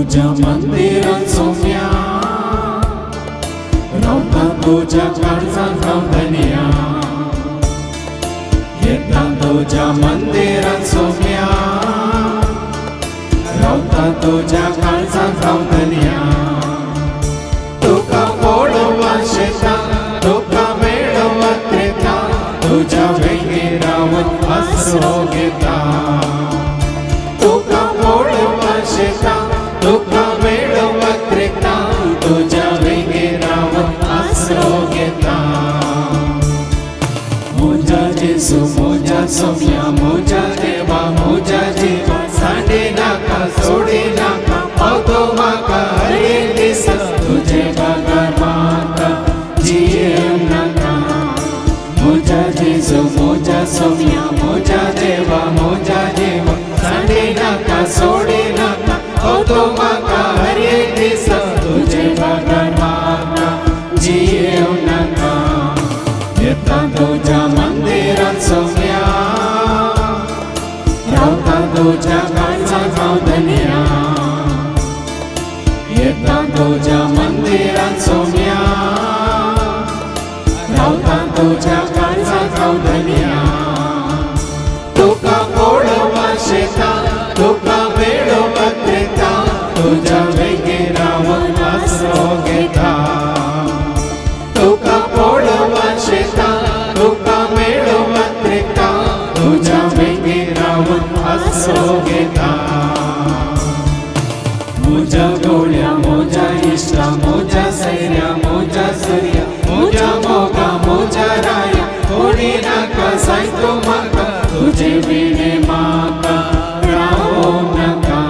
तुझ्या मंदिरात सौम्या रावता तुझ्या काळजात रावधनिया येता तुझ्या मंदिरात सौम्या रावता तुझ्या काळजात रावधनिया तुका ओडवा शेता तुका मेळवा क्रेता तुझ्या वेगी रावत आसरो घेता तुका ओडवा शेता तुका मेळवा क्रेता तुझ्या वेगी रावत आसरो घेता मोजा जेसू मोजा सौम्या मोजा देवा मोजा जीवा सांडे नाका सोडे नाका पावतो माका हरे दिस तुझे बागार माका जिये नाका मोजा जेसू मोजा सौम्या मोजा देवा मोजा जीवा सांडे नाका सोडे नाका पावतो माका हरे दिस तुझे बागार माका जिये नाका येता तुझ्या मंदिरात सौम्या रावता तुझ्या काळजात रावधनिया येता तुझ्या मंदिरात सौम्या रावता तुझ्या काळजात रावधनिया तुका ओडवा शेता तुका मेळवा क्रेता तुझ्या वेगी रावत आसरो घेता तुका ओडवा शेता तुका मेळवा क्रेता तुझ्या वेगी रावत आसरो घेता मोजा गवळ्या मोजा इष्टा मोजा सैर्या मोजा सर्या मोजा मोगा मोजा राया कोणी नाका सायतो माका तुझे विणे माका रावो नाका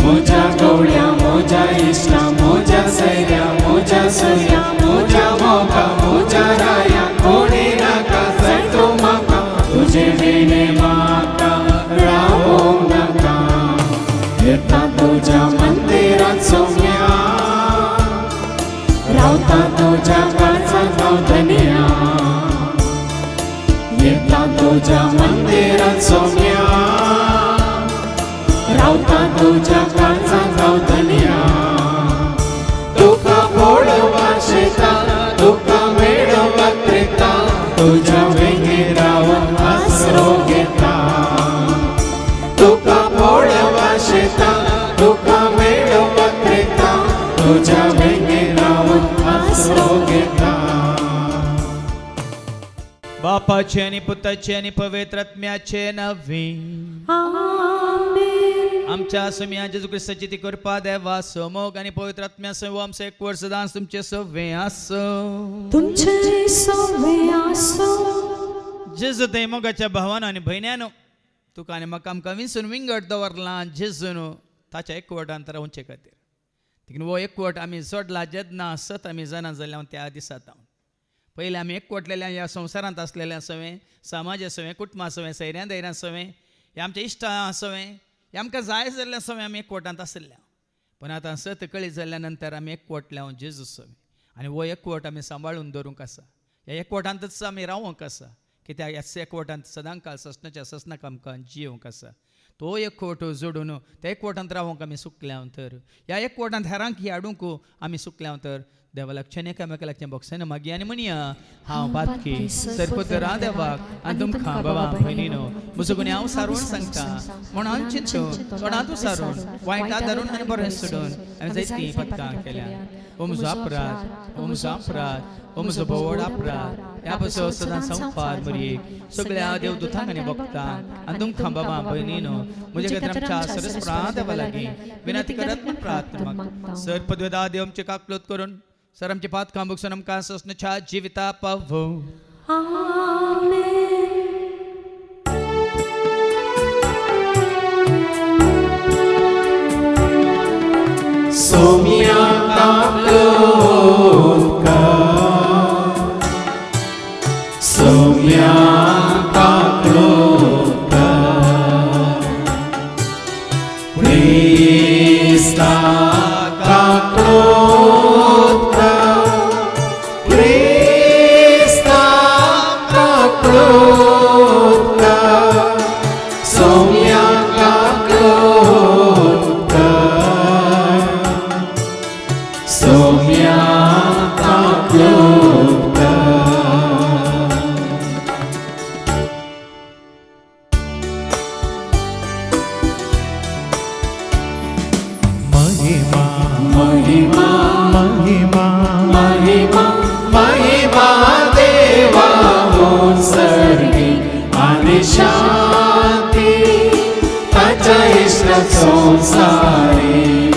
मोजा गवळ्या मोजा इष्टा मोजा सैर्या मोजा सर्या मोजा मोगा मोजा राया कोणी नाका सायतो माका तुझे विणे माका रावो नाका येता तुझ्या मंदिरात सौम्या रावता तुझ्या काळजात रावधनिया येता तुझ्या मंदिरात सौम्या रावता तुझ्या काळजात रावधनिया तुका ओडवा शेता तुका मेळवा क्रेता तुझ्या वेगी रावत आसरो घेता तुका ओडवा शेता तुका मेळवा क्रेता तुझ्या वेगी रावत आसरो घेता बापाचे आणि पुताचे आणि पवित्र आत्म्याचे नावे आमच्या सम्या जेजू ख्रिस्ताची ती कृपा देवा समोग आणि पवित्र आत्म्या सव आमचे एक वर्ष दान तुमचे सवे असो तुमचे सवे असो जेजू ते मोगाच्या भावानं आणि भयण्यानो तुका आणि म्हाका आमकां विसरून विंगड दवरला जेजून ताच्या एकवटांत रावचे खातीर देखीन वो एकवट आमी सोडला जेन्ना सत आमी जाणा जाल्या त्या दिसात पयलीं आमी एकवटलेल्या ह्या संवसारांत आसलेल्या सवें समाजा सवें कुटुंबा सवें सैऱ्या दैऱ्या सवें हे आमच्या इश्टां सवें हे आमकां जाय जाल्ल्या सवें आमी एकवटांत आसल्या पण आतां सत कळीत जाल्या नंतर आमी एकवटल्या जेजू सवें आनी हो एकवट आमी सांबाळून दवरूंक आसा ह्या एकवटांतच आमी रावूंक आसा कित्याक ह्या एकवटांत सदां काळ ससनाच्या ससनाक आमकां जियोंक आसा तो एकवट जोडून त्या एकवटांत रावूंक आमी सुकल्या तर ह्या एकवटांत हेरांक हाडूंक आमी सुकल्या तर देवा लक्षणे एकामेकाच्या बॉक्सान मागी आनी म्हणया हांव बातकी सरपुत्र देवाक आनी तुमकां बाबा भयणीनो म्हजो गुन्यांव हांव सारून सांगता म्हण हांव चिंतून कोणा तूं सारून वायटा धरून आनी बरें सोडून हांवें जायतीं पथकां केल्या हो म्हजो अपराध हो म्हजो अपराध हो म्हजो बोवड अपराध ह्या पासून सदां संपाद मरयेक सगळ्या देवदूतांक आनी भक्तांक आनी तुमकां बाबा भयणीनो म्हजे खातीर आमच्या सरस्वरा देवा लागीं विनंती करत म्हूण प्रार्थना मागता सर पदवेदा देव आमचे काकलोत करून सर आमचे पात कांबुकसून आमकां ससनाच्या जिविता पावो सौम्या काकलोत सौम्या काकलोत क्रिस्ता काकलोत क्रिस्ता काकलोत सौम्या काकलोत संसारे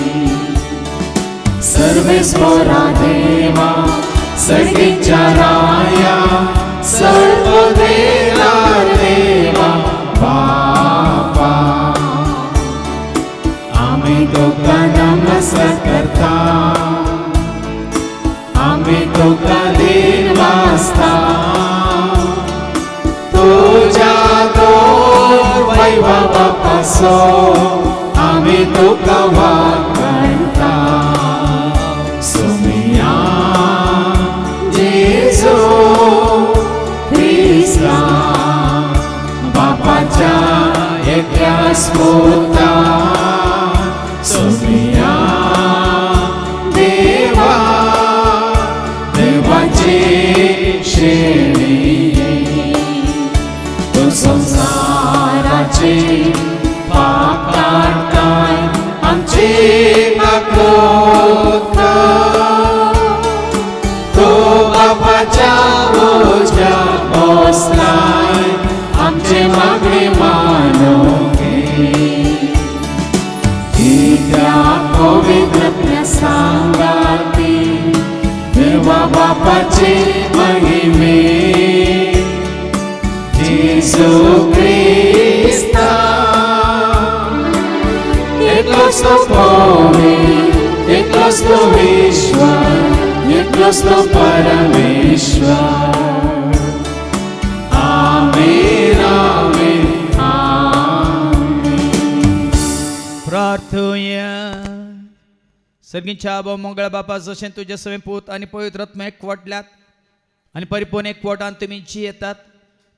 सर्वेश्वरा देवा सगळीच्या राया सर्वदेला देवा बापा आम्ही तुका नमस्कार करता आम्ही तुका दिन वाजता तुझ्या दोर वैभवापासो आम्ही तुका वागता सुमिया जेजू ख्रिस्ता बापाच्या एकट्या स्फोता सुमिया देवा देवाची श्रेणी तो संसाराचे पाप काढताय आमचे नाकृत तो बापाच्या ओझ्या बसलाय आमचे मागणे मानव घे त्या पवित्र प्रसंगाती देवा बापाचे महिमे येशू ख्रिस्ता एकलोच तो पवित्र एकलोच तो ईश्वर एकलोच तो परमेश्वर आमेन आमेन प्रार्थूया सर्गीच्या आबा मंगळ बापा जशें तुझे सवे पूत आणि पवित्र आत्मा एकवटल्यात आणि परिपूर्ण एकवटान तुमी जी येतात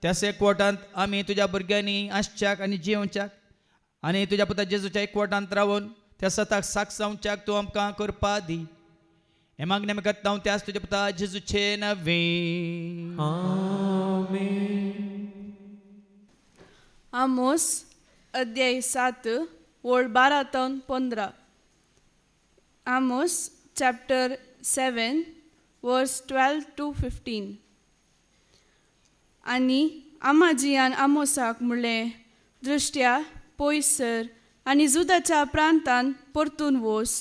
त्याच एकवटांत आमी तुझ्या भुरग्यांनी आसच्याक आनी जिवच्याक आनी तुझ्या पुता जेजूच्या एकवटांत रावून त्या सताक साक्ष जावच्याक तूं आमकां करपा दी हे मागणें आमी करता हांव त्याच तुज्या पुता जेजूचे नवे आमोस अध्याय 7 वोड 12 ते 15. आमोस चॅप्टर 7 वर्स 12 to 15. आनी आमाजियान आमोसाक म्हणलें दृश्ट्या पयसर आनी जुदाच्या प्रांतान परतून वोस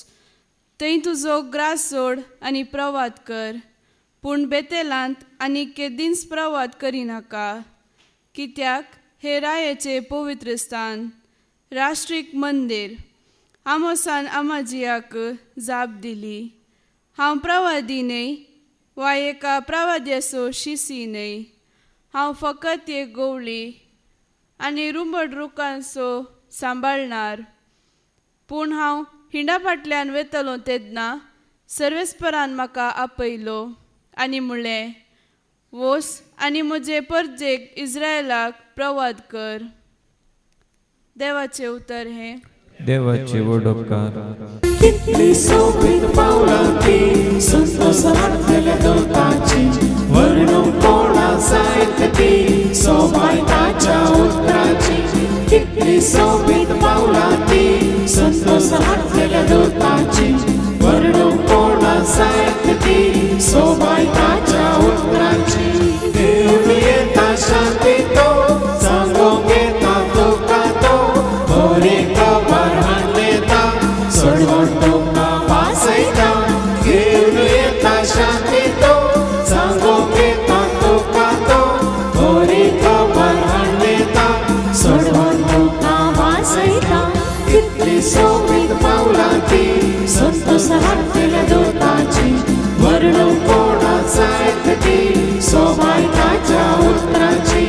थंय तुजो ग्रास सोड आनी प्रवाद कर पूण बेतेलांत आनी केदींच प्रवाद करिनाका कित्याक हे रायेचे पवित्र स्थान राष्ट्रीक मंदिर आमोसान आमाजियाक जाप दिली हांव प्रवादी न्हय वा एका प्रवाद्याचो शिसी न्हय हांव फकत एक गवळी आनी रुंबड रुखांचो सांबाळणार पूण हांव हिंडा फाटल्यान वेतलो तेदना सर्वेस्परान म्हाका आपयलो आनी म्हणलें वोस आनी म्हजे परजेक इस्रायलाक प्रवाद कर देवाचे उतर हे देवाचे वडोपकार कितली सोबीत पावलां ती संतोषात गेल्या दोताची वर्णूंक कोणा जायत ती सोबायताच्या उतराची कितली सोबीत पावलां ती संतोषात गेल्या दोताची वर्णूंक कोणा जायत ती सोबायताच्या उतराची देव येता शांती तो सांगोंक येता तुका तो बरे खबर हाडलेता सोडवण तुका वाचयता घेवन येता शांती तो सांगोंक येता तुका तो बरे खबर हाडलेता सोडवण तुका वाचयता कितली सोबीत पावलां ती संतोषात गेल्या दोताची वर्णूंक कोणा जायत ती सोबायताच्या उतराची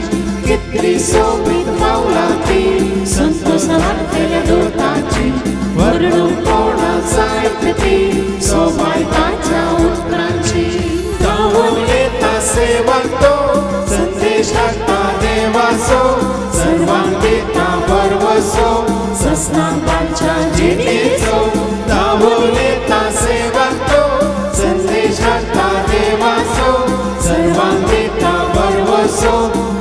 कितली सोबीत पावलां ती संतोषात गेल्या दोताची वर्णूंक कोणा जायत ती सोबायताच्या उतराची धांवून येता सेवक तो संदेश हाडटा देवाचो सर्वांक दिता बरवसो सस्नांबाच्या जिणेचो धांवून येता सेवक तो संदेश हाडटा देवाचो सर्वांक दिता बरवसो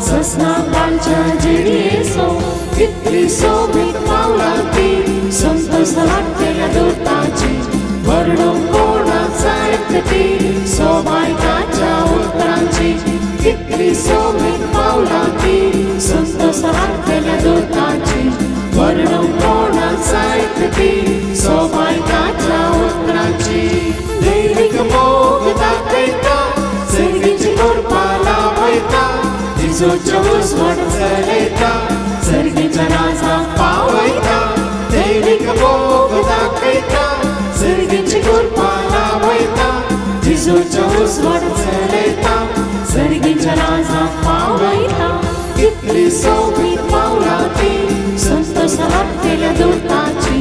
सस्नांबाच्या जिणेचो कितली सोबीत पावलां ती संतोषात गेल्या दोताची वर्णूंक कोणा जायत ती सोबायताच्या उतराची कितली सोबीत पावलां ती संतोषात गेल्या दोताची वर्णव कोणाचा ऐकती सोबायकाच्या उतराची दैविक मोग दाखयता सर्गीची कृपा लाभयता तिजोच्या उजवड चलयता सर्गीच्या राजा पावयता दैविक मोग दाखयता सर्गीची कृपा लाभयता तिजोच्या उजवड चलयता सर्गीच्या राजा पावयता कितली सोबीत पावला ती संतोषात केल्या दूताची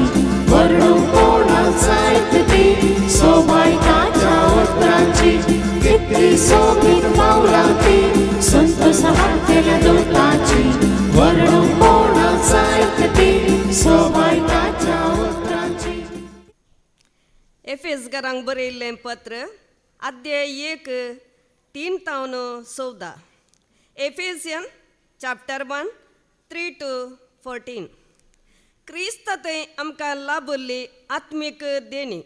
वर्णव कोणाचा ऐकती सोबायकाच्या उतराची कितली सोबीत पावला ती संतोषात केल्या दूताची वर्णव कोणाचा ऐकती सोबायकाच्या उतराची. एफेसकारांक बरयल्लें पत्र अध्याय 1:3-14 एफेसियन चॅप्टर 1 3-14. क्रिस्त थंय आमकां लाभल्ली आत्मीक देणी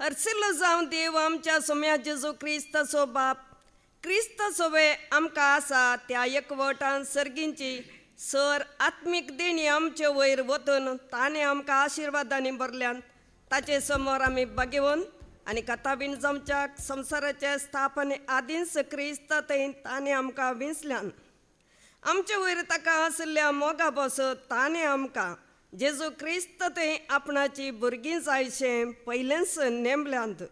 हरसिल्लो जावन देव आमच्या सोम्या जेजू क्रिस्ताचो बाप क्रिस्त सोबे आमकां आसा त्या एकवटान सर्गींची सर आत्मीक देणी आमचे वयर वतून ताणें आमकां आशिर्वादांनी भरल्यान ताचे समोर आमी बागेवन आनी कथा बीन जमच्या संवसाराचे स्थापने आदींच क्रिस्त थंय ताणें आमकां विंचल्यान आमचे वयर ताका आशिल्ल्या मोगा बसत ताणें आमकां जेजू क्रिस्त थंय आपणाची भुरगीं जायशें पयलेंच नेमल्यांत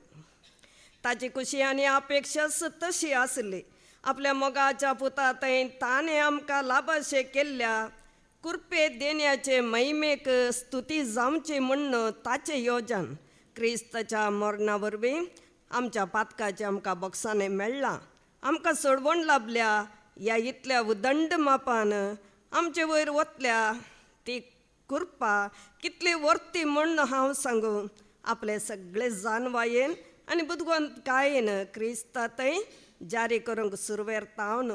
ताची खुशी आनी अपेक्षाच तशी आसली आपल्या मोगाच्या पुता थंय ताणें आमकां लाभशें केल्ल्या कृपे देण्याचे महिमेक स्तुती जावची म्हणून ताचें योजन क्रिस्ताच्या मरणा वरवीं आमच्या पातकाचें आमकां बक्षांनी मेळ्ळां आमकां सोडवण लाभल्या ह्या इतल्या उदंड मापान आमचे वयर वतल्या ती कृपा कितली वर्ती म्हण हांव सांगू आपले सगळे जानवायेन आनी बुदगंतकायेन क्रिस्ता थंय जारी करूंक सुरवेर तावन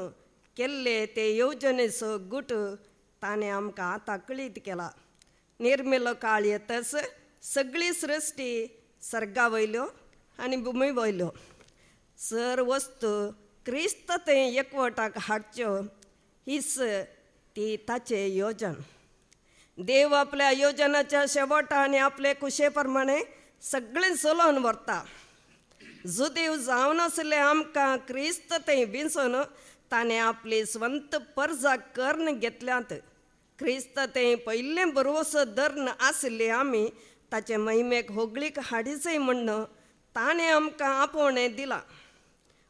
केल्ले ते येवजणेचो गुट ताणें आमकां आतां कळीत केला निर्मिलो काळ येतच सगळी सृश्टी सर्गा वयल्यो आनी भुमी वयल्यो सर वस्तू क्रिस्त थंय एकवटाक हाडच्यो हीच ती ताचें योजन देव आपल्या योजनाच्या शेवटा आनी आपले कुशे प्रमाणे सगळें चलोवन व्हरता जुदेव जावन आसले आमकां क्रिस्त थंय विंचून ताणें आपली स्वंत परजा कर्ण घेतल्यांत क्रिस्त थंय पयलें बरोवस धर्न आसले आमी ताचे महिमेक होगळीक हाडीचय म्हणून ताणें आमकां आपोवणें दिलां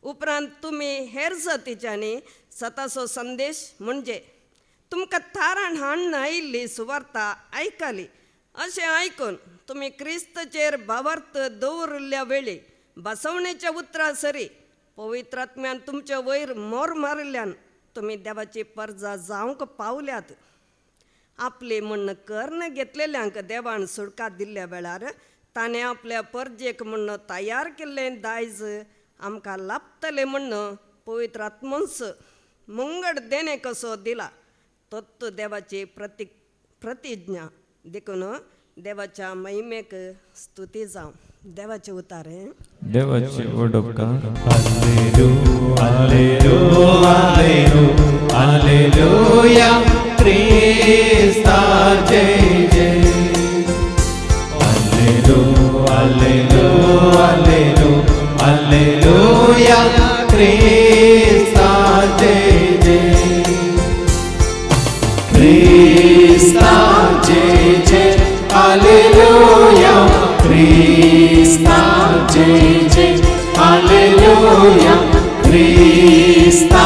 उपरांत तुमी हेर जातीच्यांनी स्वताचो संदेश म्हणजे तुमकां तारण हाडून आयिल्ली सुवार्ता आयकली अशें आयकून तुमी क्रिस्तचेर भावार्थ दवरिल्ल्या वेळी बसवणेच्या उतरां सरी पवित्रात्म्यान तुमच्या वयर मोर मारिल्ल्यान तुमी देवाची परजा जावंक पावल्यात आपले म्हण कर्ण घेतलेल्यांक देवान सुडका दिल्ल्या वेळार ताणें आपल्या परजेक म्हण तयार केल्लें दायज आमकां लाभतलें म्हण पवित्र आत्मोस मुंगड देणे कसो दिला तोच देवाची प्रतिज्ञा देखून देवाच्या महिमेक स्तुती जावं देवाचे उतारे देवाचे वडोपकार हालेलुया क्रिस्ता जय जय हालेलुया क्रिस्ता जय जय क्रिस्ता जय जय हालेलुया क्रिस्ता जय जय हालेलुया क्रिस्ता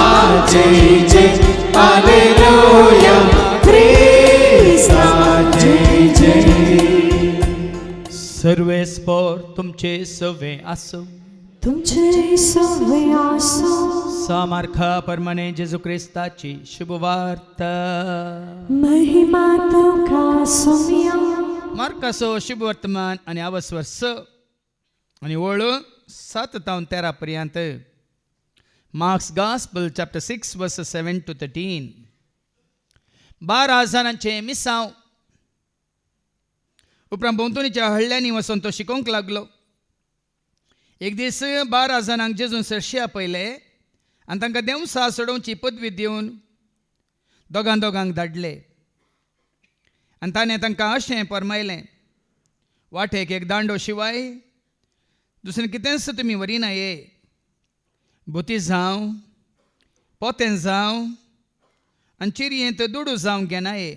जय जय हालेलुया क्रिस्ता जय जय सर्वे स्पोर तुमचे सवे आसो तुमचे सवे आसो सामार्खा परमाने जेजू क्रिस्ताची शुभवार्ता महिमा तुका सोम्या मार्कासो शुभवर्तमान आणि अवस्वर स आणि वळू 7-13 पर्यंत मार्क्स गॉस्पल चॅप्टर 6 वर्सेस 7-13 12 जाणांचे मिसांव उपरांत भोंवतणीच्या हळ्यांनी वचून तो शिकोवंक लागलो एक दीस 12 जाणांक जेजून सरशी पयले आनी तांकां देंवसा सोडोवची पदवी दिवन दोगांक धाडले आनी ताणें तांकां अशें फरमायलें, वाटेक एक दांडो शिवाय दुसरें कितेंच तुमी वरिनाये. भुती जावं, पोतें जावं आनी चिरयेंत दुडू जावं घेनाये.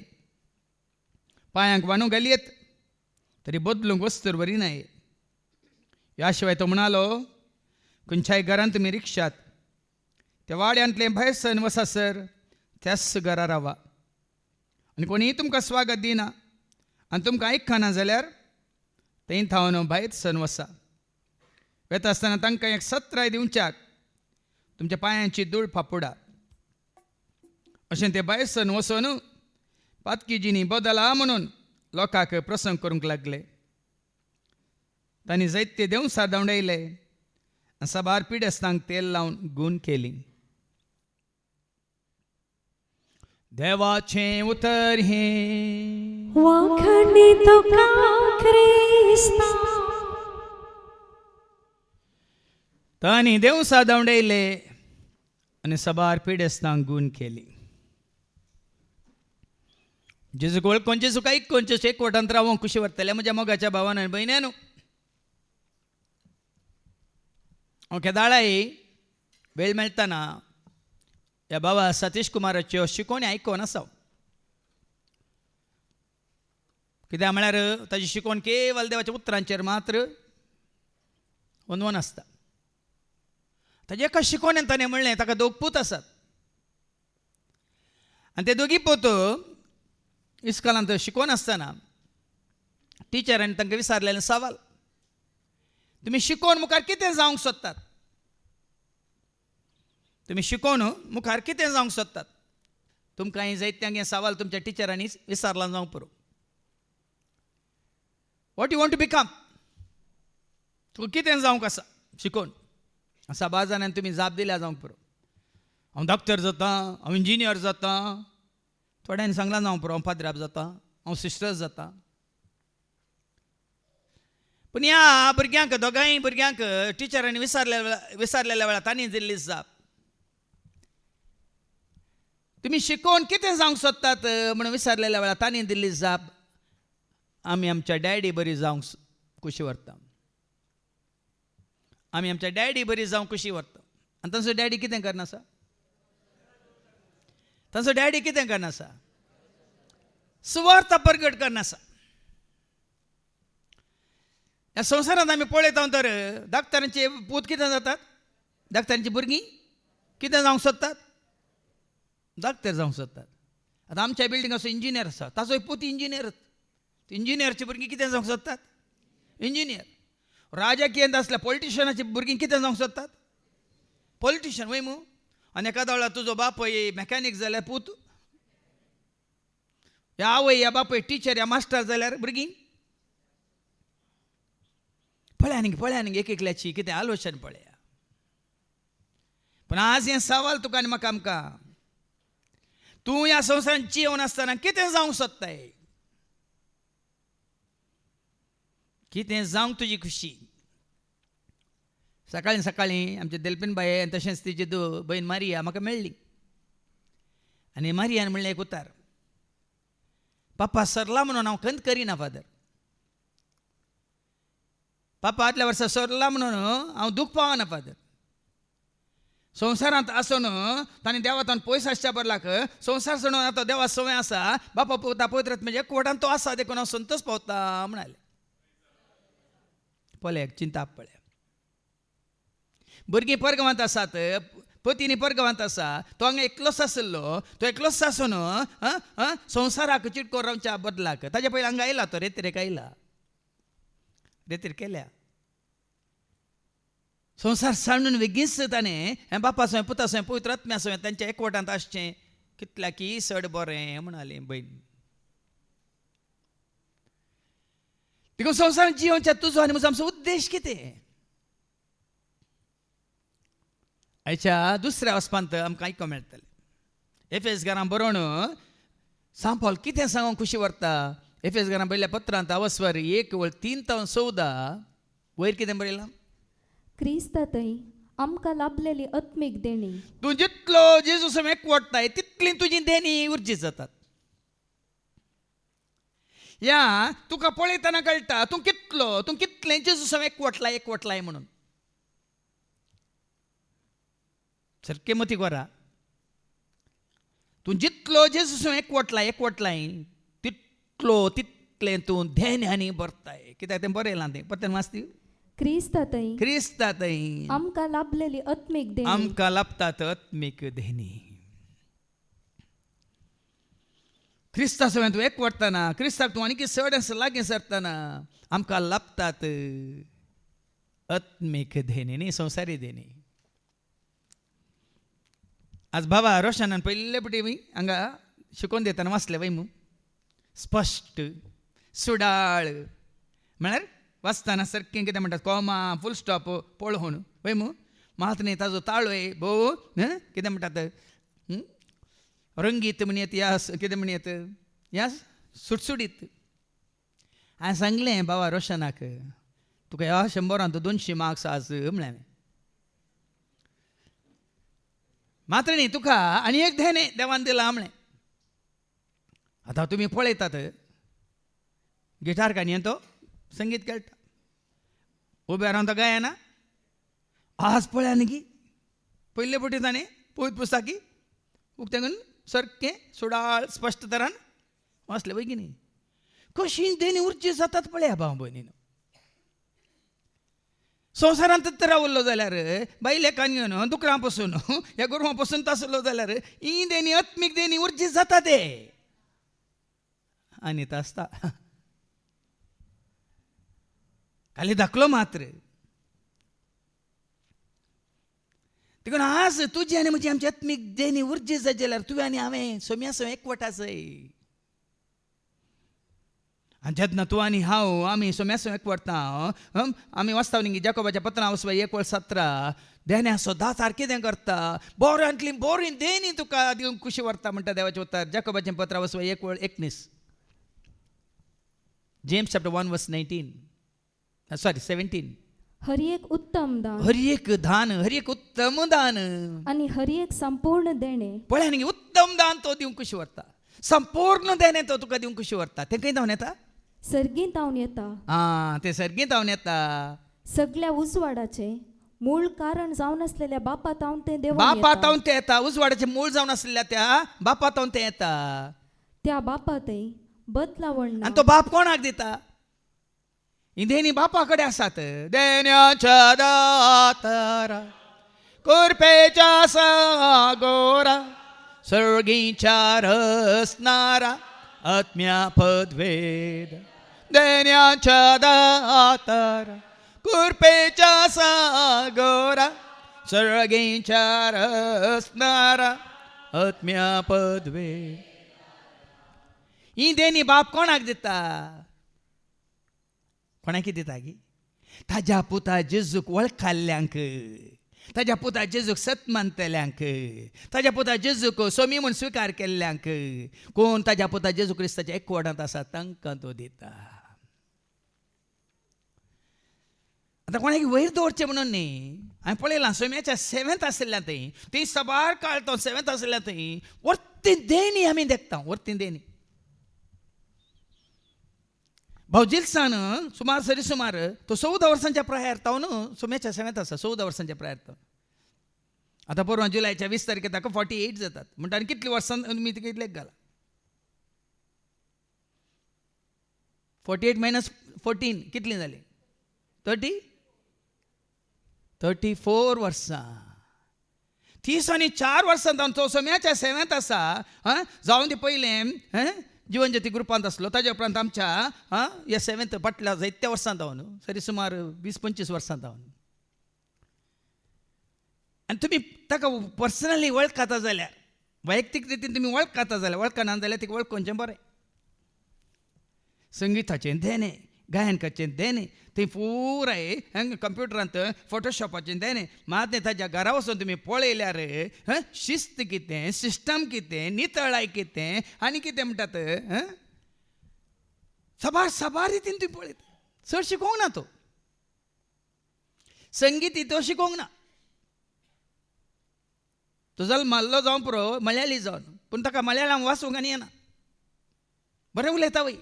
पांयांक वानू घालयेत तरी बदलूंक वस्तूर वरिनाये. ह्या शिवाय तो म्हणालो, खंयच्याय घरांत तुमी रिक्षात त्या वाड्यांतले भायर सन वसासर त्याच घरा रावा. आनी कोणीय तुमकां स्वागत दिना आनी तुमकां आयकना जाल्यार थंय थावन भायर सन वसा. वेता आसतना तांकां एक सत्राय दिवच्याक तुमच्या पांयांची धूळ फापुडा. अशें ते भायर सन वचून पातकी जिणी बदला म्हणून लोकांक प्रसंग करूंक लागले. तांणी जायते देवसार धांवडायले आनी सभार पिडेस्तांक तेल लावन गूण केली. देवाचें उतर हें वाखणी तुका क्रिस्ता. तांणी देवसार धांवडायले आनी सभार पिडेस्तांक गूण केली. जेजूक वळखून जेजूक आयकून जेजू एकवटांत रावूंक खुशी वरतले. म्हज्या मोगाच्या भावान आनी भयण्यानो, हांव केदाळाय वेळ मेळटना ह्या बाबा सतीश कुमाराच्यो शिकोवणी आयकोन आसा. कित्याक म्हळ्यार ताची शिकोवण केवल देवाच्या उतरांचेर मात्र वनवन आसता. ताजे एका शिकोवणेन ताणें म्हणलें ताका 2 पूत आसात आनी ते दोगी पूत इस्कॉलांत शिकोवन आसतना टिचरांनी तांकां विचारलेलें सवाल, तुमी शिकोवन मुखार कितें जावंक सोदतात? तुमी शिकोवन मुखार कितें जावंक सोदतात? तुमकां जायत्यांक हें सवाल तुमच्या टिचरांनी विचारला जावंक पुरो. What you want to become? तुका कितें जावंक आसा शिकोवन? असा बाजारान तुमी जाप दिल्या जावंक पुरो. हांव डॉक्टर जाता, हांव इंजिनियर जाता. थोड्यांनी सांगलां जावंक पुरो हांव फादराप जाता, हांव सिस्टर्स जाता. पूण ह्या भुरग्यांक, दोगांय भुरग्यांक टिचरांनी विचारलेल्या वेळार तांणी दिल्ली जाप, तुमी शिकोवन कितें जावंक सोदतात म्हणून विचारलेल्या वेळार तांणी दिल्ली जाप, आमी आमच्या डॅडी बरी जावंक खुशी व्हरता. आमी आमच्या डॅडी बरी जावंक खुशी व्हरता. आनी तांचो डॅडी कितें करना आसा? तांचो डॅडी कितें करना आसा? सुवार्थ प्रगट करना आसा. ह्या संवसारांत आमी पळयता तर धाकट्यांचे पूत कितें जातात? धाकट्यांची भुरगीं कितें जावंक सोदतात? धाकटे जावंक सोदतात. आतां आमच्या बिल्डिंगाचो इंजिनियर आसा, ताचोय पूत इंजिनियरच. इंजिनियरची भुरगीं कितें जावंक सोदतात? इंजिनियर. राजकीयांत आसल्या पॉलिटिशियनाची भुरगीं कितें जावंक सोदतात? पॉलिटिशियन. वय मू. आनी एकादो वेळार तुजो बापूय मॅकॅनीक जाल्यार पूत, ह्या आवय ह्या बापूय टिचर या मास्टर जाल्यार भुरगीं. पळया न्ही एक एकल्याची कितें आलोचन पळया. पूण आज हें सवाल तुका आनी म्हाका आमकां, तूं ह्या संवसारांत जिवन आसतना कितें जावंक सोदताय? कितें जावंक तुजी खुशी? सकाळीं आमचे देलपीन बाये आनी तशेंच तिची भयण मारिया म्हाका मेळ्ळी. आनी मारियान म्हणलें एक उतार, पापा सरला म्हणून हांव खंत करिना फादर. पापा आदल्या वर्सा सरला म्हणून हांव दूख पावना फादर. संवसारांत आसून ताणें देवातान पयस आसच्या बरलाक संवसार सोडून आतां देवा संवय आसा, बापा पळयता पवित्र म्हणजे एकवटान तो आसा देखून हांव संतोश पावता म्हणाले. पळय चिंता पळय. भुरगीं परगवांत आसात, पतीनी परगवांत आसा, तो हांगा एकलोच आसलो, तो एकलोच आसून संवसाराक चिटको रावच्या बदलाक ताच्या पयलीं हांगा आयला, तो रेतीरेक आयला, रेतीर केल्या. संवसार सांडून बेगीच ताणें हें बापा सवय पुता सवय पवित्र आत्म्या सवय तांच्या एकवटांत आसचें कितल्याकी चड बरें म्हणालें भयण. देखून संवसारांत जिवनच्या तुजो आनी म्हजो आमचो उद्देश कितें? आयच्या दुसऱ्या वचपांत आमकां आयकोंक मेळटलें. एफेस घरां बरोवन सांत पौल कितें सांगूंक खुशी व्हरता? एफेस घरां बरयल्ल्या पत्रांत अवस्वर 1:3-14 वयर कितें बरयलां? क्रिस्त थंय आमकां लाभलेली आत्मीक देणी. तूं जितलो जेजू समेत एकवटताय तितली तुजी देणी उर्जीत जातात. या तुका पळयतना कळटा तूं कितलें जेजूस एकवटलाय म्हणून. सारकें मती करा. तूं जितलो जेजूस एकवटलाय तितलें तूं धेन्यानी भरताय. कित्याक तें बरयलां तें पत्त्यान वाचती. क्रिस्तांतय आमकां लाभलेली आत्मीक देणी आमकां लाभतात आत्मीक देणी. क्रिस्ता सगळ्यान तूं एकवटतना क्रिस्ताक तूं आनीक चड लागीं सरतना आमकां लाभतात आत्मीक देणी न्ही, संवसारी देणी. आज बाबा रोशनान पयले पटी हांगा शिकोवन दितना वाचले वय स्पश्ट सुडाळ म्हळ्यार वाचतना सारकें कितें म्हणटात कॉमा फूल स्टॉप पळोवन वय मात न्ही ताजो ताळोय भोव कितें म्हणटात रंगीत म्हणयत या कितें म्हणयत या सुटसुडीत. हांवें सांगलें बाबा रोशनाक तुका ह्या 100 200 मार्क्स आज म्हळें. मात्र न्ही तुका आनी एक धेने देवान दिला म्हळें. आतां तुमी पळयतात गिटार काडयेन तो संगीत खेळटा, उबे रावन तो गायना. आज पळया न्ही पयले पटी ताणें पवित्र पुस्तकी उक्तें सारकें सुडाळ स्पश्ट तरान वाचलें वय की न्ही. कशी देणी उर्जी जातात पळया भाव भयणीनो. संवसारांत तर रावल्लो जाल्यार बायले कानयोन दुकरां पासून ह्या गोरवां पासून तासलो जाल्यार ही देणी आत्मीक देणी उर्जीत जाता ते आनी आसता. खाली धाकलो मात्र. देखून आज तुजी आनी म्हजी आमची आत्मीक देणी उर्जीत जाय जाल्यार तुवें आनी हांवें सोम्यासो एकवटाचय. आनी जेन्ना तूं आनी हांव आमी सोम्यासो एकवटता आमी वाचता न्ही जाकोबाच्या पत्रां 1:17 देण्याचो दातार कितें करता बऱ्यांतली बरी देणी तुका दिवंक खुशी व्हरता म्हणटा देवाचें उतर. जाकोबाचें पत्र 1:19 जेम्स चॅप्टर 1:19 17. हर एक उत्तम दान हर एक उत्तम दान आणि हर एक संपूर्ण देणे पळय न्ही उत्तम दान तो दिवंक खुशी व्हरता. संपूर्ण देणे तो तुका दिवंक खुशी व्हरता. तें खंय जावन येता सर्गीत जावन येता. तें सर्गीत जावन येता. सगळ्या उजवाडाचे मूळ कारण जावन असलेल्या बापा तावन ते देवान बापा तावन ते येता. उजवाडाचें मूळ जावन आसलेल्या त्या बापा तावन ते येता. त्या बापातय बदलावण आनी तो बाप कोणाक दिता. ही देणी बापा कडेन आसात. देण्याच्या दातारा कृपेच्या सागोरा सर्गीच्या रसनारा आत्म्या पदवेद. देण्याच्या दातारा कृपेच्या सागोरा सर्गीच्या रसनारा आत्म्या पदवेद. ही देणी बाप कोणाक दिता. कोणाक दिता गी ताज्या पुता जेजूक वळखाल्ल्यांक, ताज्या पुता जेजूक सत मानतल्यांक, ताज्या पुता जेजूक सोमी म्हूण स्विकार केल्ल्यांक, कोण ताज्या पुता जेजू क्रिस्ताच्या एकवटांत आसा तांकां तो दिता. आतां कोणाक वयर दवरचें म्हणून न्ही. हांवें पळयलां सोम्याच्या 7th आसलेल्या थंय सबार काळ तो 7th आसलेल्या थंय वर्ती देणी आमी देखता. वर्ती देणी भावजिल्सान सुमार सरी सुमार तो 14 वर्सांच्या प्रायार तो न्हू सोम्याच्या 7th आसा 14 वर्सांच्या प्रायार तो. आतां परवां जुलायच्या 20 तारखे ताका 48 जातात म्हणटा आनी कितलीं वर्सां तुमी कितलें घाला. 48 - 14 कितलीं जालीं 34 वर्सां. 30 आनी 4 वर्सां जावन तो सोम्याच्या 7th आसा. जावन ती पयलें जीवन ज्योती ग्रुपांत आसलो ताज्या उपरांत आमच्या ह्या 7th फाटल्या जायत्या वर्सां जावन सरी सुमार 20-25 वर्सां जावन. आनी तुमी ताका पर्सनली वळखता जाल्यार वैयक्तीक रितीन तुमी वळखता जाल्यार वळखना जाल्यार तिका वळखोवचें बरें. संगीताचें देणे गायनकाचें देणे थंय पुराय कंप्युटरांत फोटोशॉपाचें देणे मात ताज्या घरा वचून तुमी पळयल्यार शिस्त कितें सिस्टम कितें नितळाय कितें आनी कितें म्हणटात साबार रितीन तुमी पळयता. चड शिकोवंक ना तो संगीत तो शिकोवंक ना. तो जल्माल्लो जावन पुरो मल्याळी जावन पूण ताका मल्याळाम वाचूंक आनी येना. बरें उलयता वय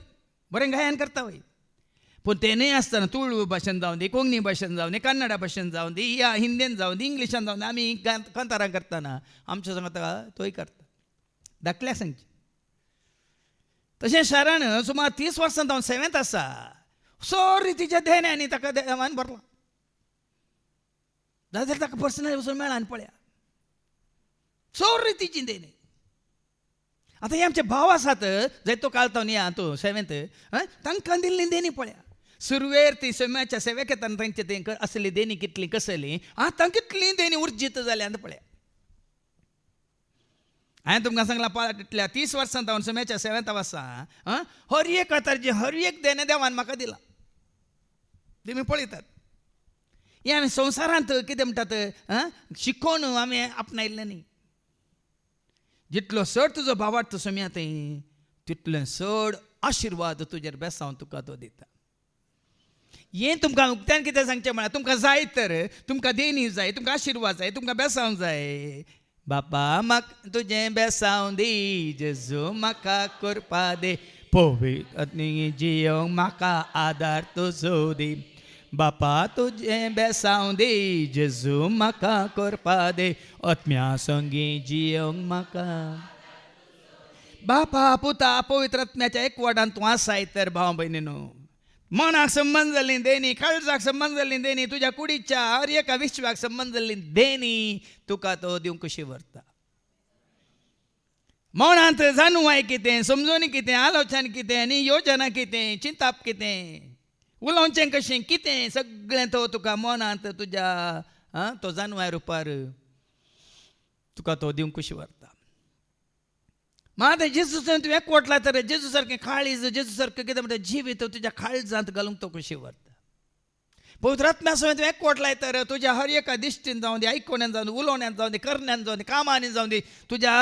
बरें गायन करता वय पूण तेंय आसतना तुळू भाशेन जावं दी, कोंकणी भाशेन जावं दी, कन्नडा भाशेन जावं दी, या हिंदीन जावं दी, इंग्लिशान जावं दी, आमी कांतारां करतना आमच्या सांगता तोय करता धाकल्याक सांगची. तशें शारान सुमार 30 वर्सां जावन सेवेंत आसा, सोरी तिच्या धेन्यांनी ताका देवान भरला. जाल्यार ताका पर्सनल वचून मेळा आनी पळया सोरी तिची देणी. आतां हे आमचे भाव आसात जंय तो कालतो न्ही तूं सेवेंत तांकां दिल्ली देणी पळया. सुरवेर ती सोम्याच्या सेवेक येताना तांचे तें असली देणी कितली कसली, आतां कितली देणी उर्जीत जाल्या पळया. हांवें तुमकां सांगलां फाटल्या 30 वर्सां जावन सोम्याच्या सेवेंत आसा हर एक अवतारची हर एक देणें देवान म्हाका दिला. तुमी पळयतात हे आमी संवसारांत कितें म्हणटात शिकोवन आमी आपणायल्लें न्ही. जितलो चड तुजो भावार्थ सोम्यात तितलें चड आशिर्वाद तुजेर बेसांव तुका तो दिता. हें तुमकां उक्त्यान कितें सांगचें म्हळ्यार तुमकां जाय तर तुमकां देणी जाय, तुमकां आशिर्वाद जाय, तुमकां बेसांव जाय. बापा म्हाका तुजें बेसांव दी, जेजू म्हाका करपा दे, पवित्र जियोंक म्हाका आदार तुजो दी. बापा तुजें बेसांव दी, जेजू म्हाका करपा दे, आत्म्या संगी जियोंक म्हाका. बापा पुता पवित्र आत्म्याच्या एकवटान तूं आसाय तर भाव भयणीनो, मनाक संबंद जाल्ली देणी, काळजाक संबंद जाल्ली देणी, तुज्या कुडीच्या हर एका विश्वाक संबंद जाल्ली देणी तुका तो दिवंक कशी व्हरता. मनांत जाणवाय कितें, समजून कितें, आलोचन कितें आनी योजना कितें, चिंताप कितें, उलोवचें कशें कितें, सगळें तो तुका मनांत तुज्या तो जाणवाय रुपार तुका तो दिवंक कशी व्हरता. मात जेजू तूं एकवटला तर जेजू सारकें काळीज, जेजू सारकें कितें म्हणटा जिवीत तुज्या काळजांत घालूंक तो कशी व्हरता. पवित्र आत्म्या समेत तूं एकवटलाय तर तुज्या हर एका दिश्टीन जावं दी, आयकोण्यान जावं दी, उलोवण्यान जावं दी, करण्यान जावं दी, कामांनी जावं दी, तुज्या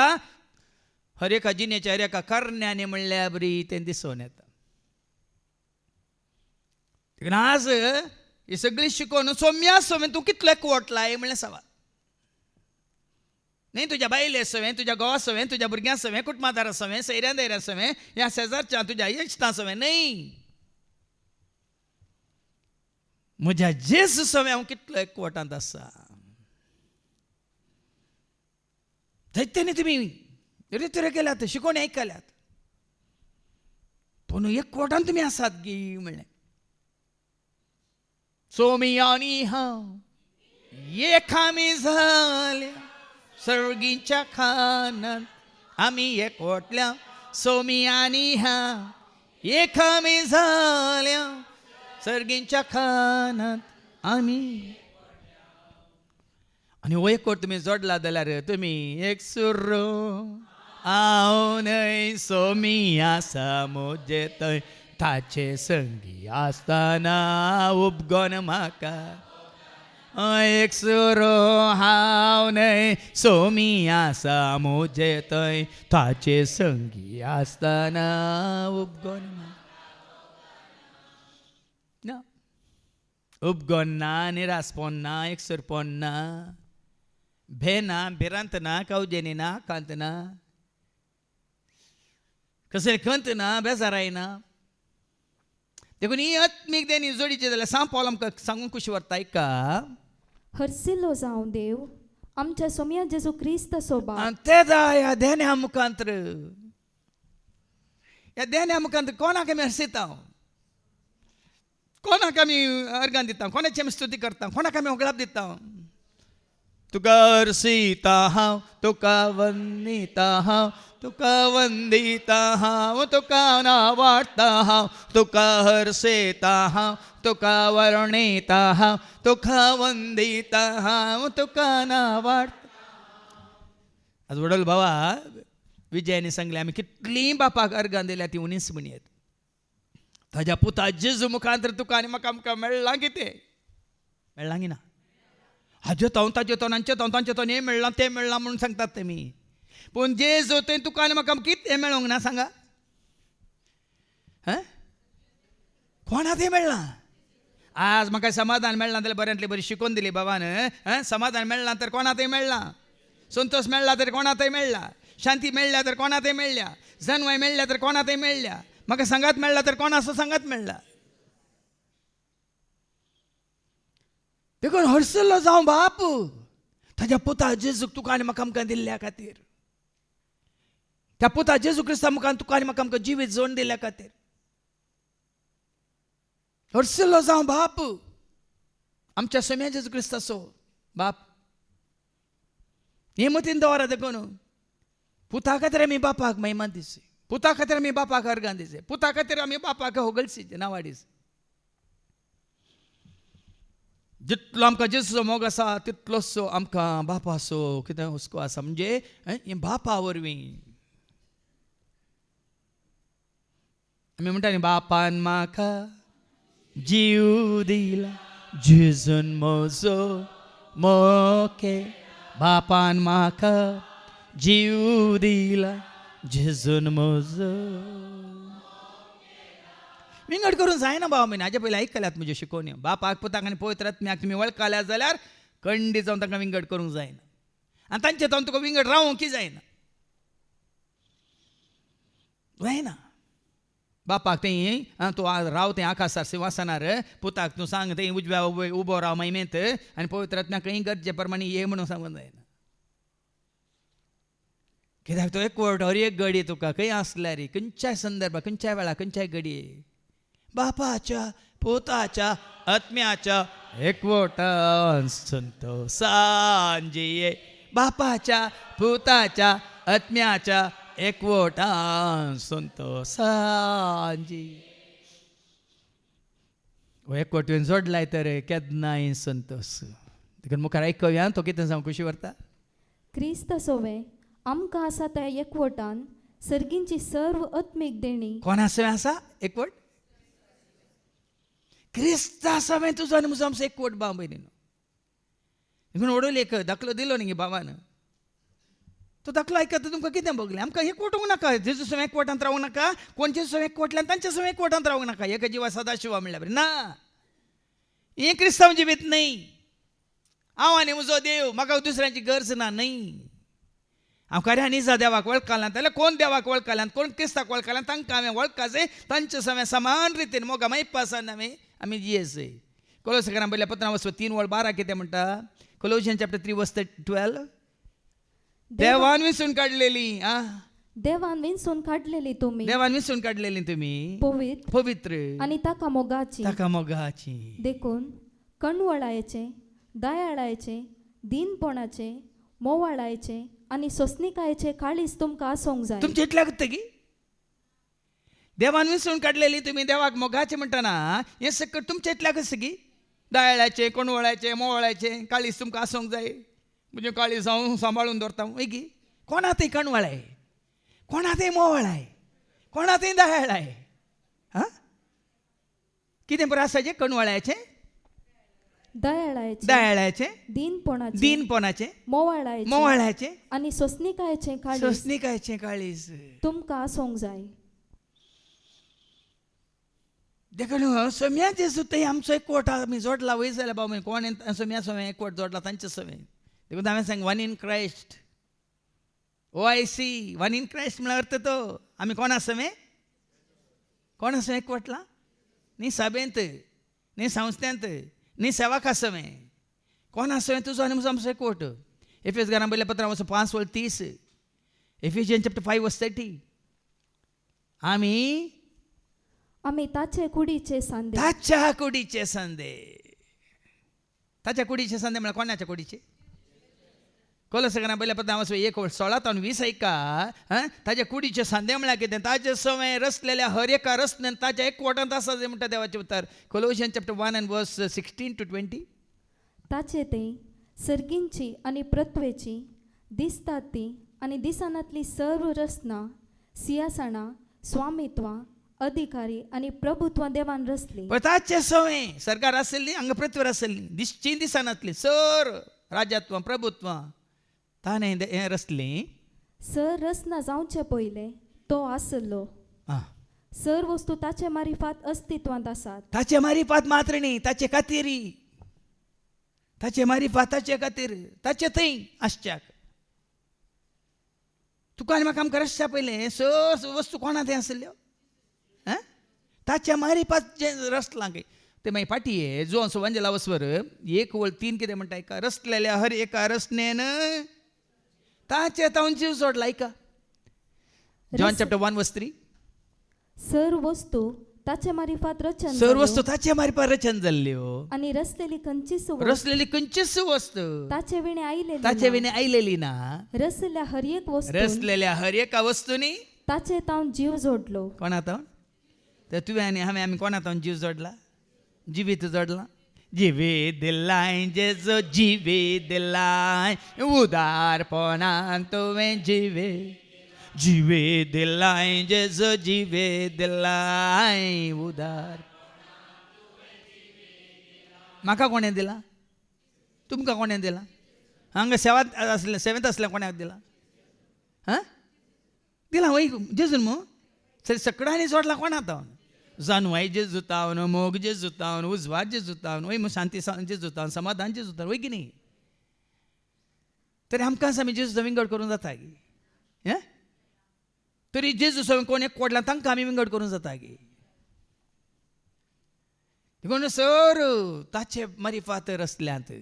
हर एका जिणेच्या हर एका करण्यांनी म्हणल्या बरी तें दिसून येता. देखून आज ही सगळी शिकोवन सोम्या समेत तूं कितलो एकवटलाय म्हणल्यार सवाल न्ही. तुज्या बायले सवें, तुज्या घोवा सवें, तुज्या भुरग्यां सवें, कुटुंबादारा सवें, सैऱ्यां दैऱ्यां सवें, ह्या शेजारच्या तुज्या इश्टां सवें न्ही, म्हज्या जेजू सवें हांव कितलो एकवटांत आसा. जायतेनी तुमी रित्यो केल्यात, शिकोवणी आयकल्यात, पूण एकवटान तुमी आसात गी म्हणलें. सोमी आनी हांव एक आमी जाल्या सर्गीच्या खानांत, आमी एकवटल्या सोमी आनी हांव एक आमी जाल्या सर्गीच्या खानांत आमी. आनी हो एकवट तुमी जोडला जाल्यार तुमी एक सुरो हांव न्हय, सोमी आसा म्हजे थंय, ताचे संगी आसतना उपगोन म्हाका. एक सुरो हांव न्हय, सोमी आसा म्हजे थंय, ताचे संगी आसतना उपगोन ना. उपगोन ना, निरासपण ना, एकसुरपण ना, भेना, भिरांत ना, कावजेनी ना, कांत ना, कसले खंत ना, बेजाराय ना. देखून ही आत्मीक देणी जोडीची जाल्यार सांग पावल आमकां सांगूंक कशी व्हरता का. हरसिल्लो जावं देव आमच्या सोम्या जेजू क्रिस्त सोबा. ते ह्या देण्या मुखांतर, ह्या देण्या मुखांतर कोणाक आमी हरसिता, कोणाक आमी अर्गां दिता, कोणाची आमी स्तुती करता, कोणाक आमी होगळाप दिता. तुका हरसिता हांव, तुका वंदिता हांव, तुका वंदिता हांव, तुका नावाडटा हांव, तुका हरसेता हांव, तुका वर्णिता हांव, तुका वंदिता हांव, तुका नावाडटा. आज वडोल भावा विजयाने सांगले आमी कितलीं बापाक अर्गां दिल्या ती 19 म्हणयेत. ताज्या पुता जेजू मुखांतर तुका आनी म्हाका आमकां मेळ्ळां कितें, मेळ्ळां की ना. हाजे तो ताजे तो नांचे तो तांचे तो हें मेळ्ळां तें मेळ्ळां म्हणून सांगतात तेमी. पूण जेजू थंय तुका आनी म्हाका कितें मेळोंक ना सांगा. कोणा तें मेळ्ळां. आज म्हाका समाधान मेळना जाल्यार बऱ्यांतली बरी शिकून दिली बाबान. समाधान मेळना तर कोणा थंय मेळ्ळां. संतोष मेळ्ळा तर कोणा थंय मेळ्ळा. शांती मेळ्ळ्या तर कोणा थंय मेळ्ळ्या. जनवाय मेळ्ळ्या तर कोणा थंय मेळ्ळ्या. म्हाका सांगात मेळ्ळा तर कोण असो सांगात मेळ्ळा. देखून हरसल्लो जावं बाप ताज्या पुता जेजूक तुका आनी म्हाका आमकां दिल्ल्या खातीर, त्या पुता जेजू क्रिस्ता मुखार तुका आनी म्हाका आमकां जिवीत जोड दिल्ल्या खातीर हरसल्लो जावं बाप आमच्या सोम्या जेजू क्रिस्ताचो बाप. हे मतीन दवरा देखून पुता खातीर आमी बापाक महिमा दिसे, पुता खातीर आमी बापाक अर्गां दिसे, पुता खातीर आमी बापाक होगळसीचे नावाडीस. जितलो आमकां जेजूचो मोग आसा तितलोसो आमकां बापाचो कितें हुस्को आसा. म्हणजे हें बापा वरवीं आमी म्हणटा न्ही, बापान म्हाका जीव दिला जेजून म्हजो मोके, बापान म्हाका जीव दिला जेजून म्हजो. विंगड करून जायना बाबा. मी हाजे पयलीं आयकल्यात म्हज्यो शिकोवण्यो. बापाक पुताक आनी पवित्र आत्म्याक तुमी वळखल्यात जाल्यार खंडीत जावन तांकां विंगड करूंक जायना, आनी तांचे जावन तुका विंगड रावूंकय जायना. जायना. बापाक तें तूं राव तें आकाशार सिंहासनार, पुताक तूं सांग तें उजव्या उबो राव महिमेंत, आनी पवित्र आत्म्याक गरजे प्रमाणे ये म्हणून सांगूंक जायना. कित्याक तो एकवट हर एक घडी तुका खंय आसल्यार खंयच्याय संदर्भात खंयच्याय वेळा खंयच्याय घडये बापाच्या पुताच्या आत्म्याच्या एकवटान संतोषान जिये, बापाच्या पुताच्या आत्म्याच्या एकवटान संतोषान जिये. हो एकवट तुवें जोडलाय तर केन्नाय संतोष. देखून मुखार आयकया तो कितें सांग खुशी व्हरता. क्रिस्त सोवे आमकां आसा त्या एकवटान सर्गींची सर्व आत्मीक देणी. कोणा सवय आसा एकवट? क्रिस्ता सवय तुजो आनी म्हजो आमचो एकवट भाव भयणीनो. देखून ओडोली एक दाखलो दिलो न्ही भावान, तो दाखलो आयकता तुमकां कितें भोगलें. आमकां एकवटूंक नाका, जेजू सवय एकवटांत रावूंक नाका, कोणचे सवय एकवटल्यान तांचे सवय एकवटांत रावूंक नाका. एका जिवा सदाशिवा म्हणल्यार बरें ना. हें क्रिस्तांव जिवीत न्हय. हांव आनी म्हजो देव, म्हाका दुसऱ्यांची गरज ना न्हय. हांव खऱ्या निजा देवाक वळखलां जाल्यार कोण देवाक वळखलां, कोण क्रिस्ताक वळखलां तांकां हांवें वळखाचें, तांचे सवय समान रितीन मोगा मायपासान आमी जियेचें. कोलोसांकारां पयल्या पत्रां 3:12 कितें म्हणटा. कोलोसियन्स चॅप्टर 3:12 देवान विंचून काडलेली, देवान विंचून काडलेली तुमी, देवान विंचून काडलेली तुमी पवित्र आनी ताका मोगाची. देखून कणवळायेचे, दयाळायेचे, दिनपणाचे, मोवाळायेचे आनी सोसनिकायेचे काळीज तुमकां आसूंक जाय. तुमचे इतल्या गी देवान विंचून काडलेली तुमी देवाक मोगाचे म्हणटना हें सकट तुमचे इतल्याक गी दयाळाचे, कोणवळाचे, मोवाळाचे काळीज तुमकां आसूंक जाय. म्हणजे काळीज हांव सांबाळून दवरता गी. कोणा तें कणवळाय, कोणा तें मोवाळाय, कोणा तें दयाळाय. कितें बरें आसा जे कणवळाचे, दयाळाचे, दिनपणाचे, मोवाळाचे आनी सोसनिकायेचे काळीज तुमकां आसूंक जाय. देखून सोम्या जेजू थंय आमचो एकवट आमी जोडला वयर जाल्यार बाबा कोण सोम्या सवय एकवट जोडला तांचे सवय. देखून हांवें सांग one in Christ, OIC one in Christ म्हळ्यार अर्थ तो आमी कोणा सवय, कोणा सवय एकवटला न्ही सभेंत, न्ही संस्थेंत, न्ही सेवाका सवय, कोणा सवय तुजो आनी म्हजो आमचो एकवट. एफेसकारां पयल्या पत्रां 5:30, एफिशियन्स चॅप्टर 5:30 आमी ताचे कुडीचे सांदे, ताच्या कुडीचे सांदे. ताच्या कुडीचे सांदे म्हळ्यार कोणाच्या कुडीचे? कोलोसांकारां पयल्या पत्रां 1:16-20 ऐका. ताच्या कुडीचे सांदे म्हळ्यार कितें? ताचे सवय रचलेल्या हर एका रचण्यान ताच्या एकवटांत आसा जें म्हणटा देवाचें उतर. कोलोसियन्स चॅप्टर 1:16-20 ताचे ते सर्गींची आनी पृथ्वेची दिसतात ती आनी दिसानांतली सर्व रचना, सिंहासनां, स्वामित्वां, अधिकारी आनी प्रभुत्वां देवान रचली. ताचे सवय सरकार आसली, हांगा पृथ्वीर आसली, दिसानांतली सर राज्यत्वां, प्रभुत्वां ताणें हें रचली. सर रचना जावचे पयले तो आसलो. सर वस्तू ताचे मारिफात अस्तित्वांत आसात. ताचे मारिफात मात्र न्ही, ताचे खातीर, ताचे मारिफात ताचे खातीर, ताचे थंय आसच्याक. तुका आनी म्हाका आमकां रचच्या पयलें सर वस्तू कोणा थंय आसल्यो? ताच्या मारिफात जे रसला गे ते मागीर फाटी आहे जो असो वंजला वसवर 1 वळ 3 कितें म्हणटा का रसलेल्या हर एका रसनेन ताचे तावन जीव सोडला ऐका जॉन चॅप्टर 1:3 सर्व वस्तू ताचे मारिफात रचन सर्व जाल्यो वस्तू ताच्या मारिफात रचन जाल्ल्यो आणि रसलेली खंयचीच वस्त रसलेली खंयचीच वस्त ताचे विणे आयलेली ताचे ना. विने आयलेली ना रसलेल्या हर एक वस्तू रसलेल्या हर एका वस्तूनी ताचे तावन जीव जोडलो कोणा तावन तर तुवें आनी हांवें आमी कोणा तावन जीव जोडला जिवीत जोडला जिवीत दिलाय जेजो जिवीत दिलाय उदारपणान तुवें जिवीत दिलाय जेजो जिवीत दिलाय उदार म्हाका कोणें दिला तुमकां कोणें दिला हांगा सेवेंत असल्या कोणाक दिला हां दिला वय जेजून मग सकडांनी जोडला कोणा तावन जानवाय जे जुतावन मोग जे जुतावन उजवात जे जुतावन वय शांती जे जुतावन समाधान जे जुतावन वय की न्ही तरी आमकां आमी जेजूचा विंगड करूंक जाता गी हें तरी जेजूस कोण एक कोडला तांकां आमी विंगड करूंक जाता गी देखून सर ताचे मारिफात रसल्यांत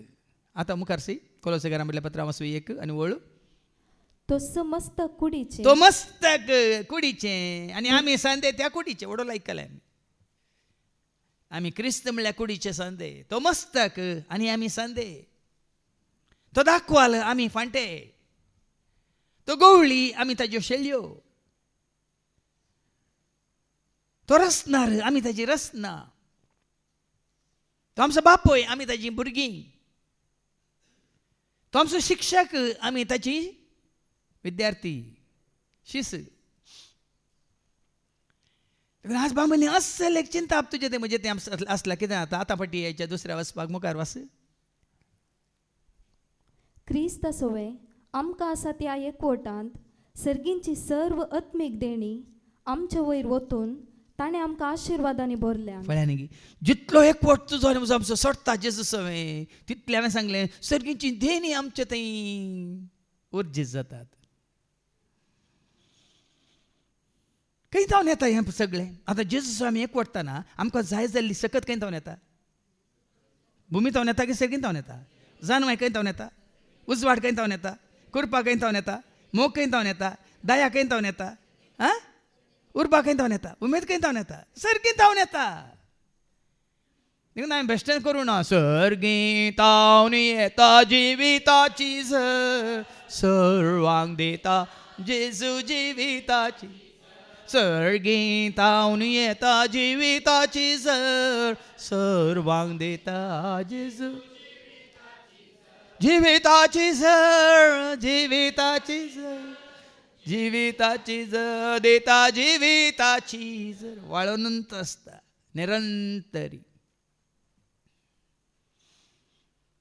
आतां मुखार सी कोलोसेकारां म्हटल्या पत्रां 1 आनी वळू तो समस्तक कुडीचे तो मस्तक कुडीचे आणि आम्ही सांदे त्या कुडीचे वडो ऐकले आम्ही क्रिस्त म्हणल्या कुडीचे सांदे तो मस्तक आणि आम्ही सांदे तो दाखवाल आम्ही फांटे तो गवळी आम्ही ताज्यो शेळयो तो रसनार आम्ही ताजी रसना तो आमचो बापोय आम्ही ताजी भुरगीं तो आमचो शिक्षक आम्ही ताची विद्यार्थी शिस आज बांबनी असल एक चिंता तुझे ते म्हणजे ते असला कितें आता आतां फाटी यायच्या दुसऱ्या वचपाक मुखार वास क्रिस्त सोवे आमकां आसा त्या एकवटांत सर्गींची सर्व आत्मीक देणी आमचे वयर वतून ताणें आमकां आशिर्वादांनी भरल्या फळ्यांनी गी जितलो एकवट तुजो आमचो सोडटा जेजू सवे तितले हांवें सांगलें सर्गींची देणी आमचे थंय उर्जीत जातात खंय जावन येता हें सगळें आतां जेजू आमी एकवटतना आमकां जाय जाल्ली सकत खंय जावन येता भुमी जावन येता की सर्गीन जावन येता जानवाय खंय जावन येता उजवाड खंय जावन येता कुरपा खंय जावन येता मोग खंय जावन येता दया खंय जावन येता आं उर्बा खंय जावन येता उमेद खंय जावन येता सर्गीन जावन येता देखून हांवें बेश्टें करूं ना सर्गी तावन येता जिविताची सर्वांक दिता जेजू जिविताची सर्गी तावन येता जिविताची सर्वांक दिता जेजू जिविताची जिविताची जिविताची देता जिविताची वाळूनच आसता निरंतरी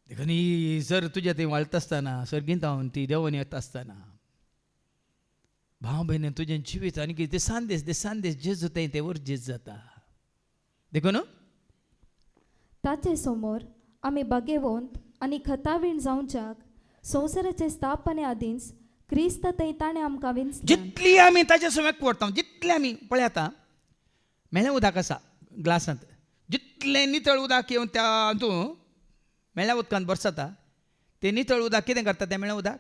देखून ही जर तुझ्या थंय वाळत आसतना सर्गींत जावन ती देंवून येता आसतना भाव भयण तुजें जिवीत आनी कितें ते संदेश जेजू ते वर्जीत जाता देखून ताचे समोर आमी भाग्यवंत आनी खतावीण जावच्याक संवसाराचे स्थापने आदींच क्रिस्त थंय ताणें आमकां विंचल्यान जितली आमी ताचे समेक पडटा जितले आमी पळय आतां मेळ्ळें उदक आसा ग्लासांत जितलें नितळ उदक येवन त्या हातूंत मेळ्ळ्या उदकांत बरसता तें नितळ उदक कितें करता तें मेळ्ळें उदक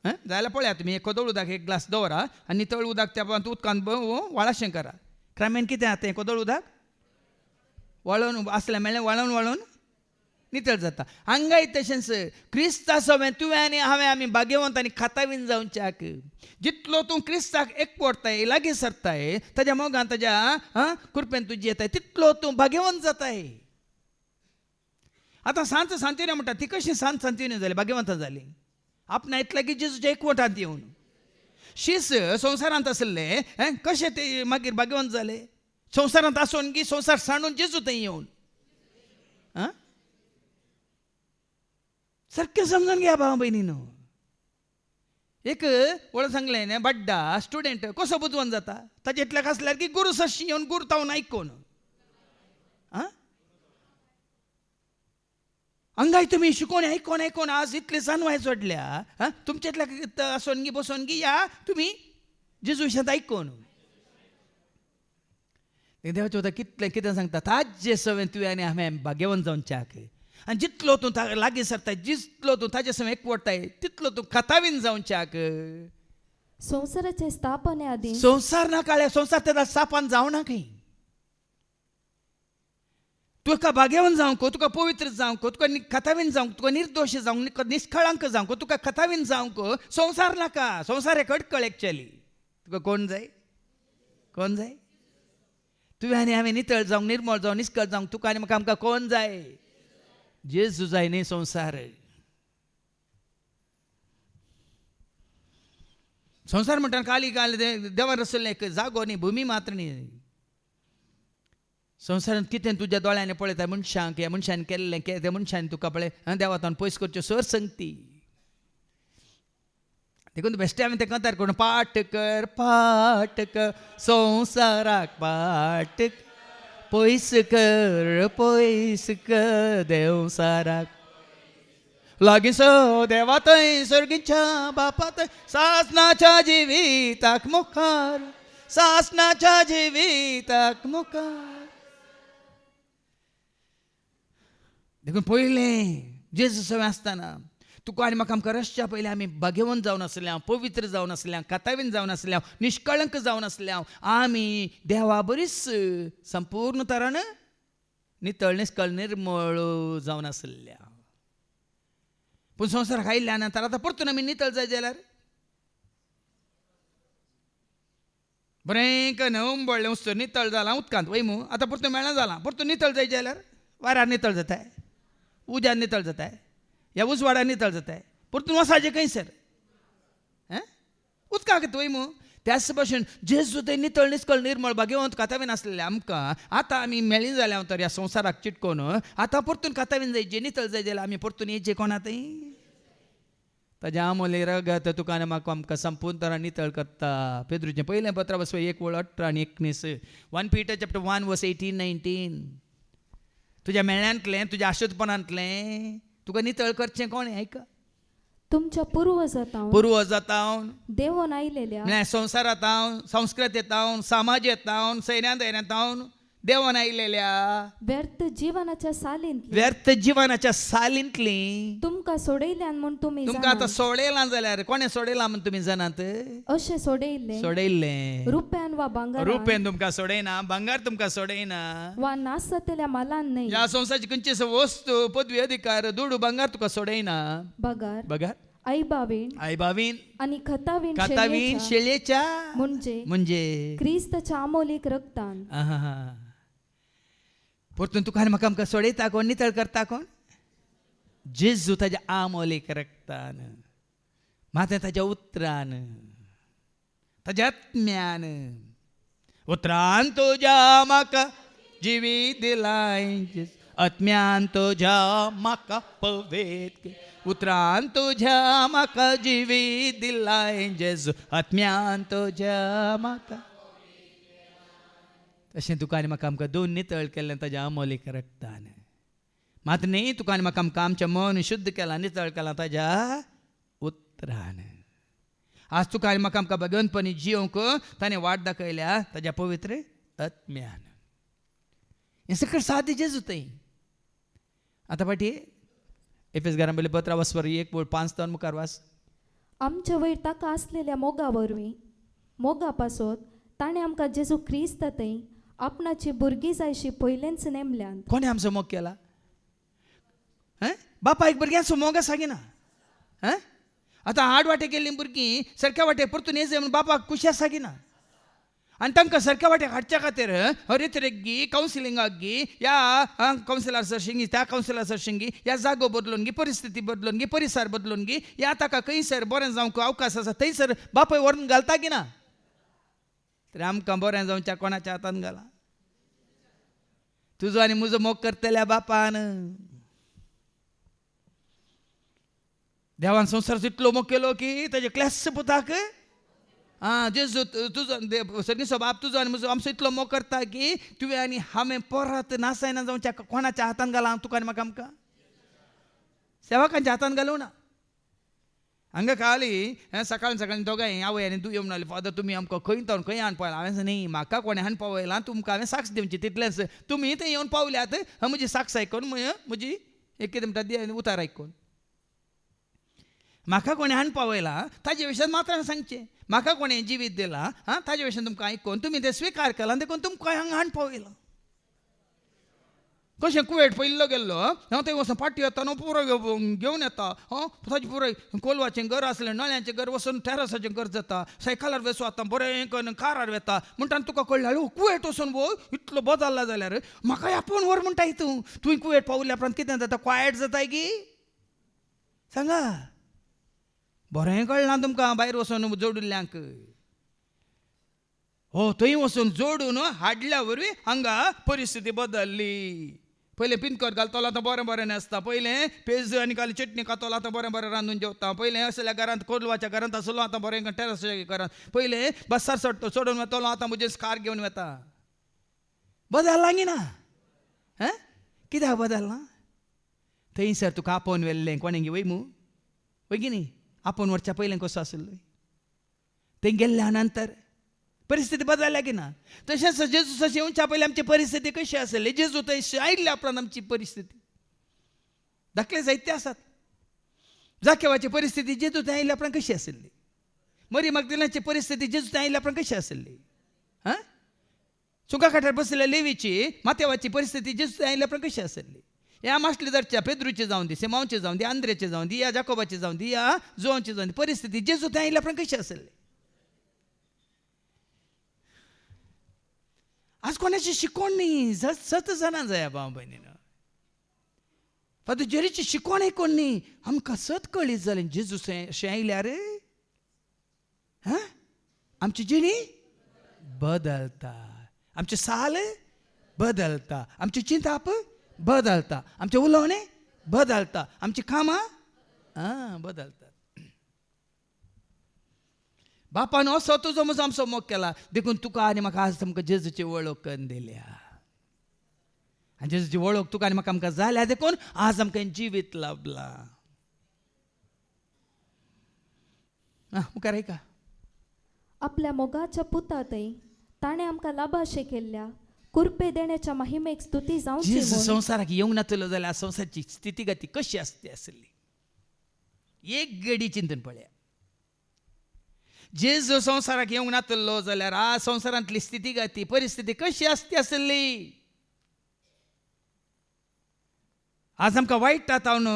जाल्यार पळयात तुमी एक कोदळ उदक एक ग्लास दवरा आनी नितळ उदक त्या उदकांत वाळाशें करा क्रायमेन कितें आसा तें कोदळ उदक वळोवन आसलें मेळ्ळें वळोवन वळोवन नितळ जाता हांगाय तशेंच क्रिस्ता सवें तुवें आनी हांवें आमी भाग्यवंत आनी खातावीन जावच्याक जितलो तूं क्रिस्ताक एकवटताय लागीं सरताय ताज्या मोगान ताज्या कृपेन तुजी येताय तितलो तूं भाग्यवंत जाताय आतां सांत सांतिने म्हणटा ती कशी सांत सांतिने जाली भाग्यवंत जाली आपणा इतल्या की जेजूच्या एकवटांत येवन शीस संवसारांत आसले कशें ते मागीर भाग्यवंत जाले संवसारांत आसून की संवसार सांडून जेजू थंय येवन सारकें समजून घ्या भाव भयणीनो एक वळ सांगलें न्ही बड्डा स्टुडंट कसो बुजवून जाता ताचे इतल्याक आसल्यार की गुरू सशी येवन गुरू तावन आयकून हांगाय तुमी शिकोवन आयकोन आयकोन आज इतले जानवाय जोडल्या तुमचे इतल्याक आसोनगी बसोनगी या तुमी जेजू विशयांत आयकोन देवाचें उतर कितें सांगता ताजे सवें तुवें आनी हांवें भाग्यवन जावच्याक आनी जितलो तूं लागीं सरताय जितलो तूं ताजे सवें एकवटाय तितलो तूं कथावीन जावच्याक संवसाराचे स्थापने आदी संवसार ना काळ्या संवसार तेदा सापान जावना खंय तुका भाग्यवन जावंक तुका पवित्र जावंक तुका कथावीन जावंक तुका निर्दोश जावंक तुका निष्कळंक जावंक तुका कथावीन जावंक संवसार नाका संवसार हे कडकळ एक्चुअली तुका कोण जाय तुवें आनी हांवें नितळ जावंक निर्मळ जावं निश्कळ जावंक तुका आनी म्हाका आमकां कोण जाय जेजू जाय न्ही संवसार संवसार म्हणटा खाली देवान रचल्लें एक जागो न्ही भुमी मात्र न्ही संवसारांत कितें तुज्या दोळ्यांनी पळयता मनशांक ह्या मनशान केल्लें त्या मनशान तुका पळय देवातान पयस करच्यो सर संगती देखून बेश्टे हांवें तें कंतार करून पाठ कर संवसाराक पाठ पयस कर देवसाराक लागीं सो देवा थंय सर्गीच्या बापा थंय सासणाच्या जिविताक मुखार देखून पयलें जेजू सवें आसतना तुका आनी म्हाका आमकां रसच्या पयलीं आमी भाग्यवन जावन आसल्यां पवित्र जावन आसल्यां कथावीन जावन आसल्यां निश्कळंक जावन आसल्यां आमी देवा बरीच संपूर्ण तरान नितळ निश्कळ निर्मळ जावन आसल्या पूण संवसाराक आयिल्ल्या नंतर आतां परतून आमी नितळ जाय जाल्यार बरें उंबळ्ळें उस्तर नितळ जालां उदकांत वय मू आतां परतून मेळना जालां परतून नितळ जाय जाल्यार वाऱ्यार नितळ जाताय उज्यान नितळ जाताय ह्या उजवाडार नितळ जाताय परतून वसाचें खंय सर उदकाक वय मू त्याच भशेन जेजू थंय नितळ निश्कळ निर्मळ भाग्यवंत कथावीन आसलेले आमकां आतां आमी मेळ्ळीं जाल्या तर ह्या संवसाराक चिटकोन आतां परतून कथावीन जायचे नितळ जाय जाल्यार आमी परतून येयचे कोणा थंय ताज्या आमोले रगत तुका आनी म्हाका आमकां संपूर्ण तरान नितळ करता पेद्रूचें पयलें पत्र 1:18 आनी 19 1 Peter chapter 1:18-19 तुज्या मेळ्यांतलें तुज्या आशोतपणांतलें तुका नितळ करचें कोणें आयका तुमच्या पूर्वजांतावन देवोन आयलेल्या म्हळ्यार संवसारांत संस्कृतेंत समाजांत सैन्यांत देवान आयलेल्या व्यर्थ जीवनाच्या सालींतली तुमकां सोडयल्यान म्हूण तुमी तुमकां आतां सोडयलां जाल्यार कोणें सोडयलां म्हूण तुमी जाणात अशें सोडयल्लें रुप्यान वा भांगारान रुपेन तुमकां सोडयना भांगार तुमकां सोडयना वा नाश जातल्या मालान न्हय ह्या संवसाराची खंयचीच वस्तू पदवी अधिकार दुडू भांगार तुका सोडयना बगार आईबावीन आणि खतावीन शेळयेच्या म्हणजे क्रिस्ताच्या अमोलीक रक्तान परतून तुका आनी म्हाका आमकां सोडयता कोण नितळ करता कोण जेजू ताच्या आमोलीक रक्तान माते ताच्या उतरान ताच्या आत्म्यान उतरान तुज्या म्हाका जिवीत दिलाय आत्म्यान तुज्या म्हाका पवित्र उतरान तुज्या म्हाका जिवीत दिलाय जेजू आत्म्यान तुज्या म्हाका तशें तुका आनी म्हाका आमकां दोन नितळ केल्लें ताज्या अमोलीक रक्तान मात न्ही तुका आनी म्हाका आमकां आमचें मन शुद्ध केलां नितळ केलां ताज्या उतरान आज तुका आनी म्हाका आमकां भगवंतपणी जियोंक ताणें वाट दाखयल्या ताज्या पवित्र आत्म्यान हें सगळें सादी जेजू थंय आतां फाटी एफेसकारां बरें पत्र 1:5 मुखार वास आमच्या वयर ताका आसलेल्या मोगा वरवीं मोगा पासत ताणें आमकां जेजू क्रिस्त थंय आपणाची भुरगीं जायशी पयलेंच नेमल्यान कोणे आमचो मोग केला बापायक भुरग्यांचो मोग आसा गे ना आतां आड वाटे गेल्लीं भुरगीं सारक्या वाटे परतून येयचे म्हूण बापाक खुशी आसा गी ना आनी तांकां सारक्या वाटेक हाडच्या खातीर हरेतरेक गी कावन्सिलिंगाक गी ह्या कावन्सिलर सरशिंगी त्या कावन्सिलर सरशिंगी ह्या जागो बदलून गी परिस्थिती बदलून गी परिसर बदलून गी ह्या ताका खंयसर बरें जावंक अवकाश आसा थंयसर बापाय व्हरून घालता गी ना तर आमकां बरें जावच्या कोणाच्या हातान घाला तुजो आनी म्हजो मोग करतल्या बापान देवान संवसार इतलो मोग केलो की ताजे क्लास पुताक जेजू तुजो सगळीं बाप तुजो आनी म्हजो आमचो इतलो मोग करता की तुवें आनी हांवें परत नासायना जावच्या कोणाच्या हातान घाला तुका आनी म्हाका आमकां सेवकांच्या हातान घालूं ना हांगा खाली सकाळी दोगांय आवय आनी तूं येवन आले फादर तुमी आमकां खंय तावन खंय हाडून पावला हांवें न्ही म्हाका कोणें हाडून पावयलां तुमकां हांवें साक्ष दिवची तितलेंच तुमी थंय येवन पावल्यात म्हजी साक्ष आयकून म्हजी एक कितें म्हणटा उतार आयकून म्हाका कोणें हाडून पावयलां ताजे विशयान मात्र सांगचें म्हाका कोणें जिवीत दिलां ताजे विशयान तुमकां आयकून तुमी तें स्विकार केलां देखून तुमकां हांगा हाडून पावयलां कशें कुवेट पयल्लो गेल्लो हांव थंय वचून पाटी येता पुरो घेवन येता ताजें पुराय कोलवाचें घर आसलें नळ्यांचें घर वचून टॅरसाचें घर जाता सायकलार वेसू आता बरें करून कारार वेता म्हणटा तुका कळ्ळें कुवेट वचून वो इतलो बदलला जाल्यार म्हाका आपूण व्हर म्हणटा तूं तुवें कुवेट पावल्या उपरांत कितें जाता क्वायट जाता गी सांगा बरें कळना तुमकां भायर वचून जोडिल्ल्यांक थंय वचून जोडून हाडल्या वरवीं हांगा परिस्थिती बदलली पयलें पिनकोड घालतलो आतां बरें बरें नासता पयलें पेज आनी घाल चटणी खातलो आतां बरें बरें रांदून जेवता पयलें असल्या घरांत कोलवाच्या घरांत आसलो आतां बरें टॅरसाच्या घरांत पयलें बसार सोडून वेतलो आतां म्हजें कार घेवन वेता बदलला गी ना कित्याक बदलना थंयसर तुका आपोवन व्हेल्लें कोणें गे वयमू वय न्ही आपोवन व्हरच्या पयलें कसो आसलो थंय गेल्ल्या नंतर परिस्थिती बदलल्या की ना तशेंच जेजूसाची येवच्या पयलीं आमची परिस्थिती कशी आसली जेजू थंय आयिल्ल्या उपरांत आमची परिस्थिती दाखले जायते आसात जाकेवाची परिस्थिती जेजू थंय आयिल्ल्या उपरांत कशी आसली मरी मगदलेनाची परिस्थिती जेजू थंय आयिल्ल्या उपरांत कशी आसली सुका खाट्यार बसलेल्या लेवीची मातेवाची परिस्थिती जेजू थंय आयिल्ल्या उपरांत कशी आसली ह्या माशलीदारच्या पेद्रूची जावन दी सिमोनची जावन दी आंद्रेची जावन दी या जाकोबाची जावन दी या जोवांची जावन दी परिस्थिती जेजू थंय आयिल्ल्या उपरांत कशी आसली आज कोणाची शिकवण नाही सत जाणां जाय भाव भयणीनं फादर जेरीची शिकवण आयकून न्ही आमकां सत कळीत जालें जेजू अशें आयल्यार आमची जिणी बदलता आमचे साल बदलता आमची चिंताप बदलता आमचे उलोवणें बदलता आमची कामां बदलतात बापान असो तुजो म्हजो आमचो मोग केला देखून तुका आनी म्हाका आज तुमकां जेजूची वळख करून दिल्या आनी जेजूची वळख तुका आनी म्हाका आमकां जाल्या देखून आज आमकां जिवीत लाभलां मुखार ऐका आपल्या मोगाच्या पुतातय ताणें आमकां लाभाशे केल्ल्या कुरपे देण्याच्या महिमेक स्तुती जावची जेजू म्हूण संवसाराक येवंक नातलो जाल्यार संवसाराची स्थितीगती कशी आसली एक घडी चिंतून पळया जेजू संवसाराक येवंक नातलो जाल्यार आज संवसारांतली स्थितीगती परिस्थिती कशी आसली आज आमकां वायट तावन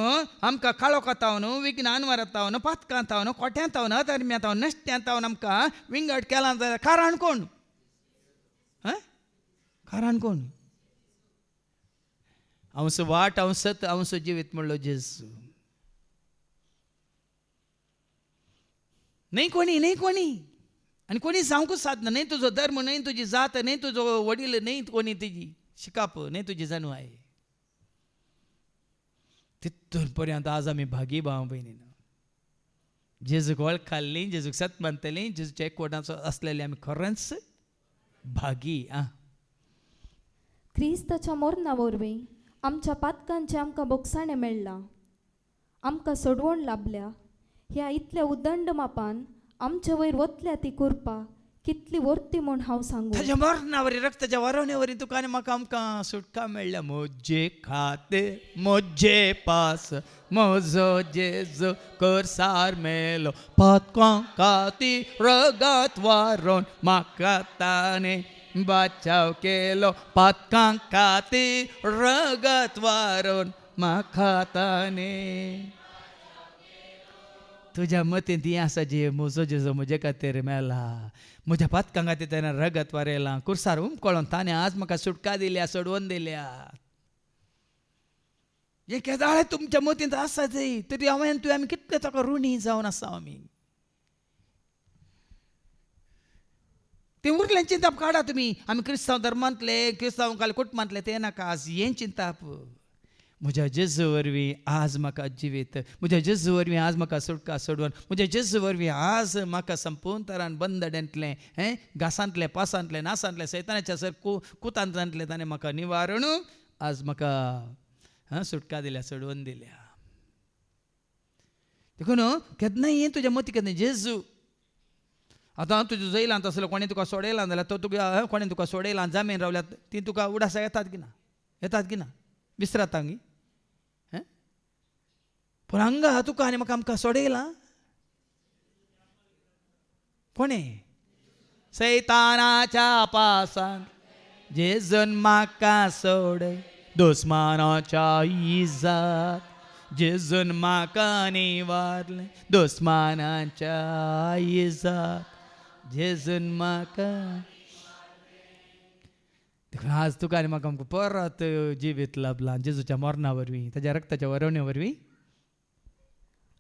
आमकां काळोखांत तावन विघ्नान तावन पातकां तावन कोट्यां तावन अधर्म्यां तावन नश्ट्यां तावन आमकां विंगड केलां जाल्यार कारण कोण कारण कोण हांव सो वाट हांव सत हांव सो जिवीत म्हणलो जेजू नाही कोणी आनी कोणी सांगूंक साधना नाही तुजो धर्म नाही तुजी जात नाही तुजो वडील नाही कोणी तुजी शिकाप नाही तुजी जन्माय तितून पर्यंत आज आमी भागी भाव भयणीनो जेजूक वळखाल्लीं जेजूक सत मानतलीं जेजूच्या एकवटाचो आसलेले आमी खरेंच भागी क्रिस्ताच्या मोरणा वरवीं आमच्या पातकांचे आमकां बोगसाणें मेळ्ळां आमकां सोडवण लाभल्या ह्या इतल्या उदंड मापान आमचे वयर वतल्या ती कुरपा कितली वर्ती म्हूण हांव सांगू ताच्या मरणा वरी रक्ताच्या वारोवणे वरी तुका आनी म्हाका आमकां सुटका मेळ्ळ्या मोजे खाते मोजे पास म्हजो जेजू करसार मेलो पातकां खातीर रगत वारोवन म्हाका ताणें बचाव केलो पातकां खातीर रगत वारोवन म्हाका ताणें तुज्या मतीन ती आसा जी म्हजो जेजू म्हजे खातीर मेला म्हज्या पातकां खातीर ताणें रगत वारयलां कुर्सार उमकळोन ताणें आज म्हाका सुटका दिल्या सोडवून दिल्या हे केदाळे तुमच्या मतींत आसा जय तरी हांवें तुवें आमी कितले ताका ऋणी जावन आसा आमी ते उरलें चिंताप काडा तुमी आमी क्रिस्तांव धर्मांतले क्रिस्तांव कुटुंबांतले तें नाका आज हें चिंताप म्हज्या जेजू वरवीं आज म्हाका जिवीत म्हज्या जेजू वरवीं आज म्हाका सुटका सोडवून म्हज्या जेजू वरवीं आज म्हाका संपूर्ण तरान बंदड्यांतलें घासांतलें पासांतलें नासांतलें सैतानाच्या सर कुतांतल्यातलें ताणें म्हाका निवारण आज म्हाका सुटका दिल्या सोडवून दिल्या देखून केन्नाय ये तुज्या मती केन्ना जेजू आतां तुजें जैलां तसलो कोणें तुका सोडयलां जाल्यार तो तुका कोणें तुका सोडयलां जामीन रावल्यात ती तुका उडासा येतात की ना विसरात गी पूण हांगा तुका आनी म्हाका आमकां सोडयलां कोणें सैतानाच्या पासान जेजून म्हाका सोडय दुस्मानाच्या इजात जेजून म्हाका निवारले दुस्मानाच्या इजात जेजून म्हाका आज तुका आनी म्हाका आमकां परत जिवीत लाभला जेजूच्या मरणा वरवीं ताच्या रक्ताच्या वरवण्या वरवीं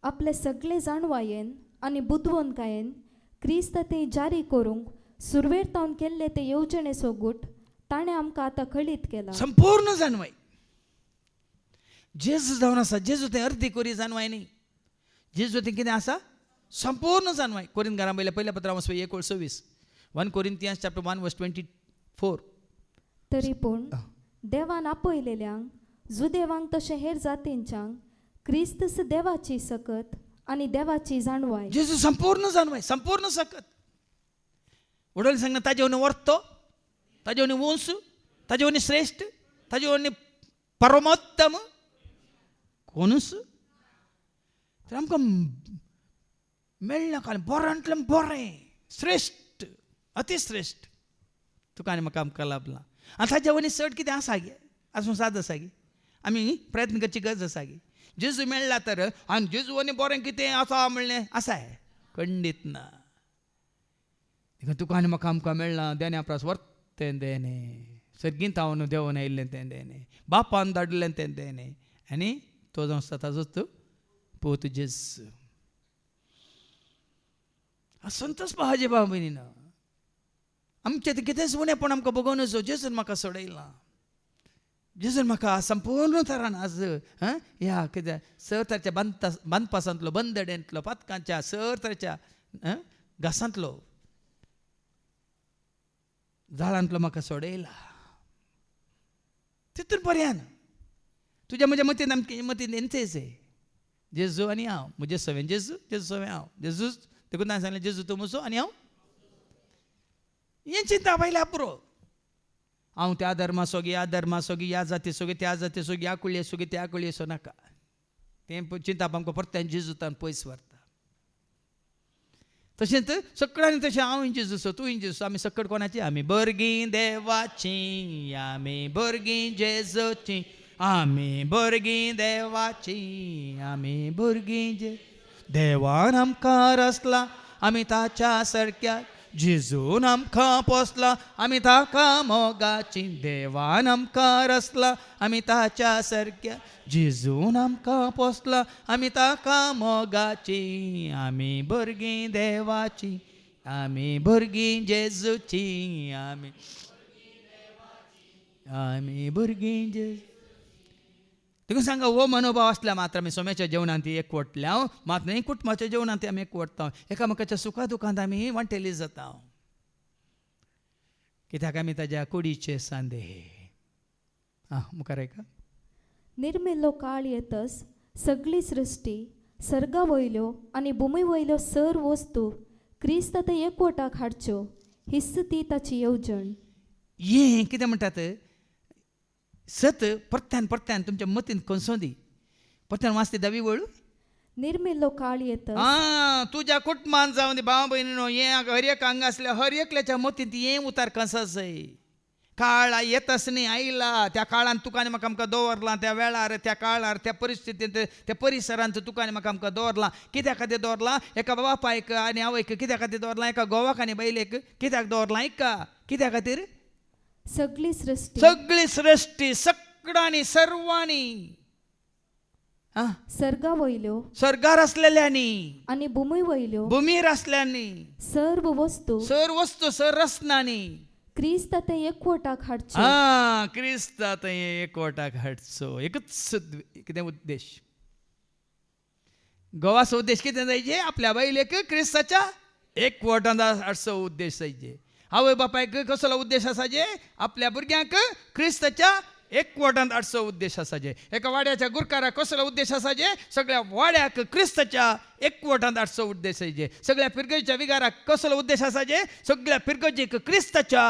आपले सगळे जाणवायेन आनी बुदवंतकायेन क्रिस्त ते जारी करूंक सुरवेर तावन केल्ले ते येवजणे सोगूट ताणें आमकां आतां कळीत केला संपूर्ण जाणवाय जेजू जावन आसा जेजू तें अर्दी कोरी जाणवाय न्ही जेजू तें कितें आसा संपूर्ण जाणवाय कोरिंथकारां पहिल्या पत्रां 1:26 Corinthians chapter 1:24 तरी पूण देवान आपयलेल्यांक जुदेवांक तशें हेर जातींच्यांक क्रिस्तस देवाची सकत आनी देवाची जाणवाय जेजू संपूर्ण जाणवाय संपूर्ण सकत वडोल सांगना ताजे वनी वर्तो ताजे वनी वंश ताजे वनी श्रेष्ठ ताजे वनी परमोत्तम कोणूच तर आमकां मेळना काय बऱ्यांतलें बरें श्रेष्ठ अतिश्रेष्ठ तुका आनी म्हाका आमकां लाभला आनी ताजे वनी चड कितें आसा गे आसूं साद आसा गे आमी प्रयत्न करची गरज आसा गे जेजू मेळ्ळा तर आनी जेजू वनी बरें कितें आसा म्हणलें आसाय खंडीत ना देखून तुका आनी म्हाका आमकां मेळना देण्या प्रास वर्तें देणें सर्गींत हांव देंवन आयिल्लें तें देणें बापान धाडलें तें देणें आनी तो जावन आसता ताजोच पोत जेजू संतोश हाजे भाव भयणीन आमचें तें कितेंच उणेंपण आमकां बगोवन नजो जेजून म्हाका सोडयलां जेजून म्हाका संपूर्ण तरान आज ह्या कितें सर तरेच्या बांदपासांतलो बंदडेंतलो पातकांच्या सर तरेच्या घासांतलो झाडांतलो म्हाका सोडयला तितून पर्यान तुज्या म्हज्या मतीन आमचे मतीन एंतेच जेजू आनी हांव म्हजे सवें जेजू जेजू सवें हांव जेजू देखून हांवें सांगलें जेजू तूं म्हजो आनी हांव हें चिंता पयल्या पुरो हांव त्या धर्मा सोगी ह्या धर्मा सोगी ह्या जाती सोगी त्या जाती सोगी ह्या कुळये सोगी त्या कुळये सो नाका तें चिंताप आमकां परत्यान जेजूतान पयस व्हरता तशेंच सगळ्यांनी तशें हांव जेजू सो तूं जेजू आमी सकट कोणाची आमी भुरगीं देवाची आमी भुरगीं जेजूची आमी भुरगीं देवाची आमी भुरगीं जे देवान आमकां रचला आमी ताच्या सारक्या जेजून आमकां पोसला आमी ताका मोगाची देवान आमकां रचला आमी ताच्या सारक्या जेजून आमकां पोसला आमी ताका मोगाची आमी भुरगीं देवाची आमी भुरगीं जेजूची आमी भुरगीं जेजू देखून सांगा हो मनोभाव असल्या मात्र आमी सोम्याच्या जेवणांत एकवटल्या मात न्ही कुटुंबाच्या जेवणांत आमी एकवटता एकामेकाच्या सुखा दुखांत आमी वांटेली जाता कित्याक आमी ताज्या कुडीचे सांदे मुखार ऐका निर्मिल्लो काळ येतस सगळी सृश्टी सर्गा वयल्यो आनी भुमी वयल्यो सर वस्तू क्रिस्त ते एकवटाक हाडच्यो हिस्स ती ताची येवजण हें कितें म्हणटात सत परत्यान तुमच्या मतीन कसोदी परत्यान वाचते दावी वळू निर्मिल्लो काळ येतस तुज्या कुटुंबान जावन भाव भयणीनो हें हर एक हांगा आसल्या हर एकल्याच्या मतीन हें उतार कसो जाय काळ येतच न्ही आयला त्या काळान तुका आनी म्हाका आमकां दवरलां त्या वेळार त्या काळार त्या परिस्थितींत त्या परिसरांत तुका आनी म्हाका आमकां दवरलां कित्या खातीर दवरलां एका बापायक आनी आवयक कित्या खातीर दवरलां एका घोवाक आनी बायलेक कित्याक दवरलां ऐका कित्या खातीर सगळी सृश्टी सगळ्यांनी सर्वांनी सर्गा वयल्यो सर्गार असलेल्यांनी आनी भुमी वयल्यो भुमीर असल्यांनी सर्व वस्तू सर रचनांनी क्रिस्त ते एकवटाक हाडच्यो क्रिस्त ते एकवटाक हाडचो एकच कितें उद्देश गोवाचो उद्देश कितें जायचे आपल्या बायलेक क्रिस्ताच्या एकवटांत हाडचो उद्देश जायचे आवय बापायक कसलो उद्देश आसा जे आपल्या भुरग्यांक क्रिस्ताच्या एकवटांत हाडचो उद्देश आसा जे एका वाड्याच्या गुरकाराक कसलो उद्देश आसा जे सगळ्या वाड्याक क्रिस्ताच्या एकवटांत हाडचो उद्देश जे सगळ्या पिरगजीच्या विगाराक कसलो उद्देश आसा जे सगळ्या पिरगजीक क्रिस्ताच्या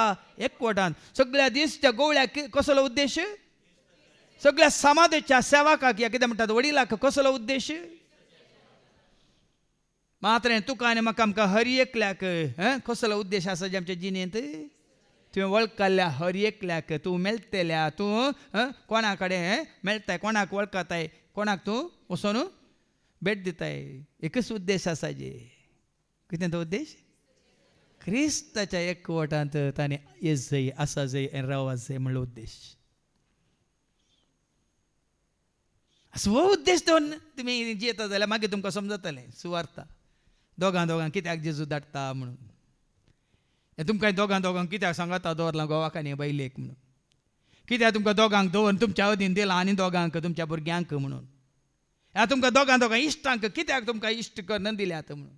एकवटांत सगळ्या दिसच्या गोवळ्याक कसलो उद्देश सगळ्या समाजाच्या सेवकाक या कितें म्हणटात वडिलाक कसलो उद्देश मात्र तुका आनी म्हाका आमकां हर एकल्याक कसलो उद्देश आसा जे आमच्या जिणेंत तुवें वळखल्या हर एकल्याक तूं मेळटल्या तूं कोणा कडेन मेळटाय कोणाक वळखताय कोणाक तूं वचून भेट दिताय एकच उद्देश आसा जे कितें तो उद्देश क्रिस्ताच्या एकवटांत ताणें येस जाय आसा जाय आनी रावच जाय म्हणलो उद्देश हो उद्देश दवरून तुमी जियेता जाल्यार मागीर तुमकां समजतलें सुवार्ता दोगां कित्याक जेजू धाडटा म्हणून तुमकां दोगांक कित्याक सांगता दवरला गोवाक आनी बायलेक म्हणून कित्याक तुमकां दोगांक दवरून तुमच्या अधीन दिलां आनी दोगांक तुमच्या भुरग्यांक म्हणून ह्या तुमकां दोगां इश्टांक कित्याक तुमकां इश्ट करून दिल्यात म्हणून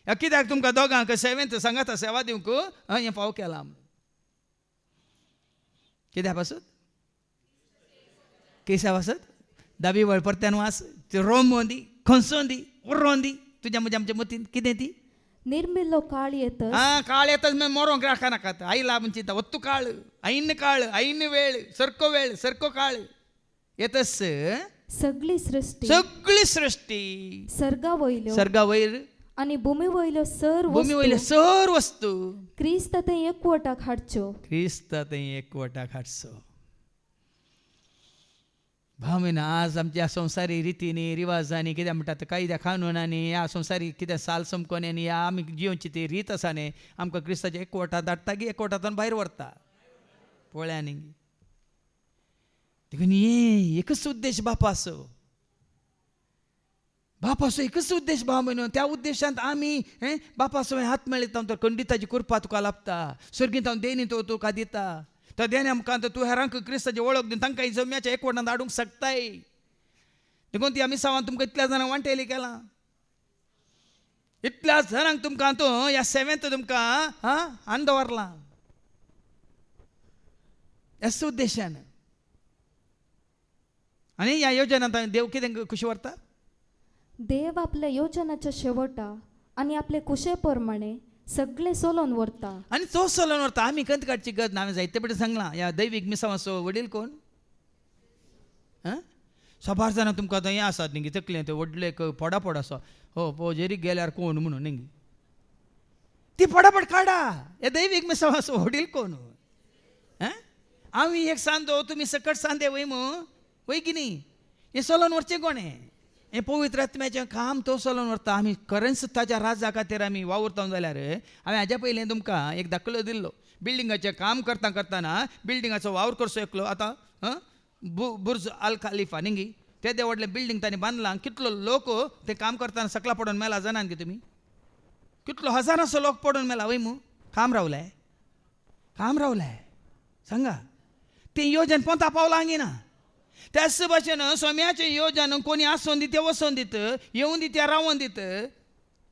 ह्या कित्याक तुमकां दोगांक सेवेंत सांगाता सेवा दिवंक हें फाव केलां म्हणून कित्याक पासून केसा पासत दावी वळ परत्यान वास रोमोन दी खंसोन दी उर्रोन दी तुज्या म्हज्या आमच्या मतीन कितें ती निर्मिल्लो काळ येतच काळ येतच मोरोंक राखा नाका आयला म्हणजे चिंता वत्तू काळ ऐन वेळ सरको काळ येतच सगळी सृष्टी सर्गा वयर आनी भूमी वयल्यो सर वस्तू क्रिस्त थंय एकवटाक हाडचो भावना आज आमच्या संवसारी रितींनी रिवाजांनी कितें म्हणटात कायद्या कानुनांनी ह्या संवसारी कितें साल समकोन्यांनी ह्या आमी जिवची ती रीत आसा न्ही आमकां क्रिस्ताच्या एकवटांत धाडटा की एकवटांतून भायर व्हरता पळयांनी देखून हे एकच उद्देश बापाचो एकच उद्देश भाव म्हणून त्या उद्देशांत आमी बापाचो हात मेळयता तर खंडिताची कृपा तुका लाभता सर्गींत हांव देनी तो तुका दिता त्या देणे आमकां तूं हेरांक क्रिस्ताची वळख दिवन तांकां जम्याच्या एकवटांत हाडूंक शकताय देखून ती आमी सावन तुमकां इतल्या जाणांक वांटेली केलां इतल्या जाणांक तुमकां तूं ह्या सेवेंत तुमकां हाडून दवरलां ह्याच उद्देशान आनी ह्या योजनांत देव कितें खुशी व्हरता देव आपल्या योजनाच्या शेवटा आनी आपले कुशे प्रमाणे सगळे सोलोवन व्हरता आनी तो सोलोवन व्हरता आमी कंत काडची गत ना हांवें जायते पटी सांगलां ह्या दैवीक मिसावाचो वडील कोण सबार जाणां तुमकां आतां हें आसात न्ही तकलें तें व्हडलें पडापड आसा हो पोजेरीक गेल्यार कोण म्हणून न्ही ती पडापड काडा हे दैवीक मिसावाचो वडील कोण आमी एक सांदो तुमी सकट सांदे वय की न्ही हें सोलोवन व्हरचें कोणें हें पवित्र आत्म्याचें काम तो चलोवन व्हरता आमी खरेंच ताच्या राजा खातीर आमी वावुरता जाल्यार हांवें हाज्या पयलीं तुमकां एक दाखलो दिल्लो बिल्डिंगाचें काम करतना बिल्डिंगाचो वावर करचो एकलो आतां बुर्ज अल खलीफा न्ही ते देव व्हडलें बिल्डींग ताणें बांदलां कितलो लोक तें काम करतना सकला पडून मेला जाणात की तुमी कितलो हजारांचो लोक पडून मेला वय काम रावलाय सांगा तें योजन पोंता पावलां हांगी त्याच भाशेन सोम्याचें योजन कोणी आसोवन दिते वचोन दित येवन दिते रावोन दित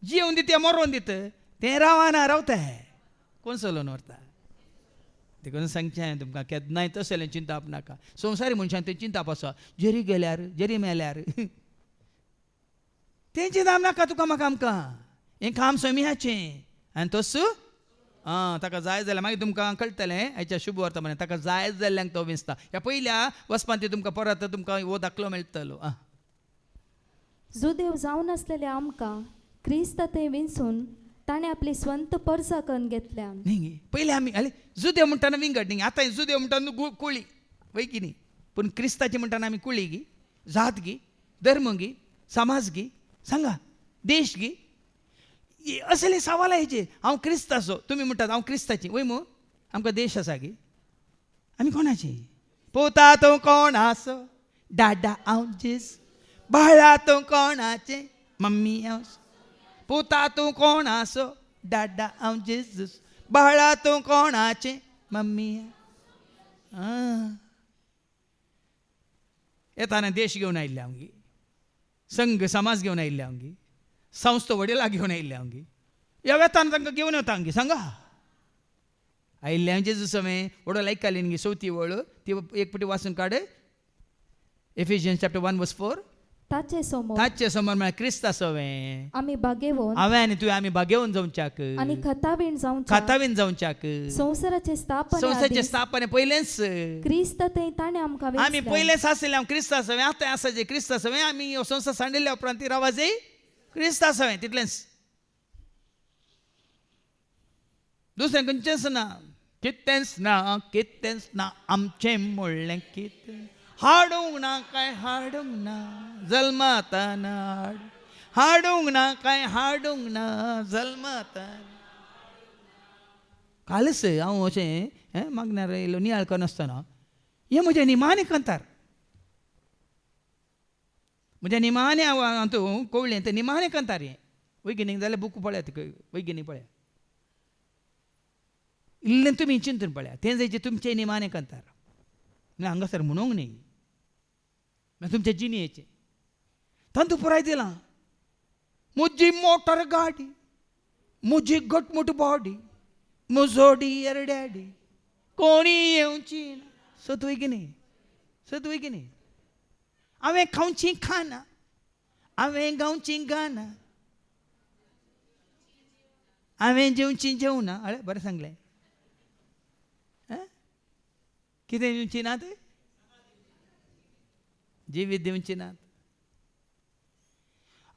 जिवन दिते मरोवन दित तें रावना रावताय कोण चलोवन व्हरता देखून सांगचें तुमकां केन्नाय तसलें चिंताप नाका संवसारी मनशान तें चिंताप आसा जरी गेल्यार जरी मेल्यार तें चिंताप नाका तुका म्हाका आमकां हें काम सोम्याचें आनी तस ताका जाय जाल्यार मागीर तुमकां कळटलें हेच्या शुभ वर्तमान ताका जाय जाल्ल्यांक तो विंचता ह्या पयल्या वचपान ती तुमकां परत तुमकां हो दाखलो मेळटलो जुदेव जावन आसलेले आमकां क्रिस्त थंय विंचून ताणें आपली स्वंत परसा करून घेतल्या न्ही पयलीं आमी जुदेव म्हणटाना विंगड न्ही आतां जुदेव म्हणटाना कुळी वय की न्ही पूण क्रिस्ताची म्हणटाना आमी कुळी गी जात गी धर्म गी समाज गी सांगा देश गी असले सवाल हेजे हांव क्रिस्ताचो तुमी म्हणटात हांव क्रिस्ताची वय आमकां देश आसा गी आमी कोणाची पोता तूं कोणाचो दादा हांव जेस बाळा तूं कोणाचें मम्मी हांव पोता तूं कोणाचो दादा हांव जेजूस बाळा तूं कोणाचें मम्मी येताना देश घेवन आयिल्ले हांव संघ समाज घेवन आयिल्ले हांव संस्था वडिलां घेवन आयिल्ले हांव ह्या वेतान तांकां घेवन येता हांगी सांगा आयिल्ल्या जेजू समें वडो लायक कालीन गे चवथी वळ ती एक पटी वाचून काड. एफिशियन्स चॅप्टर 1:4. ताचे समोर ताचे समोर म्हळ्यार क्रिस्ता सवें आमी बागेवून हांवें आनी तुवें आमी बागेवून जावच्याक आनी खताबीण जावं खातावीन जावच्याक संवसाराचे संस्थेचे स्थापने स्थापने पयलेंच क्रिस्त थंय ताणें आमकां आमी वेंचल्या. पयलेंच आसलेले हांव क्रिस्ता सवें आतां आसा जे क्रिस्ता सवें आमी ह्यो संस्था सांडिल्ल्या उपरांत ती रावाजय क्रिस्ता सवें तितलेंच. दुसरें खंयचेंच ना. कितेंच ना आमचें म्हणलें कितें हाडूंक ना काय हाडूंक ना जल्माताना हाडूंक ना काय हाडूंक ना जल्माताना. कालच हांव अशें मागण्यार येयलो नियाळ करनासतना हें म्हजें निमाणें कंतार. म्हज्या निमाणें हातूं कवळें तें निमाणें कंतार हें. वैगिनीक जाल्यार बूक पळयात वैगिनीक पळया. इल्लें तुमी चिंतून पळया तें जायचें तुमचें निमाणें कंतार. म्हणजे हांगासर म्हणूंक न्ही तुमच्या जिणेचें तातूंत पुराय दिलां. म्हजी मोटर गाडी म्हजी घटमूट बॉडी म्हजो डियर डॅडी कोणी येवची ना. सत्वय की न्ही. हांवें खावचीं खाना हांवें गावचीं गाना हांवें जेवचीं जेवना. अरे बरें सांगलें. कितें दिवची नात जिवीत दिवची नात.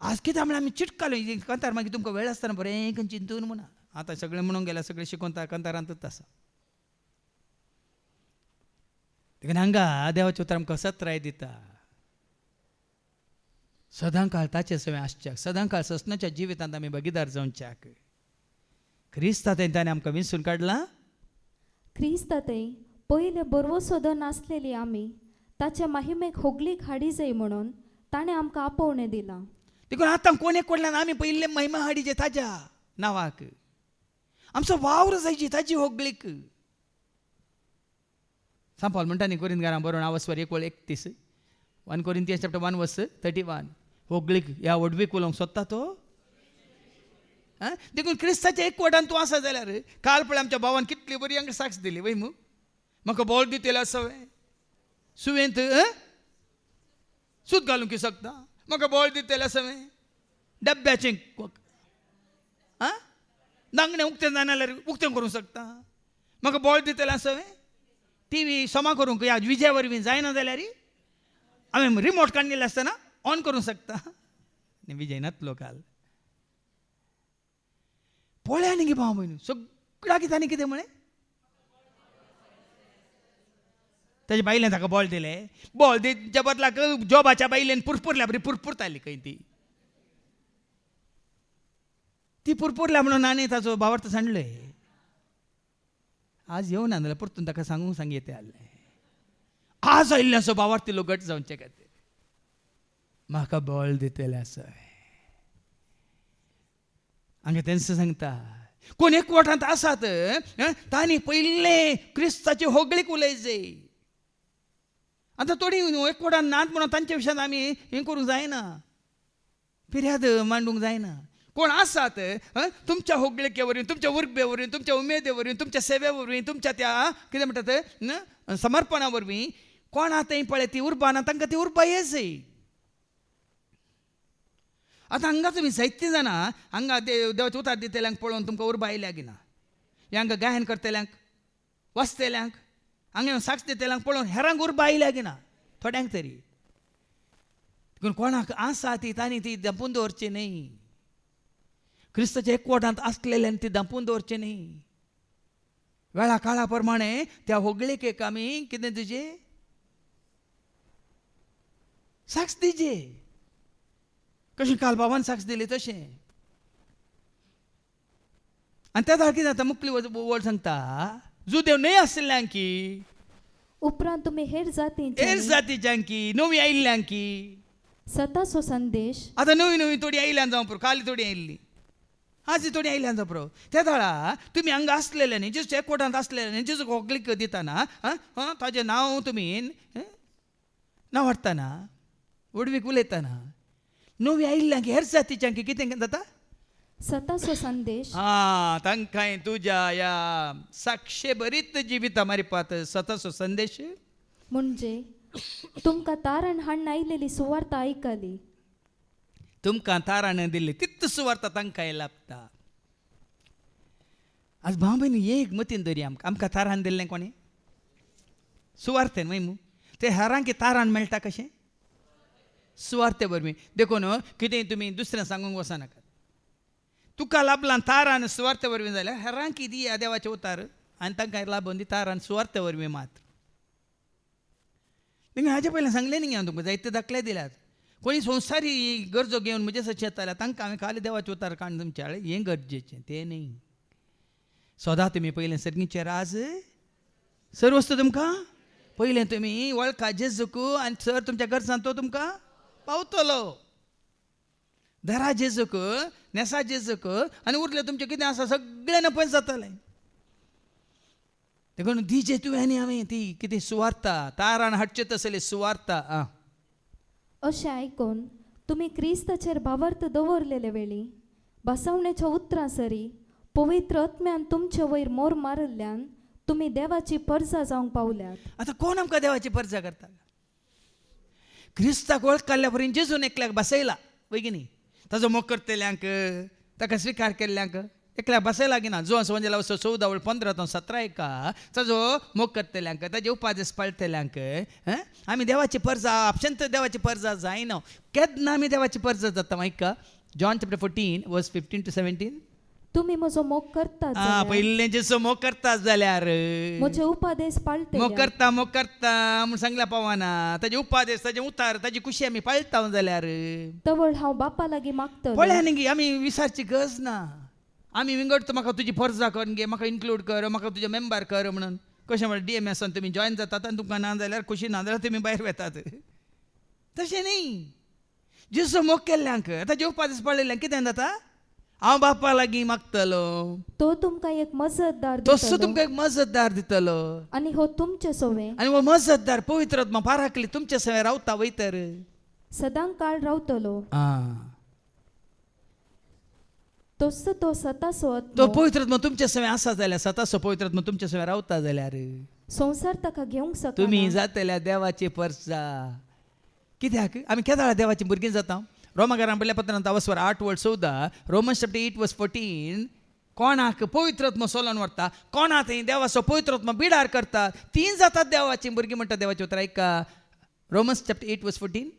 आज कितें म्हणल्यार आमी चिटकालो कंतार मागीर तुमकां वेळ आसतना बरें करून चिंतून म्हणा. आतां सगळें म्हणूंक गेल्यार सगळें शिकून कंतारांतूच आसा. देखून हांगा देवाचें उतर आमकां सत्राय दिता. सदांकाळ ताचे सवें आसच्याक सदांकाळ ससनाच्या जिवितांत आमी भागीदार जावच्याक क्रिस्ता ताणें आमकां विंचून काडलां. क्रिस्त थंय पयले बरवो सोदो नासलेली आमी ताच्या महिमेक होगलीक हाडी जाय म्हणून ताणें आमकां आपोवणें दिलां. देखून आतां कोणे कडल्यान आमी पयले महिमा हाडीचे ताज्या नांवाक. आमचो वावर जायची ताजी होगलीक. सांपाल म्हणटा न्ही कोरिंथकारांक बरोवन आवस्वर 1:31 1 Corinthians chapter 1:31 होगलीक ह्या वडवीक उलोवंक सोदता तो. देखून क्रिस्ताच्या एकवटान तूं आसा जाल्यार काल पळय आमच्या भावान कितली बरी हांगा साक्ष दिली वय मू. म्हाका बॉल दितेला सवय सुवेंत सूत घालूंक शकता. म्हाका बॉल दितेला सवय डब्याचें नांगणें उक्तें जाय नाल्यार उक्तें करूंक शकता. म्हाका बॉल दितेला सवय टीव्ही सोमा करूंक या विजया वरवीं जायना जाल्यार हांवें रिमोट काडलेलें आसतना ऑन करूंक शकता. विजय नातलो काल पळया न्ही गे भाव भयण सगळ्या कितांनी कितें म्हळें ताच्या बायलेन ताका बॉल दिले. बॉल दिच्या बदलाक जॉबाच्या बायलेन पुरपुरल्या बरी पुरपुरताली खंय ती पुरपुरल्या म्हणून आनी ताचो भावार्थ सांडलोय. आज येवं ना जाल्यार परतून ताका सांगूंक येते आसलें. आज आयिल्ल्याचो भावार्थ इल्लो गट जावचे खातीर म्हाका बॉल दितेले आसा. हांगा तेंच सांगता कोण एकवटांत आसात तांणी पयले क्रिस्ताची होगळीक उलयचय. आतां थोडी एकवटान नात म्हणून तांच्या विशयान आमी हें करूंक जायना फिर्याद मांडूंक जायना. कोण आसात तुमच्या होगळीके वरवीं तुमच्या उर्बे वरवीं तुमच्या उमेदे वरवीं तुमच्या सेवे वरवीं तुमच्या त्या कितें म्हणटात समर्पणा वरवीं कोण आतां पळय ती उर्बा ना तांकां ती उर्बा येसय. आतां हांगा तुमी जायतीं जाणां हांगा देवाचें उतार दितेल्यांक पळोवन तुमकां उर्बा आयल्या की ना. हांगा गायन करतल्यांक वाचतल्यांक हांगा साक्ष दितेल्यांक पळोवन हेरांक उर्बा आयल्या की ना थोड्यांक तरी. देखून कोणाक आसा ती तांणी ती दंपून दवरची न्ही. क्रिस्ताच्या एकवटांत आसलेल्यान ती दंपून दवरची न्ही. वेळा काळा प्रमाणे त्या होगळीकेक आमी कितें दिजे साक्ष दिजे. कशें काल बाबान साक्ष दिली तशें. आनी त्या कितें जाता मुखली वड सांगता जुदेव न्हय आशिल्ल्यांकी उपरांत तुमी हेर जातीच्यांकी नवी आयिल्ल्यांकी सताचो संदेश आतां नवी थोडी आयिल्ल्यान जावं पुरो काल थोडी आयिल्ली आज थोडी आयिल्ल्यान जावं पुरो. त्या थळा तुमी हांगा आसलेले न्ही जेजूच्या एकवटांत आसलेले न्ही जेजूक होगलीक दितना ताजें नांव तुमी नांव हाडटाना वडवीक उलयतना नवी आयिल्ल्यांकी हेर जातीच्यांकी कितें जाता सतासो संदेश हा तांकांय तुझ्या या साक्षे बरीत जिवित मारी पात सतासो संदेश म्हणजे तुमकां तारण हाडून आयलेली सुवार्थ ऐकली. तुमकां तारान दिल्ली तित्त सुवार्थ तांकांय लाभता. आज भाव बहिणी एक मतीन दरी आमकां तारान दिल्लें कोणी सुवार्थेन मैमू ते हेरांक तारान मेळटा कशें सुवार्थे वरवीं देखून कितेंय तुमी दुसऱ्या सांगूंक वचनाकात. तुका लाभलां तारान सुवार्थे वरवीं जाल्यार हेरांक दिया देवाचे उतार आनी तांकां लाभून दी तारान सुवार्थे वरवीं मात. देखून हाचे पयलें सांगलें न्ही हांव तुमकां जायते दाखले दिल्यात. कोणी संवसारी गरजो घेवन म्हणजे सच येताल्या तांकां हांवें खाली देवाचे उतार काडून तुमचे हें गरजेचें तें न्ही. सदां तुमी पयलें सर्गीचें राज सर्वस्त तुमकां पयलें तुमी वळखा जेजूक आनी सर तुमच्या गरजां तो तुमकां पावतलो. धरा जेजूक नेसा जेजूक आनी उरलें तुमचें कितें आसा सगळें नपय जातलें. देखून दिजे तुवें हांवें ती कितें सुवार्ता तारान हाडचे तसली सुवार्ता अशें आयकून तुमी क्रिस्ताचेर भावार्थ दवरलेले वेळी बसवण्याच्या उतरां सरी पवित्र आत्म्यान तुमचे वयर मोर मारिल्ल्यान तुमी देवाची परजा जावंक पावल्यात. आतां कोण आमकां देवाची परजा करता. क्रिस्ताक वळखल्या पर्यंत जेजून एकल्याक बसयला बेगिनी ताजो मोग करतल्यांक ताका स्विकार केल्ल्यांक एकल्याक बसयला की ना. जो म्हणजे 14-15-17 ताजो मोग करतल्यांक ताजे उपादेश पाळटल्यांक आमी देवाची परजा आपशंत देवाची परजा जायना केन्ना आमी देवाची परजा जाता ऐका. जॉन चॅप्टर 14:15-17 तुमी म्हजो मोग करतात पयलें जेजो मोग करता जाल्यार म्हजे उपादेश पाळटे मोग करता म्हणून सांगल्या पावना. ताजे उपादेश ताजे उतार ताजी खुशी आमी पाळटा जाल्यार तवळ हांव बापा लागीं मागतलो. पळया न्ही आमी विचारची गरज ना. आमी विंगड म्हाका तुजी परजा कर गे म्हाका इन्क्लूड कर म्हाका तुजे मेंबर कर म्हणून कशें म्हणून DMSन तुमी जॉयन जातात आनी तुमकां ना जाल्यार खुशी ना जाल्यार तुमी भायर वेतात. तशें न्ही. जेजो मोग केल्ल्यांक ताजे उपादेश पाळिल्ल्यांक कितें जाता हांव बापा लागीं मागतलो तो तुमकां एक मजतदार तसो तुमकां एक मजतदार दितलो आनी हो तुमचे सोवे आनी हो मजतदार पवित्र आत्मा पाराकली तुमचे सवय रावता वयतर सदां काळ रावतलो. तसो तो सतासो तो पवित्र आत्मा तुमचे सवय आसा जाल्यार सतासो पवित्र आत्मा तुमचे सवय रावता जाल्यार संवसार ताका घेवंक शकना. तुमी जातल्या देवाची परजा. कित्याक आमी केदाळ देवाची भुरगीं जाता. रोमाकारां पयल्या पत्रांत 8:14 रोमन्स चॅप्टर 8:14 कोणाक पवित्र आत्मा सोलोन व्हरता कोणा थंय देवाचो पवित्र आत्मा बिडार करता तीं जातात देवाची भुरगीं म्हणटा देवाचे उतर ऐका. रोमन्स चॅप्टर 8:14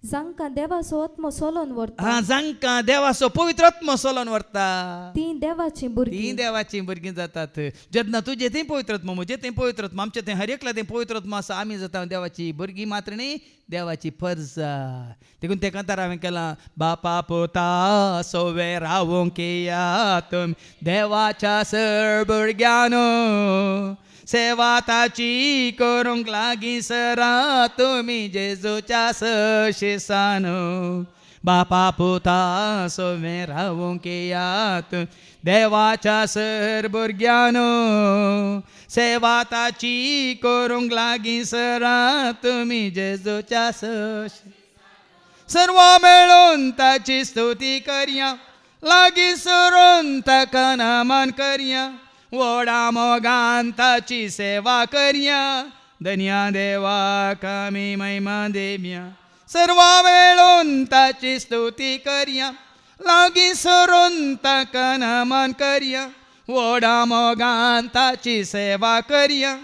जांकां देवाचो आत्मो सोलोन व्हरता जांकां देवाचो पवित्र आत्मा सोलोन व्हरता तीं देवाची तीं भुरगीं देवाची भुरगीं जातात. जेन्ना तुजें थंय पवित्र आत्मा म्हजें थंय पवित्र आत्मा आमचें थंय हर एकल्या थंय पवित्र आत्मा आसा आमी जाता देवाची भुरगीं मात्र न्ही देवाची परजा. देखून ते कांतार हांवें केलां बापा पोता सोवे रावोंक येयात देवाच्या सर भुरग्यानो सेवा ताची करूंक लागीं सरा तुमी जेजूच्या सशेसान बापा पुता सोवे रावोंक येयात देवाच्या सर भुरग्यानो सेवा ताची करूंक लागीं सरा तुमी जेजूच्या सर्व मेळून ताची स्तुती करया लागीं सरून ताका नमन करया वोडा मोगान ताची सेवा करया धन्या देवाक आमी महिमा देवया. सर्व मेळून ताची स्तुती करया लागीं सरून ताका नमन करया वोडा मोगान ताची सेवा करया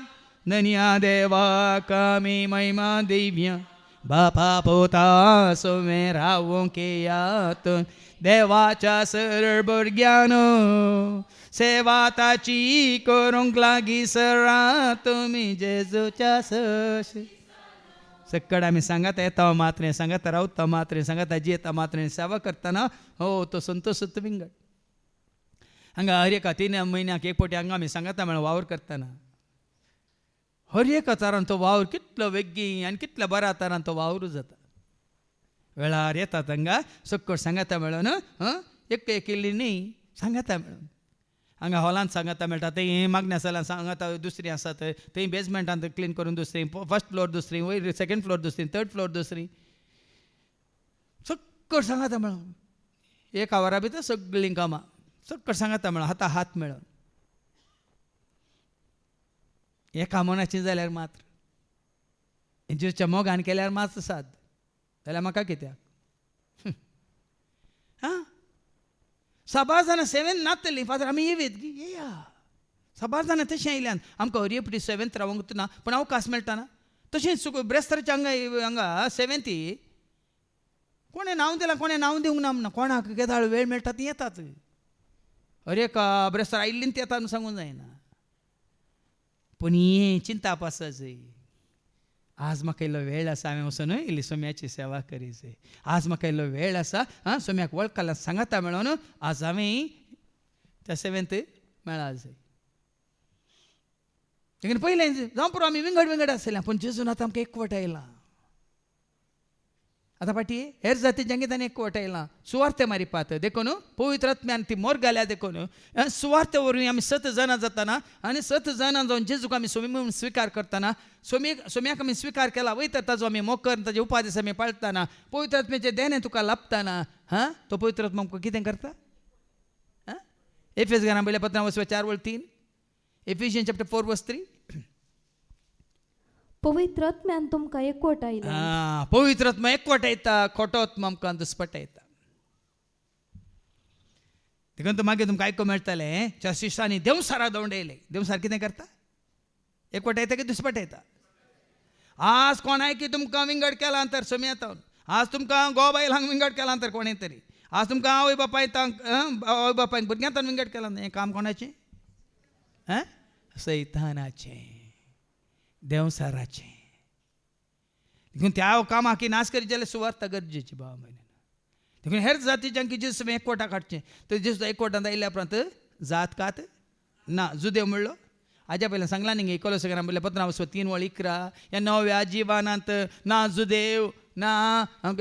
धन्या देवाक आमी महिमा देवया. बापा पोता सोवे रावोंक येयात देवाच्या सर भुरग्यानो सेवा ताची करूंक लागीं सरा तुमी जेजूच्या सकड आमी सांगात येता मात्रें सांगात रावता मात्रें सांगात जियेता मात्रें सेवा करतना हो तो संतोष विंगड हांगा हर एका 3 म्हयन्याक एक फावटी हांगा आमी सांगाता म्हळ्यार वावर करतना हर एका तरान तो वावर कितलो वेग्गी आनी कितल्या बऱ्या तरान तो वावरूच जाता. वेळार येतात हांगा सकड सांगाता मेळोन एक केल्ली न्ही सांगाता मेळोन हांगा हॉलांत सांगाता मेळटा थंय मागण्या सालान सांगाता दुसरी आसा थंय बेजमेंटांत क्लीन करून दुसरी फर्स्ट फ्लोर दुसरी वयर सेकंड फ्लोर दुसरी थर्ड फ्लोर दुसरी सकड सांगाता मेळोन एका वरा भितर सगळीं कामां सकट सांगाता मेळोन हाता हात मेळोन एका मनाची जाल्यार मात्र जेच्या मोगान केल्यार मात साद जाल्यार म्हाका कित्याक हां 6 जाणां सेवेन नातली फादर आमी येवेत गी येया 6 जाणां तशीं आयल्यान आमकां हरयेपटी सेवेंत रावंक ना पूण अवकाश मेळटा ना तशेंच ब्रेस्तारच्या हांगा सेवेंती कोणें नांव दिलां कोणें नांव दिवंक ना म्हणना कोणाक केदाळ वेळ मेळटा ती येतात अरे का ब्रेस्तार आयिल्लीं ती येता सांगूंक जायना पूण ही चिंता पासच आज म्हाका इल्लो वेळ आसा हांवें वचून इल्ली सोम्याची सेवा करीच आज म्हाका इल्लो वेळ आसा हां सोम्याक वळखला सांगाता मेळोन आज हांवें त्या सेवेंत मेळा जाय देखून पयलें जावं पुरो आमी विंगड आसलें पूण जेजून आतां आमकां एकवट आयलां आतां पाटी हेर जातीच्या गितांनी एकवट आयलां सुवार्ते मारिपात देखून पवित्र आत्म्यान ती मोर घाल्या देखून सुवार्ते वरवीं आमी 7 जाणां जाताना आनी 7 जाणां जावन जेजूक आमी सोमी म्हणून स्विकार करतना सोम्याक आमी स्विकार केला वयता ताजो आमी मोकर ताजे उपादेश आमी पाळटना पवित्र आत्म्याचें देणें तुका लाभतना हां तो पवित्र आत्मा आमकां कितें करता हां एफेस घरां पयल्या पत्रां 4:3 Ephesians chapter 4 verse 3 पवित्र आत्म्यान तुमकां एकवट आयला पवित्र आत्मा एकवट येता खोटो आत्मा आमकां दुस्पट येता देखून मागीर तुमकां आयकूंक मेळटलें त्या शिश्यांनी देवसारा दोंडयले देवसार कितें करता एकवट येता की दुस्पट येता आज कोणाय की तुमकां विंगड केला तर सोमी येता आज तुमकां गो बायलांक विंगड केला तर कोणें तरी आज तुमकां आवय बापायक भुरग्यांत विंगड केला हें काम कोणाचें हां सैतानाचें देवसाराचें देखून त्या कामाक नाश करीत जाल्यार सुवार्ता गरजेची भाव म्हयने देखून हेर जातीच्यांक जेजू एकवटाक हाडचें तर जेजू एकवटांत आयल्या उपरांत जात कात ना जुदेव म्हणलो हाज्या पयलें सांगलां न्ही कोलोसांत म्हणलें 15:3 ह्या नव्या जिवानांत ना जुदेव ना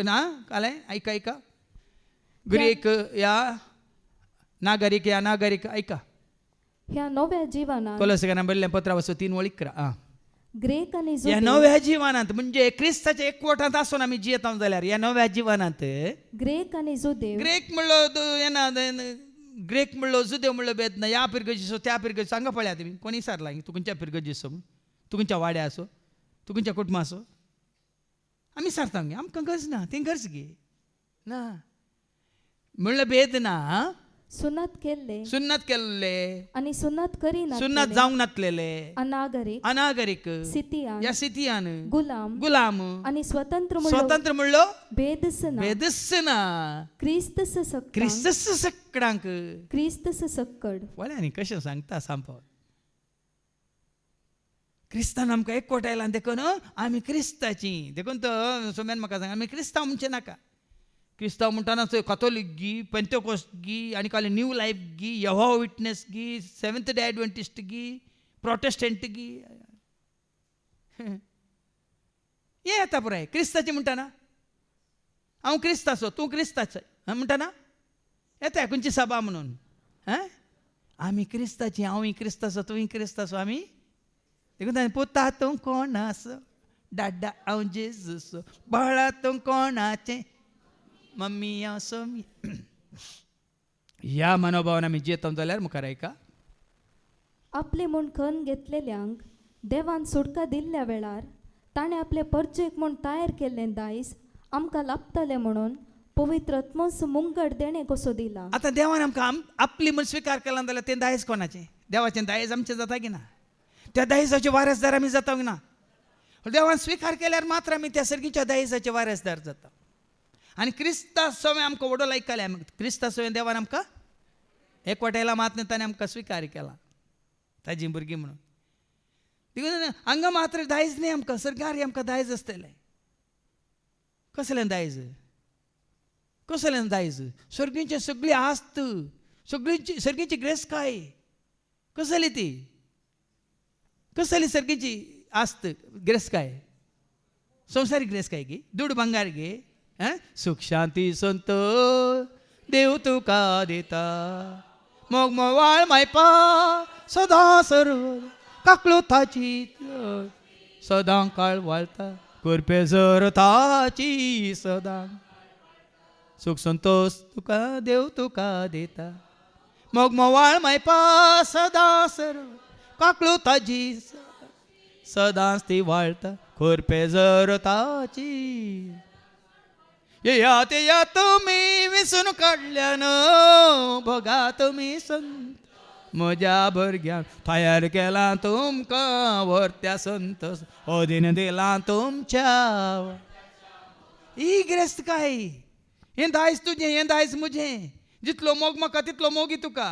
ना कालें ऐका ग्रीक या नागरीक या नागरीक ऐका ह्या नव्या जिवानांत कोलोसांत म्हणलें 15:3 ग्रीक आनी ह्या नव्या जिवानांत म्हणजे क्रिस्ताच्या एकवटांत आसून आमी जियेता जाल्यार ह्या नव्या जिवानांत ग्रीक आनी जुदेव ग्रीक म्हणलो येना ग्रीक म्हणलो जुदेव म्हणलो भेद ना ह्या पिरगजीसो त्या पिरगजीसो सांगा पळया तुमी कोणी विचारला तूं खंयच्या पिरगजीसो तूं खंयच्या वाड्या आसो तूं खंयच्या कुटुंबा आसो आमी सांगता आमकां गरज ना ती गरज गे ना म्हणलो भेद ना सुन्नत केल्ले आनी सुन्नत करिना सुन्नत जावंक नातलेले अनागरिक सितियान सितियान गुलाम आनी स्वतंत्र म्हणलो भेदस ना क्रिस्तस सक्कडांक क्रिस्तस सक्कड वळ्यांनी कशें सांगता सांपव क्रिस्तान आमकां एकवट आयला देखून आमी क्रिस्ताची देखून तो सोम्यान म्हाका सांग आमी क्रिस्तांव म्हणचे नाका क्रिस्तांव म्हणटाना कॅथोलीक गी पेंतेकोस्ट गी आनी काल न्यू लायफ गी यहोवा विटनेस गी सेवेंथ डे एडवेंटिस्ट गी प्रोटेस्टंट गी हें येता पुराय क्रिस्ताचें म्हणटाना हांव क्रिस्ताचो तूं क्रिस्ताचो म्हणटाना येता खंयची सभा म्हणून आमी क्रिस्ताची हांवूय क्रिस्ताचो तुवें क्रिस्ताचो आमी देखून पुता तूं कोण आसो डाडा हांव जेजूचो बाळा तूं कोणाचें मम्मी असो ह्या मनोभावान आमी जियेता जाल्यार मुखार ऐका आपले म्हूण खण घेतलेल्यांक देवान सुटका दिल्ल्या वेळार ताणें आपले परचेक म्हूण तयार केल्लें दायज आमकां लाभतलें म्हणून पवित्र आत्मोस मुंगड देणें कसो दिला आतां देवान आमकां आपली म्हूण स्विकार केला जाल्यार तें दायज कोणाचें देवाचें दायज आमचें जाता की ना त्या दायजाचे वारसदार आमी जाता ना देवान स्विकार केल्यार मात्र आमी त्या सर्गीच्या दायजाचे वारसदार जाता आनी क्रिस्ता सोवें आमकां व्हडलो आयकलें क्रिस्ता सोवें देवान आमकां एकवट आयला मात ताणें आमकां स्विकार केला ताजी भुरगीं म्हणून देखून हांगा मात्र दायज न्ही आमकां सर्गार आमकां दायज आसतलें कसलें दायज सर्गीची सगळी आस्त सगळींची सर्गीची ग्रेस्काय कसली ती कसली सर्गीची आस्त ग्रेस्काय संवसारीक ग्रेस्काय गे दूड भांगार गे सुख शांती संत देव तुका दिता मोग मोवाळ मायपा सदा सर्व काकलो ताची सदां काळ वाळता करपे जर ताची सदां सुख संतोष तुका देव तुका देता मग मोवाळ मैपा सदा सर काकळू ताजी सदांच ती वाळता खोरपे जर ताची या ते या तुम्ही विसरून काढल्यानं बघा तुम्ही संत म्हज्या भरग्यान तयार केला तुमका वर्त्या संत अधीन दिला तुमच्या ही ग्रेस्त काय हें दायज तुजें हें दायज मुजें जितलो मोग म्हाका तितलो मोगी तुका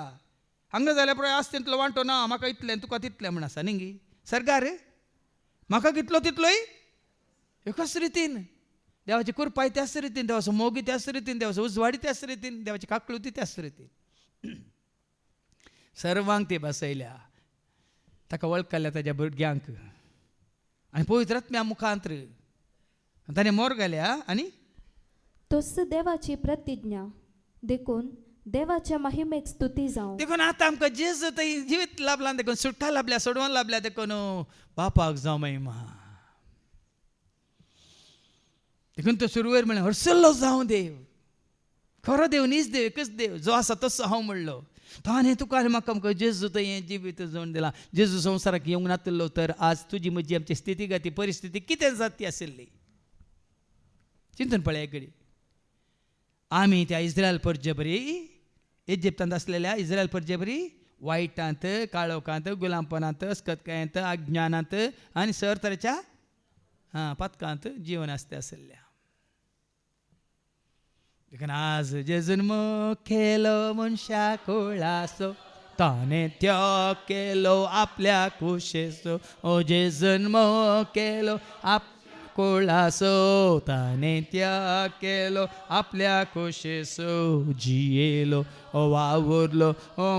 हांगा जाल्यार पळय आसता तितलो वांटो ना म्हाका इतलें तुका तितलें म्हण आसा न्ही सरकार म्हाका कितलो तितलोय एकाच रितीन देवाची कृपाय त्याच रितीन देवाचो मोगी त्याच रितीन देवाचो उजवाडी त्याच रितीन देवाची काकळुती त्याच रितीन सर्वांक ती बसयल्या ताका वळखल्या ताज्या भुरग्यांक आनी पवित्र आत्म्या मुखांतर ताणें मोर घाल्या आनी तोच देवाची प्रतिज्ञा देखून देवाच्या महिमेक स्तुती जावं देखून आतां आमकां जेजू थंय जिवीत लाभलां देखून सुट्टा लाभल्या सोडवून लाभल्या देखून बापाक जावं महिमा देखून तो सुरवेर म्हळें हरसल्लो जावं देव खरो देव नीज देव एकच देव जो आसा तसो हांव म्हणलो ताणें तुका आनी म्हाका आमकां जेजू थंय हें जिवीत जोडून दिलां जेजू संवसाराक येवंक नासलो तर आज तुजी म्हजी आमची स्थिती गती परिस्थिती कितें जाती आशिल्ली चिंतून पळय एक घडी आमी त्या इस्रायल परजे बरी इजिप्तांत आसलेल्या इस्रायल परजे बरी वायटांत काळोखांत गुलामपणांत अस्कतकायेंत अज्ञानांत आनी सर तरेच्या पथकांत जीवन आसता आसल्या देखून आज जेजून केलो मनशा कोळासो ताणें त्याग केलो आपल्या कुशेचो ओ जेजून केलो आप कोळासो ताणें त्याग केलो आपल्या कुशेचो जियेलो वावुरलो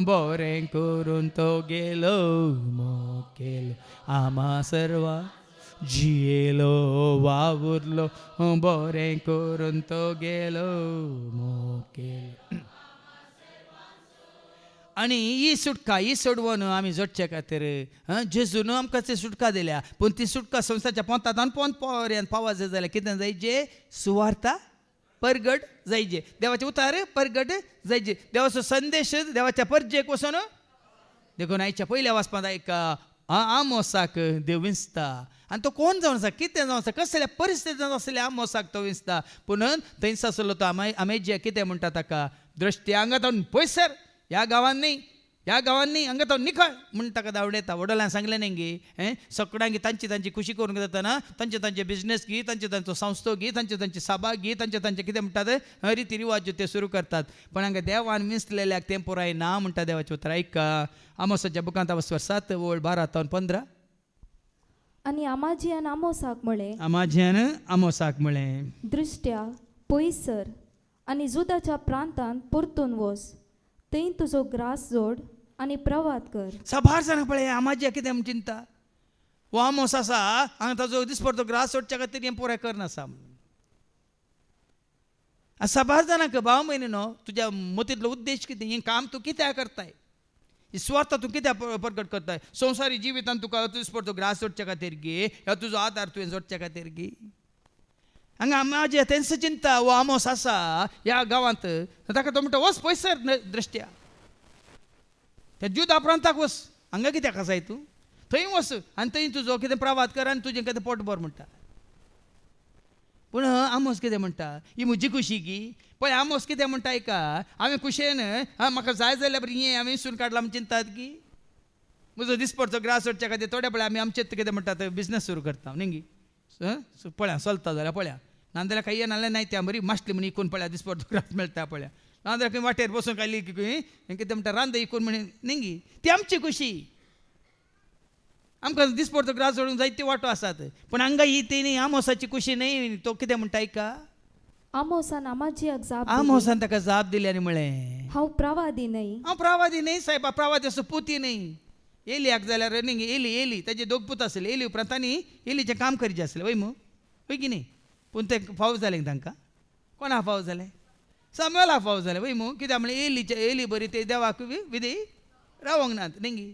बरें करून तो गेलो मो केलो आमा सर्वा जियेलो वावुरलो बरें करून तो गेलो मो केलो आनी ही सुटका ही सोडवून आमी जोडचे खातीर जेजून आमकां ती सुटका दिल्या पूण ती सुटका संवसाराच्या पोंतांतल्यान पोंत पर्यंत पावत जाय जाल्यार कितें जायचे सुवार्ता परगट जायचे देवाचे उतार परगट जायचे देवाचो संदेश देवाच्या परजेक वचून देखून आयच्या पयल्या वाचपांत एका आमोसाक देव विंचता आनी तो कोण जावन आसा कितें जावन आसा कसल्या परिस्थितींत आसलेल्या आमोसाक तो विंचता पूण थंयच आसलो तो आमेजे कितें म्हणटा ताका दृश्टी हांगा पयसर ह्या गांवांत न्ही हांगा तो निखळ म्हण ताका धांवडेता वडोल्यांक सांगलें न्ही गे सगळ्यांक तांची खुशी करूंक जाता तांचे बिझनेस घे तांचो संस्थो घे तांची सभा घे तांचे कितें म्हणटात रिती रिवाज ते सुरू करतात पण हांगा देवान मिसलेल्याक तें पुराय ना म्हणटा देवाचें उतर ऐका आमोसाच्या बुकांत वचवर 7 ओळ 12-15 आनी आमाजियान आमोसाक म्हळें दृश्ट्या पयसर आनी जुदाच्या प्रांतांत परतून वच थंय तुजो ग्रास जोड आनी प्रवाद कर साबार जाणां पळय आमाजी कितें म्हण चिंता हो आमोस आसा हांगा ताजो दिसपरतो ग्रास सोडच्या खातीर हें पुराय करनासा साबार जाणांक भाव म्हयनो तुज्या मतींतलो उद्देश कितें हें काम तूं कित्याक करताय ही स्वार्थ तूं कित्याक प्रगट करताय संवसारी जिवितांत तुका दिसपरतो ग्रास सोडच्या खातीर गे ह्या तुजो आदार तुवें जोडच्या खातीर गे हांगा आमाजी तेंच चिंता हो आमोस आसा ह्या गांवांत ताका तो म्हणटा वच पयसर दृश्ट्या त्या जुदा प्रांताक वच हांगा कित्याक आसाय तूं थंय वच आनी थंय तुजो कितें प्रवाद कर आनी तुजें कितें पोटभर म्हणटा पूण आमोस कितें म्हणटा ही म्हजी खुशी गी पळय आमोस कितें म्हणटा ऐका हांवें कुशेन म्हाका जाय जाल्यार बरी हें हांवें विसरून काडलां म्हण चिंतात की म्हजो दिसपरचो ग्रास सोडच्या खातीर थोड्या पळय आमी आमचें कितें म्हणटात बिझनस सुरू करता न्ही गी पळया चलता जाल्यार पळया नाजाल्यार काही येनाल्यार नाही त्या बरी मासली म्हण इकून पळया दिसपरतो ग्रास मेळटा पळया नाजाल्यार खंय वाटेर बसून काडली कितें म्हणटा रांद इकून म्हण न्ही गी ती आमची खुशी आमकां दिसपरतो ग्रास सोडूंक जायते वाटो आसात पूण हांगा ही ती न्ही आमोसाची खुशी न्ही तो कितें म्हणटा ऐका आमोसान आमाजियाक जाप आमोसान ताका जाप दिली आनी म्हळें हांव प्रवादी न्हय सायबा प्रवादी असो पुती न्ही एलियाक जाल्यार न्ही एली ताजे दोग पूत आसले एली उपरांत तांणी एलीचें काम करीचें आसलें वय मू वय की न्ही पूण तें फावो जालें तांकां कोणा फावो जालें सामुएला फावो जालें वय मू कित्याक म्हळें एली बरी ते देवाक विधी रावोंक नात न्ही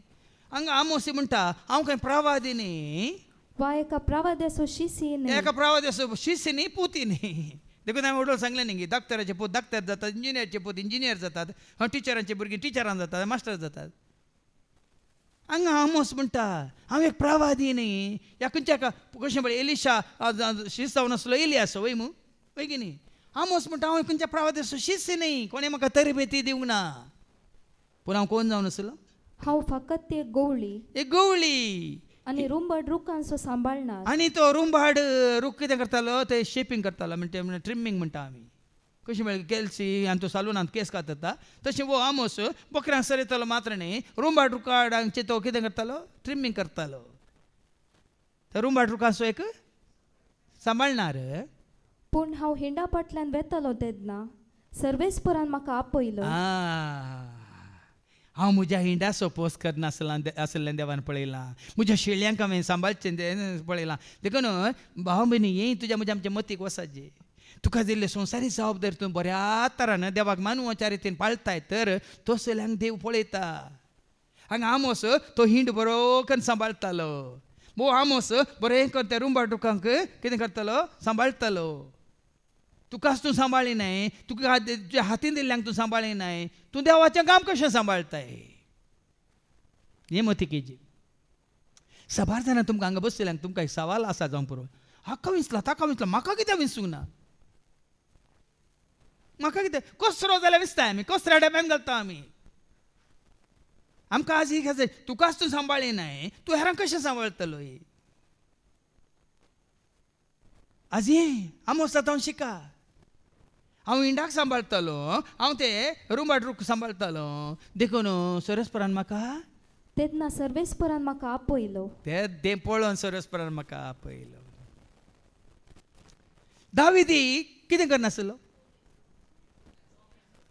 हांगा आमोसी म्हणटा हांव खंय प्रवादी न्ही वा एका प्रवाद्याचो शिशी न्हय एका प्रवादी असो शिशी न्ही पुती न्ही देखून हांवें उडोवन सांगलें न्ही डॉक्टराचे पोत डॉक्टर जातात इंजिनियरचे पोत इंजिनियर जातात टिचरांचे भुरगीं टिचरां जातात मास्टर जातात हांगा आमोस म्हणटा हांव एक प्रवादी न्ही ह्या खंयच्या कशें म्हणलें एलिशा शिस्तांव नासलो एलियास वय मू वय की न्ही आमोस म्हणटा हांव खंयच्या प्रवादी असो शिस्त न्ही कोणें म्हाका तरबेती दिवंक ना पूण हांव कोण जावन आसलो हांव फकत ती एक गवळी एक गवळी आनी रुंबड रुखांचो सांबाळणार आनी तो रुंबाड रूख कितें करतालो ते शेपींग करतालो म्हणजे ट्रिमींग म्हणटा आमी कशी म्हळ्यार कॅल्सी आनी तो सालूनांत केस कातता तशें वो आमोस बकऱ्यांक सरयतालो मात्र न्ही रुंबाड रुखाडांचे तो कितें करतालो ट्रिमींग करतालो त्या रुंबाड रुखांचो एक सांबाळणार पूण हांव हिंडा फाटल्यान वेतलो तेन्ना सर्वेस्परान म्हाका आपयलो हांव म्हज्या हिंडा सपोज करनासला आसलें देवान पळयलां म्हज्या शेळयांक हांवें सांबाळचें पळयलां देखून भाव भयणी हें तुज्या म्हज्या आमच्या मतीक वसाचे तुका दिल्ले संवसारी जबाबदारी तूं बऱ्या तरान देवाक मानवाच्या रितीन पाळटाय तर तो सल्यांक देव पळयता हांगा आमोस तो हिंड बरो करून सांबाळटालो वो आमोस बरें करून त्या रुंबाड रुखांक कितें करतालो सांबाळटालो तुकाच तूं सांबाळी नाय तुका तुज्या हातीन दिल्ल्यांक तूं सांबाळी नाय तूं देवाचें काम कशें सांबाळताय हें मतीकेची सबार जाणां तुमकां हांगा बसलेल्यांक तुमकां एक सवाल आसा जावं पुरो हाका विंचला ताका विंचला म्हाका कित्याक विंचूंक ना म्हाका कितें कसरो जाल्यार विंचताय आमी कसऱ्या डब्यान घालता आमी आमकां आज ही खास तुकाच तूं सांबाळी नाय तूं हेरांक कशें सांबाळटलो आज हें आमोस जाता शिका हांव इंडाक सांबाळटालो हांव ते रुंबाड रूख सांबाळटालो देखून सरस्परान म्हाका तेन्ना सर्वेस्परान म्हाका आपयलो ते पळोवन सरस्परान म्हाका आपयलो दाविदी कितें करनासलो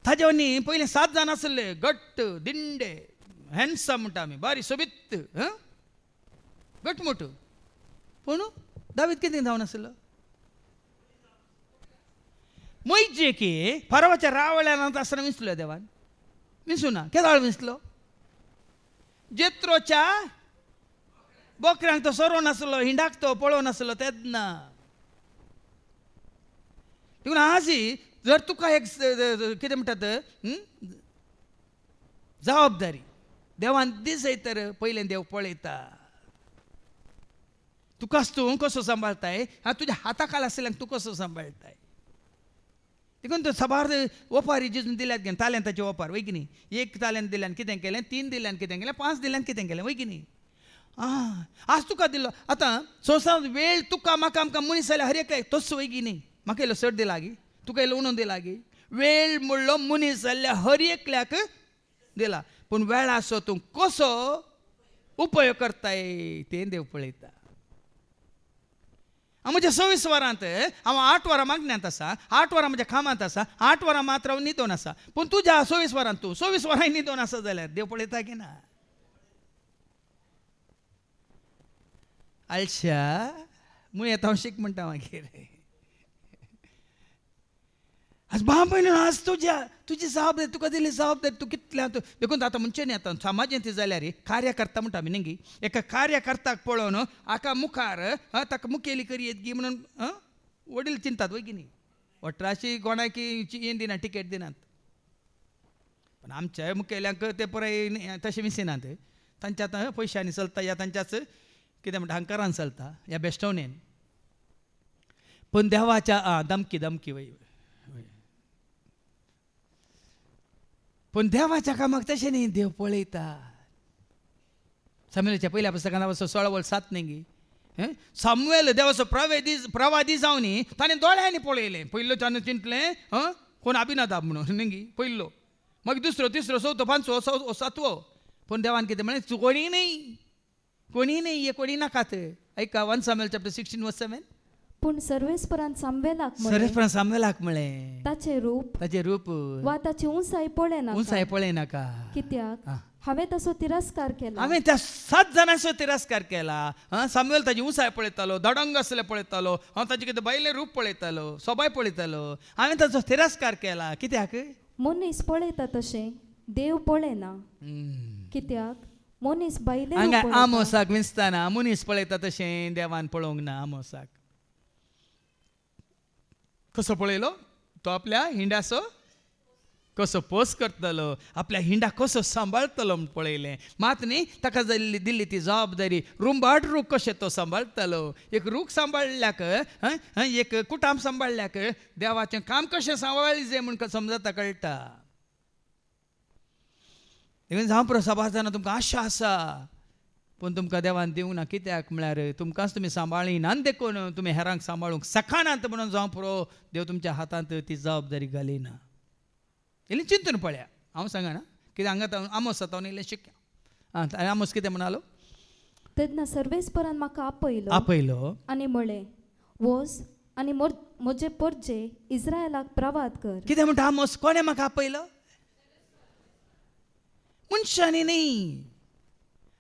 ताजे वनी पयलीं 7 जाण आसले घट्ट दिंडे हँडसम म्हणटा आमी बारी सोबीत घटमूट पूण दावीद कितें जावन आसलो मोइजे की फरावाच्या रावळ्यान आसतना विंचलो देवान विंचू ना केदाळ विंचलो जेत्रोच्या बोकऱ्यांक तो सरो नासलो हिंडाक तो पळोवन नासलो तेन्ना देखून आजी जर तुका एक कितें म्हणटात जबाबदारी देवान दिसय तर पयलें देव पळयता तुकाच तूं कसो सांबाळताय तुज्या हाताखाल आसलेल्यांक तूं कसो सांबाळताय देखून तो सबार ओपारी जिजून दिल्यात घेवन ताल्यांताचे ओपार वय की न्ही 1 ताल्यांत दिल्यान कितें केलें 3 दिल्यान कितें केलें 5 दिल्यान कितें केलें वय की न्ही आज तुका दिलो आतां संवसार वेळ तुका म्हाका आमकां मनीस जाल्यार हर एक तोच वय की न्ही म्हाका इल्लो सट दिला गी तुका इल्लो उणो दिला गी वेळ म्हणलो मनीस जाल्ल्या हर एकल्याक दिला पूण वेळाचो तूं कसो उपयोग करताय तें देव पळयता म्हज्या 26 वरांत हांव 8 वरां मागण्यांत आसा 8 वरां म्हज्या कामांत आसा 8 वरां मात्र हांव न्हिदोन आसा पूण तुज्या 26 वरांत तूं 26 वरांय न्हिदोन आसा जाल्यार देव पळयता की ना आलशा मुळे येता हांव शीक म्हणटा मागीर आज बांबयन आज तुजी जबाबदारी तुका दिली जबाबदारी तूं कितल्या देखून आतां म्हणचे न्ही आतां समाजांत जाल्यार कार्यकर्ता म्हणटा आमी न्ही एका कार्यकर्त्याक पळोवन हाका मुखार ताका मुखेली करियत गी म्हणून वडील चिंतात वय की न्ही 18 कोणाकी हें दिनात टिकेट दिनात पण आमच्या मुखेल्यांक ते पुराय तशें विसिनात तांच्या आतां पयशांनी चलता या तांच्याच कितें म्हणटा हंकारान चलता ह्या बेस्टवनेन पूण देवाच्या धमकी वय पूण देवाच्या कामाक तशें न्ही देव पळयता सामुएलाच्या पयल्या पुस्तकांत वचो 16:7 न्ही सामुएल देवाचो प्रवादी जावन ताणें दोळ्यांनी पळयलें पयलो ताणें चिंतलें कोण अभिनदाब म्हणून न्ही पयलो मागीर दुसरो तिसरो चवथो पांचवो सातवो पूण देवान कितें म्हळें तूं कोणी न्ही हे कोणी नाकात ऐका 1 सामुएल चॅप्टर 16:7 पूण सर्वेस्परान सामुएलाक म्हळें ताचें रूप वा ताची उंचाई पळयनाका कित्याक हांवें ताचो तिरस्कार केला हांवें त्या 7 जाणांचो तिरस्कार केला सामुएल ताची उंचाय पळयतालो दडंग आसले पळयतालो हांव ताचें कितें बायलें रूप पळयतालो सोबाय पळयतालो हांवें ताचो तिरस्कार केला कित्याक मनीस पळयता तशें देव पळयना कित्याक मनीस बायलें हांगा आमोसाक विंचताना मनीस पळयता तशें देवान पळोवंक ना आमोसाक कसो पळयलो तो आपल्या हिंड्याचो कसो पोस करतलो, आपल्या हिंडा कसो सांबाळतलो म्हण पळयलें. मात न्ही ताका दिल्ली ती जबाबदारी रुंबाट रूख कशें तो सांबाळतलो. एक रूख सांबाळल्याक एक कुटाम सांबाळल्याक देवाचें काम कशें सांबाळलें जें म्हण समजता कळटा. देखून जावं पुरो सभाजाना तुमकां आशा आसा पूण तुमकां देवान दिवं ना. कित्याक म्हळ्यार तुमकांच तुमी सांबाळिनात देखून तुमी हेरांक सांबाळूंक सखानात म्हणून जावं पुरो देव तुमच्या हातांत ती जबाबदारी घालिना. इल्लें चिंतून पळया. हांव सांगना कित्याक हांगा आमोस जाता इल्लें शिकया. आमोस कितें म्हणालो? तेन्ना सर्वेस्परान म्हाका आपयलो आनी म्हळें, वोस आनी म्हजे परजे इस्रायलाक प्रवाद कर. कितें म्हणटा आमोस? कोणें म्हाका आपयलो? मनशांनी न्ही.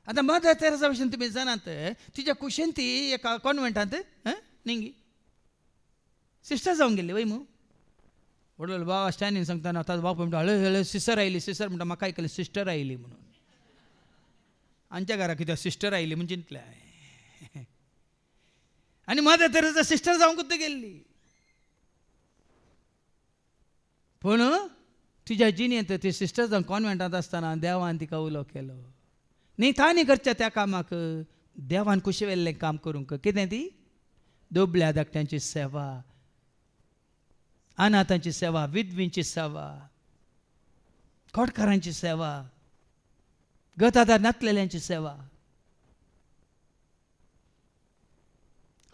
आतां मदर तेरेसा भशेन तुमी जाणात तिच्या कुशीन ती एका कॉन्व्हेंटांत निंगी सिस्टर जावंक गेल्ली वय मू. व्हडलो बाबा स्टॅनीन सांगतना ताचो बापूय म्हणटा हळू हळू सिस्टर आयली. सिस्टर म्हणटा म्हाका आयकलें सिस्टर आयली म्हणून. आमच्या घरा कित्याक सिस्टर आयली म्हणजे चिंतलें. आनी मदर तेरेसा सिस्टर जावंकूच गेल्ली. पूण तिच्या जिणेंत ती सिस्टर जावन कॉन्व्हेंटांत आसतना देवान तिका उलो केलो. न्ही करच्या त्या कामाक देवान कुशे वेल्लें काम करूंक. कितें ती? दोबल्या धाकट्यांची सेवा, अनाथांची सेवा, विधवींची सेवा, खोडकारांची सेवा, गतादार नातलेल्यांची सेवा.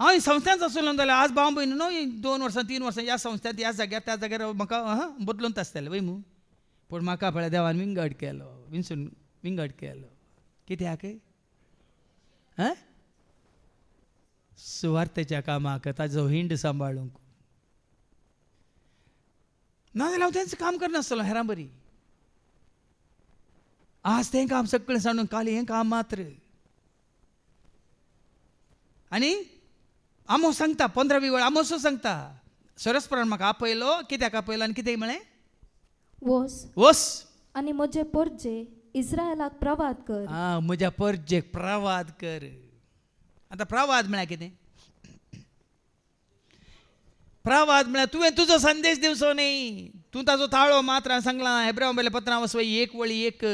हांव संस्थांत आसलो जाल्यार आज भाव भयण न्हू 2 वर्सां 3 वर्सां ह्या संस्थांत ह्या जाग्यार त्या जाग्यार म्हाका बदलून आसतालें वय मू. पूण म्हाका पळय देवान विंगड केलो, विंगड केलो. कित्याक? सुवार्थेच्या कामाक ताजो हिंड सांबाळूंक. नाजाल्यार हांव तेंच काम करनासतलो हेरां बरी. आज तें काम सगळें सांडून काल हें काम मात्र. आनी आमोस सांगता 15वी वेळ आमोस सांगता सरस्परान म्हाका आपयलो. कित्याक आपयलो आनी कितें म्हळें? वोस आनी म्हजे परजे इस्रायलाक प्रवाद कर. म्हज्या परजेक प्रवाद कर. आतां प्रवाद म्हळ्यार कितें? प्रवाद म्हळ्यार तुवें तुजो संदेश दिवचो न्ही. तूं ताजो ताळो मात्र सांगलां. हेब्रेवांतल्या पत्रां वचपी 1:1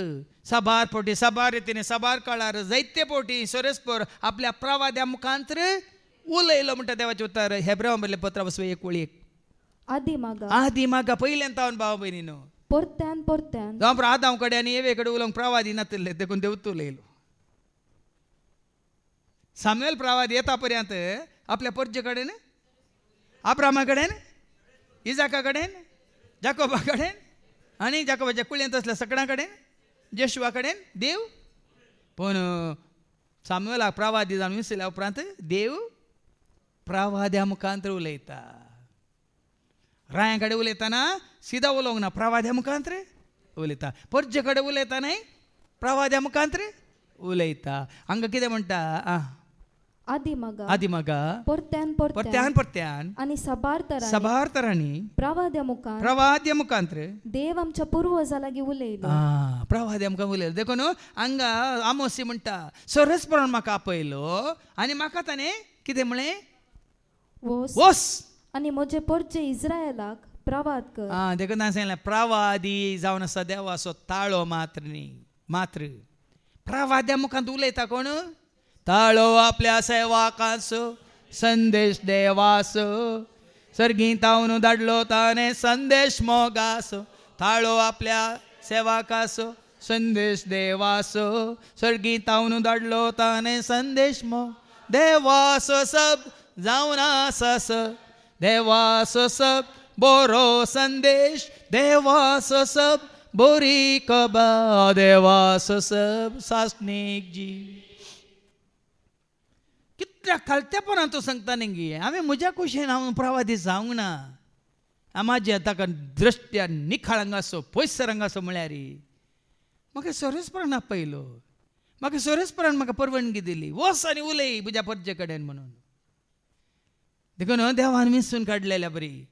साबार पोटी साबार रितीने साबार काळार जायते पोटी सरस्पर आपल्या प्रवाद्या मुखांतर उलयलो म्हणटा देवाचें उतर. हेब्रेवांतल्या पत्रां वचपी 1:1 आदी मागा पयल्यान तावन भाव भयणीनो परत्यान जावं पुरो आदाम कडेन आनी एवे कडेन उलोवंक प्रवादी नासले देखून देवत उलयलो. सामुएल प्रवाद येता पर्यंत आपल्या परजे कडेन, अब्रामा कडेन, इजाका कडेन, जाकोबा कडेन आनी जाकोबाच्या कुळयेंत असल्या सगळ्यां कडेन, जेशुआ कडेन देव. पूण सामुएलाक प्रवादी जावन विसरल्या उपरांत देव प्रवाद्या मुखांतर उलयता. राया कडेन उलयतना सिदा उलोवंक ना, प्रवाद्या मुखांतर उलयता. परजे कडेन उलयतना प्रवाद्या मुखांतर उलयता. हांगा कितें म्हणटा? आदी मागा परत्यान आनी साबार तरांनी प्रवाद्या मुखांतर देव आमच्या पुर्वजां लागीं उलयलो. प्रवाद्या मुखार उलयलो. देखून हांगा आमोसी म्हणटा सरस्परान म्हाका आपयलो आनी म्हाका ताणें कितें म्हळें? वोस आनी म्हजे परजे इस्रायलाक प्रवाद कर. देखून हांवें सांगलें प्रवादी जावन आसा देवाचो ताळो मात्र न्ही. मात्र प्रवाद्या मुखांत उलयता कोण? ताळो आपल्या सेवाकाचो संदेश देवाचो सर्गीतावन धाडलो ताणें संदेश मोगाचो. ताळो आपल्या सेवाकाचो संदेश देवाचो सर्गीतावन धाडलो ताणें संदेश देवाचो सब जावन आसा देवाचो सब बरो संदेश देवाचो सब बरी खबर देवाचो सब सासणीक जीव. कितल्या खालत्यापणान तूं सांगता न्ही. हांवें म्हज्या कुशीन हांव प्रवादी जावंक ना. म्हाज्या ताका दृश्ट्या निखाळंगासो पयसरंगासो म्हळ्यार म्हाका सरस्परान आपयलो. म्हाका सरस्परान म्हाका परवानगी दिली. वच आनी उलय म्हज्या परजे कडेन म्हणून. देखून देवान विंचून काडलेल्या बरी.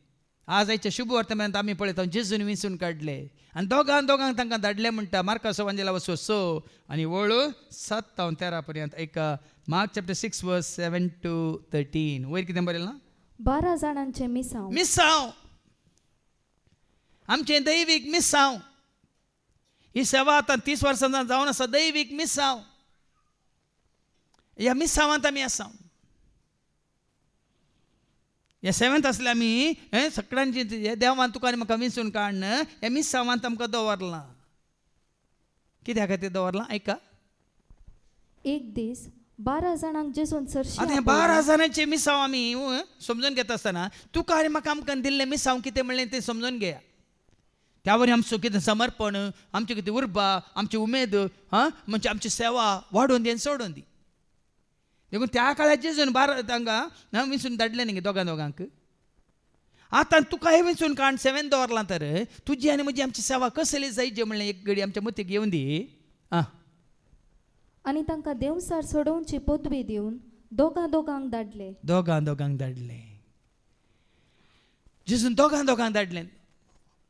आज आयच्या शुभ वर्तमानांत आमी पळयता जेजून विंचून काडले आनी दोगांक तांकां धाडले म्हणटा. मार्काचो वांजेला वचो 6 आनी वळू 7 ते 13 पर्यंत. एक मार्क चॅप्टर 6 verse 7 to 13. वयर कितें बरयलां? 12 जाणांचे मिसाव मिसाव, आमचे दैवीक मिसाव. ही सेवा आता 30 वर्सांचा जावन आसा. दैवीक मिसाव, ह्या मिसावांत आमी आसा. ह्या सेवेंत आसले आमी. सगळ्यांची देवान तुका आनी म्हाका विंचून काडन ह्या मिसावांत आमकां दवरलां. कित्या खातीर दवरलां? ऐका. एक दीस 12 जाणांक जेजून चरशी आता हे 12 जाणांचे मिसाव आमी समजून घेता आसतना तुका आनी म्हाका आमकां दिल्लें मिसाव कितें म्हणलें तें समजून घेया. त्या वरी आमचो कितें समर्पण, आमचें कितें उर्बा, आमची उमेद, म्हणजे आमची सेवा वाडोवन दी आनी सोडून दी. देखून त्या काळार जेजून 12 तांकां विंचून धाडलें न्ही दोगांक. आतां तुका हे विंचून काण सेवेन दवरलां तर तुजी आनी म्हजी आमची सेवा कसली जायची म्हणलें एक घडी आमच्या मतीक येवन दी. आनी तांकां देवसार सोडोवची पदवी दिवन दोगांक धाडले. दोगांक धाडलें. जेजून दोगांक धाडलें.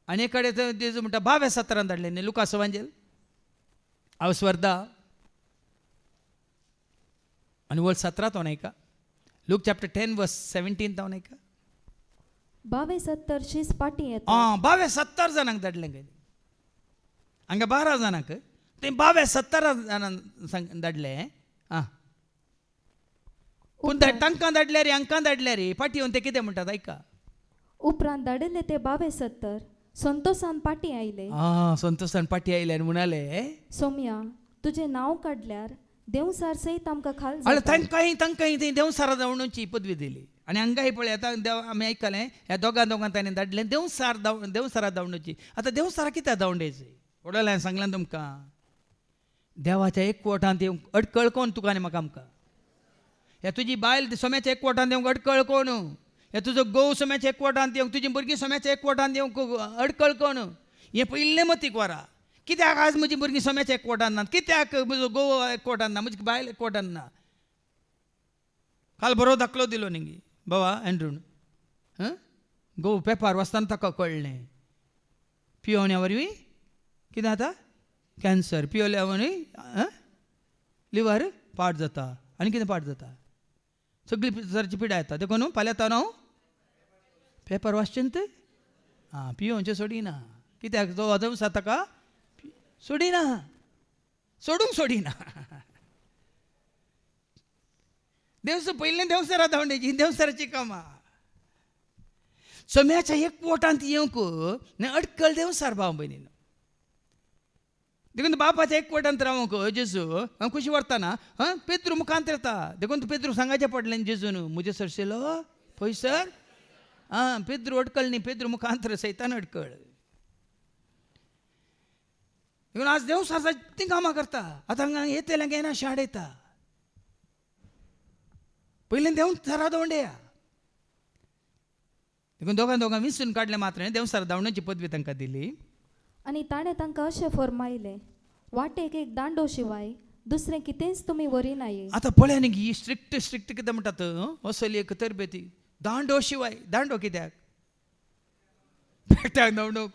आनी एक कडेन जेजू म्हणटा 22:17 धाडलें न्ही. लुकास एवांजेल हांव स्वर्धा आनी वर्स 17 तो नायका. लूक चॅप्टर 10 वर्स 17 तो नायका. 22-70 शीस पाटी येता. 22-70 जाणांक धाडलें खंय. हांगा 12 जाणांक ते 22-70 जाणांक धाडलें. पूण तांकां धाडल्या रे, हांकां धाडल्या रे, पाटी येवन ते कितें म्हणटात ऐका. उपरांत धाडिल्ले ते 22-70 संतोषान पाटी आयले. संतोषान पाटी आयले आनी म्हणाले सोम्या तुजें नांव काडल्यार देवसार सयत आमकां खाल आनी जाता. तांकांय थंय देवसारा धांवणुची पदवी दिली. आनी हांगाय पळय आतां आमी आयकलें ह्या दोगांक ताणें धाडलें देवसारा धांवणुची. आतां देवसारा कित्याक धांवडेची? वडोल्यांन सांगलां तुमकां. देवाच्या एकवटांत येवंक अडकळ कोण तुका आनी म्हाका आमकां. ह्या तुजी बायल सोम्याच्या एकवटांत येवंक अडकळ कोण? ह्या तुजो गोव सोम्याच्या एकवटांत येवंक, तुजीं भुरगीं सोम्याच्या एकवटांत येवंक अडकळ कोण? हें पयलें मतीक व्हरा. कित्याक आज म्हजीं भुरगीं सोम्याच्या एकवटांत नात? कित्याक म्हजो गोव एकवटांत ना, म्हजी बायल एकवटांत ना? काल बरो दाखलो दिलो न्ही बाबा एंड्रून. गोव पेपार वाचताना ताका कळ्ळें पियोवण्या वरवीं कितें जाता? कॅन्सर. पियोल्या वरवीं लिवर पाड जाता. आनी कितें पाड जाता? सगळी तरांची पिडा येता. देखून फाल्यां तो हांव पेपर वाचचें ते पियोवचें सोडिना. कित्याक तो अदवसा ताका सोडिना, सोडूंक सोडिना. पयलें देवसारा धांवडेची, देवसाराची कामां. सोम्याच्या एकवटांत येवंक अडकळ देवसार भाव भयणीन. देखून बापाच्या एकवटांत रावंक जेजू खुशी व्हरतना पेद्रू मुखांत येता. देखून पेद्रू सांगाचें पडलें जेजून मुजे सरशेलो पयसर. पेद्रू अडकळ न्ही, पेद्रू मुखांत सैतान अडकळ. देखून आज देवसार ती कामां करता. आतां हांगा येतेल्या घेना शाड येता. पयलें देवसारा धांवड्या. देखून दोगांक विंचून काडलें मात्र देवसार धांवण्याची पदवी तांकां दिली. आनी ताणें तांकां अशें फरमायलें वाटेक एक दांडो शिवाय दुसरें कितेंच तुमी वरिनाये. आतां पळय न्ही ही स्ट्रिक्ट कितें म्हणटात असली एक तरबेती. दांडो शिवाय. दांडो कित्याक? पेट्याक धांवडोवंक.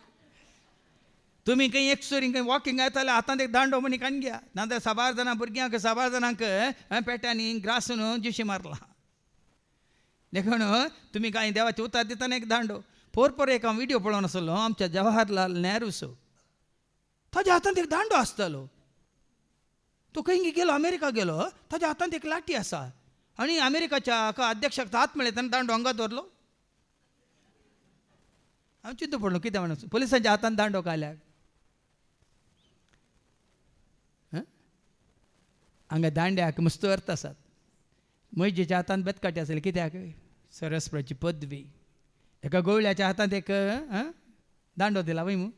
तुमी खंय एकसुरी खंय वॉकिंग येताले हातांत एक दांडो मनीक आनी घ्या. नाजाल्यार 12 जाणां भुरग्यांक 12 जाणांक पेट्यांनी ग्रासून जिशी मारला. देखून तुमी कांय देवाचे उतार दिताना एक दांडो. पोरपोर एक हांव व्हिडियो पळोवन आसलो आमच्या जवाहरलाल नेहरूचो. ताज्या हातांत एक दांडो आसतालो. तो खंय गेलो, अमेरिका गेलो, ताज्या हातांत एक लाठी आसा. आनी अमेरिकाच्या अध्यक्षाक हात मेळयतना दांडो हांगा दवरलो. हांव चिंतू पडलो कितें म्हणून पुलिसांच्या हातांत दांडो काल्याक. हांगा दांड्याक मस्त अर्थ आसात. मैजेच्या हातांत बेतकाटी आसली कित्याक? सरस्वतीची पदवी. एका गवळ्याच्या हातांत एक दांडो दिला वय मू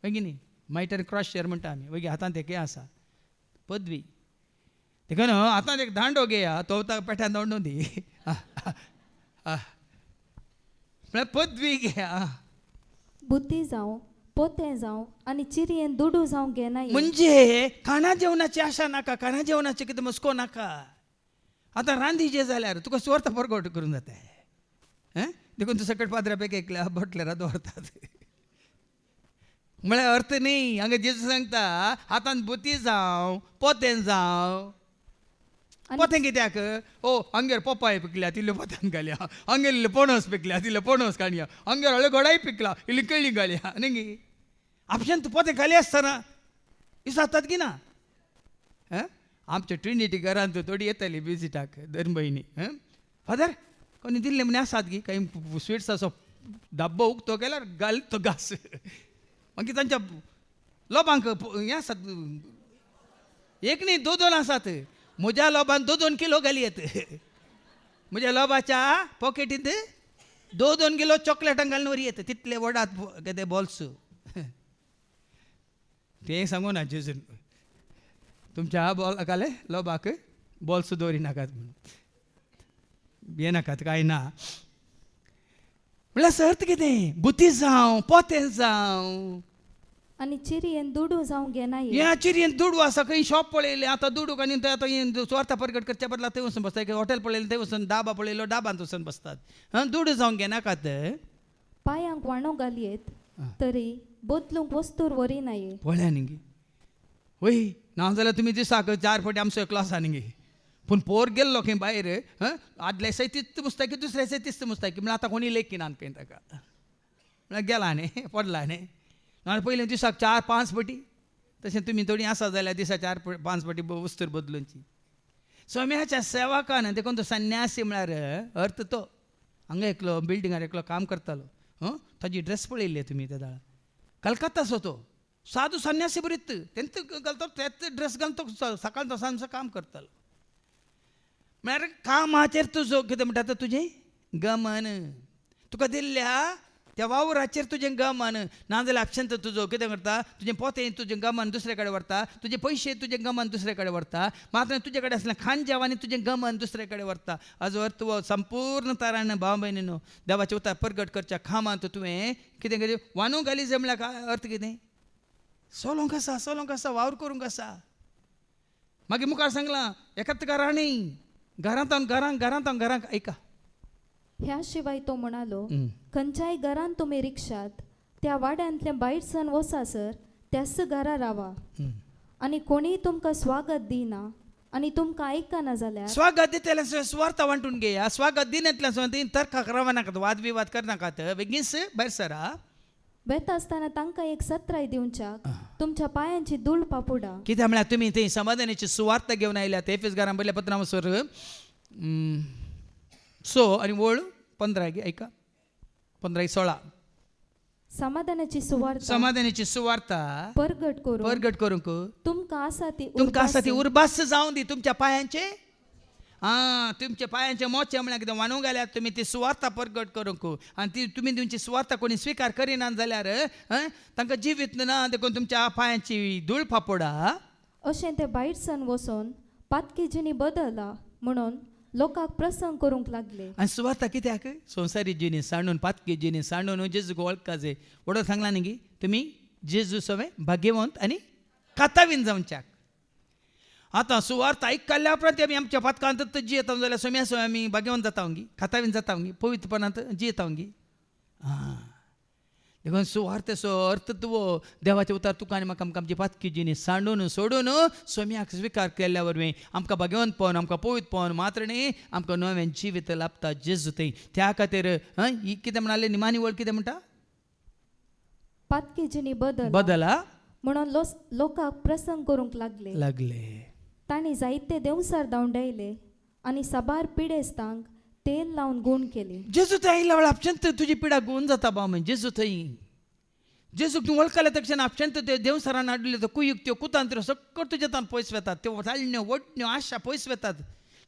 वय न्ही. मायटर क्रॉस शेअर म्हणटा आमी. वय हातांत एक हें आसा पदवी. देखून हातांत एक दांडो घेया तो पेट्यान दांडो दी. पदवी घेया. बुद्धी जावं पोतें जावं आनी चिरयेन दुडू जावं घेनाय. म्हणजे खाणा जेवणाची आशा नाका, खाणा जेवणाची कितें मस्को नाका. आतां रांदी जे जाल्यार तुका स्वार्थ परगट करून जाता. देखून तूं सकट पाद्रा पैकी एकल्या बटलेरा दवरतात. म्हळ्यार अर्थ न्ही. हांगा जेजू सांगता हातांत बुती जावं पोतें जावं पोतें कित्याक हांगेर पोपाय पिकल्या तिल्ले पोत्यान घालया, हांगेर इल्ले पणस पिकल्या तिल्ले पणस काडया, हांगेर हळ्ळे घोडाय पिकला इल्ली केळी घालया न्ही. आपशान तूं पोतें घाली आसतना दिसतात की ना. आमच्या ट्रिनिटी घरांत थोडी येताली विजिटाक दर म्हयनी. फादर कोणी दिल्ले म्हणे आसात की काही स्विट्स असो डब्बो उगतो केल्यार घाल तो घास. मागीर तांच्या लोबांक हें आसात, एक न्ही दोन आसात. म्हज्या लोबान 2 किलो घाली येत. म्हज्या लोबाच्या पॉकेटींत 2 किलो चॉकलेटां घालून वरी येत. तितले वडात कितें बॉल्स. तें सांगू ना जेजून तुमच्या घाले लोबाक बॉल्स दवरी नाकात म्हणून. हे नाकात काय ना म्हणल्यार सर्त कितें बुती जावं पोतें जावं आनी चिरयेन दुडू जावं घेनाये. ह्या चिरयेन दुडू आसा. खंय शॉप पळयलें आतां दुडूक आनी आतां स्वार्थ प्रगट करच्या बदला थंय वचून बसतात. हॉटेल पळयलें थंय वचून दाबा पळयलो डाबांत वचून बसतात. दुडू जावंक घेनाकात. पांयांक वाणो घालयेत तरी बदलूंक वस्तूर वरिनाये. पळया न्ही वय नाजाल्यार तुमी दिसाक 4 फावटी आमचो एकलो आसा न्ही. पूण पोर गेल्लो खंय भायर आदल्या दिसा तिस्त मुसता की दुसऱ्या दिसा तिस्त मुसता की म्हळ्यार आतां कोणी लेखिनान खंय ताका म्हळ्यार गेला न्ही पडला न्ही. नाजाल्यार पयले दिसाक 4-5 फावटी तशें तुमी थोडी आसा जाल्यार दिसा 4-5 फावटी वस्तूर बदलूंची. सोम्याच्या सेवकान देखून तो संन्यासी म्हळ्यार अर्थ तो हांगा एकलो बिल्डिंगार एकलो काम करतालो. ताजी ड्रेस पळयल्ले तुमी त्या दाळा कलकत्ताचो तो साधू संन्यासी बरीत तेंच घालतो तेच ड्रेस घालून तो सकाळ तो सांजचो काम करतालो. म्हळ्यार कामाचेर तुजो कितें म्हणटा तुजें गमन. तुका दिल्ल्या त्या वावराचेर तुजें गमन. नाजाल्यार आपशंत तुजो कितें करता तुजें पोतें तुजें गमन दुसरे कडेन व्हरता. तुजे पयशे तुजें गमन दुसरे कडेन व्हरता. मात्र तुजे कडेन आसलें खाण जेवणी तुजें गमन दुसरे कडेन व्हरता. हाजो अर्थ हो संपूर्ण तरान भाव भयणीनो देवाचें उतार प्रगट करच्या खामांत तुवें कितें कितें वानू घाली जाय म्हळ्यार काय अर्थ कितें सोलोंक आसा वावर करूंक आसा. मागीर मुखार सांगलां एकाच घरांनी घरांत ऐका. ह्या शिवाय तो म्हणालो खंयच्याय घरान तुमी रिक्षात त्या वाड्यांतले भायर सन वसासर त्याच घरा रावा. आनी कोणीय तुमकां स्वागत दिना आनी तुमकां आयकना जाल्यार स्वागत दितले स्वार्थ वांटून घेया. स्वागत दिनातल्या तर्काक रावनाकात वाद विवाद करनाकात. बेगीस भायर सरा. वेता आसतना तांकां एक सत्राय दिवच्याक तुमच्या पांयांची धूळ पापुडा. कित्याक म्हळ्यार तुमी थंय समाधानाची सुवार्थ घेवन आयल्यात. एफेस बरल्या पत्रांसर 6 आनी वळ 15 ऐका 15-16 समाधानाची सुवार्थ समाधानाची सुवार्थ प्रगट करूंक तुमकां आसा ती उर्बास जावं दी. तुमच्या पांयांचे तुमच्या पांयांचे मोचे म्हळ्यार कितें वानूंक घाल्यात तुमी ती सुवार्थ प्रगट करूंक. आनी ती तुमी तुमची सुवार्थ कोणी स्विकार करिनात जाल्यार तांकां जिवीत ना देखून तुमच्या पांयांची धूळ फापोडा. अशें ते भायर सन वचोन पातकी जिणी बदला म्हणून लोकांक प्रसंग करूंक लागले. आनी सुवार्थ कित्याक संवसारी जिणी सांडून पातकी जिणी सांडून जेजूक वळखा जाय. वडो सांगला न्ही की तुमी जेजू सवय भाग्यवंत आनी कातावीन जावच्याक. आतां सुवार्थ आयकल्या उपरांत आमी आमच्या पातकांत जियेता जाल्यार सोम्या सवय आमी भाग्यवंत जाता गी कातावीन जाता गी पवित्रपणांत जियेता गी. देखून सुवार्थेचो अर्थ तुवो देवाचे उतार तुका आनी म्हाका आमकां आमची पातकी जिणी सांडून सोडून सोम्याक स्विकार केल्ल्या वरवीं आमकां भाग्यवंत पावन आमकां पवित्र पावन मात्र न्ही आमकां नवें जिवीत लाभता जेजू थंय. त्या खातीर ही कितें म्हणाले निमाणी वळ कितें म्हणटा पातकी जिणी बदला म्हणून लोकांक प्रसंग करूंक लागले. तांणी जायते देवसार धांवडायले आनी साबार पिडेस्तांक तेल लावन गुण केले. जेजू थंय आयल्या वेळार आपशंत तुजी पिडा गुण जाता बाव. जेजू थंय जेजूक तूं वळखल्या तक्षण आपशंत ते देवसरान हाडले त्यो कुयुक्त्यो कुतांत्र्यो सकट तुजे तान पयस वेतात. त्यो चालण्यो वडण्यो आशा पयस वेतात.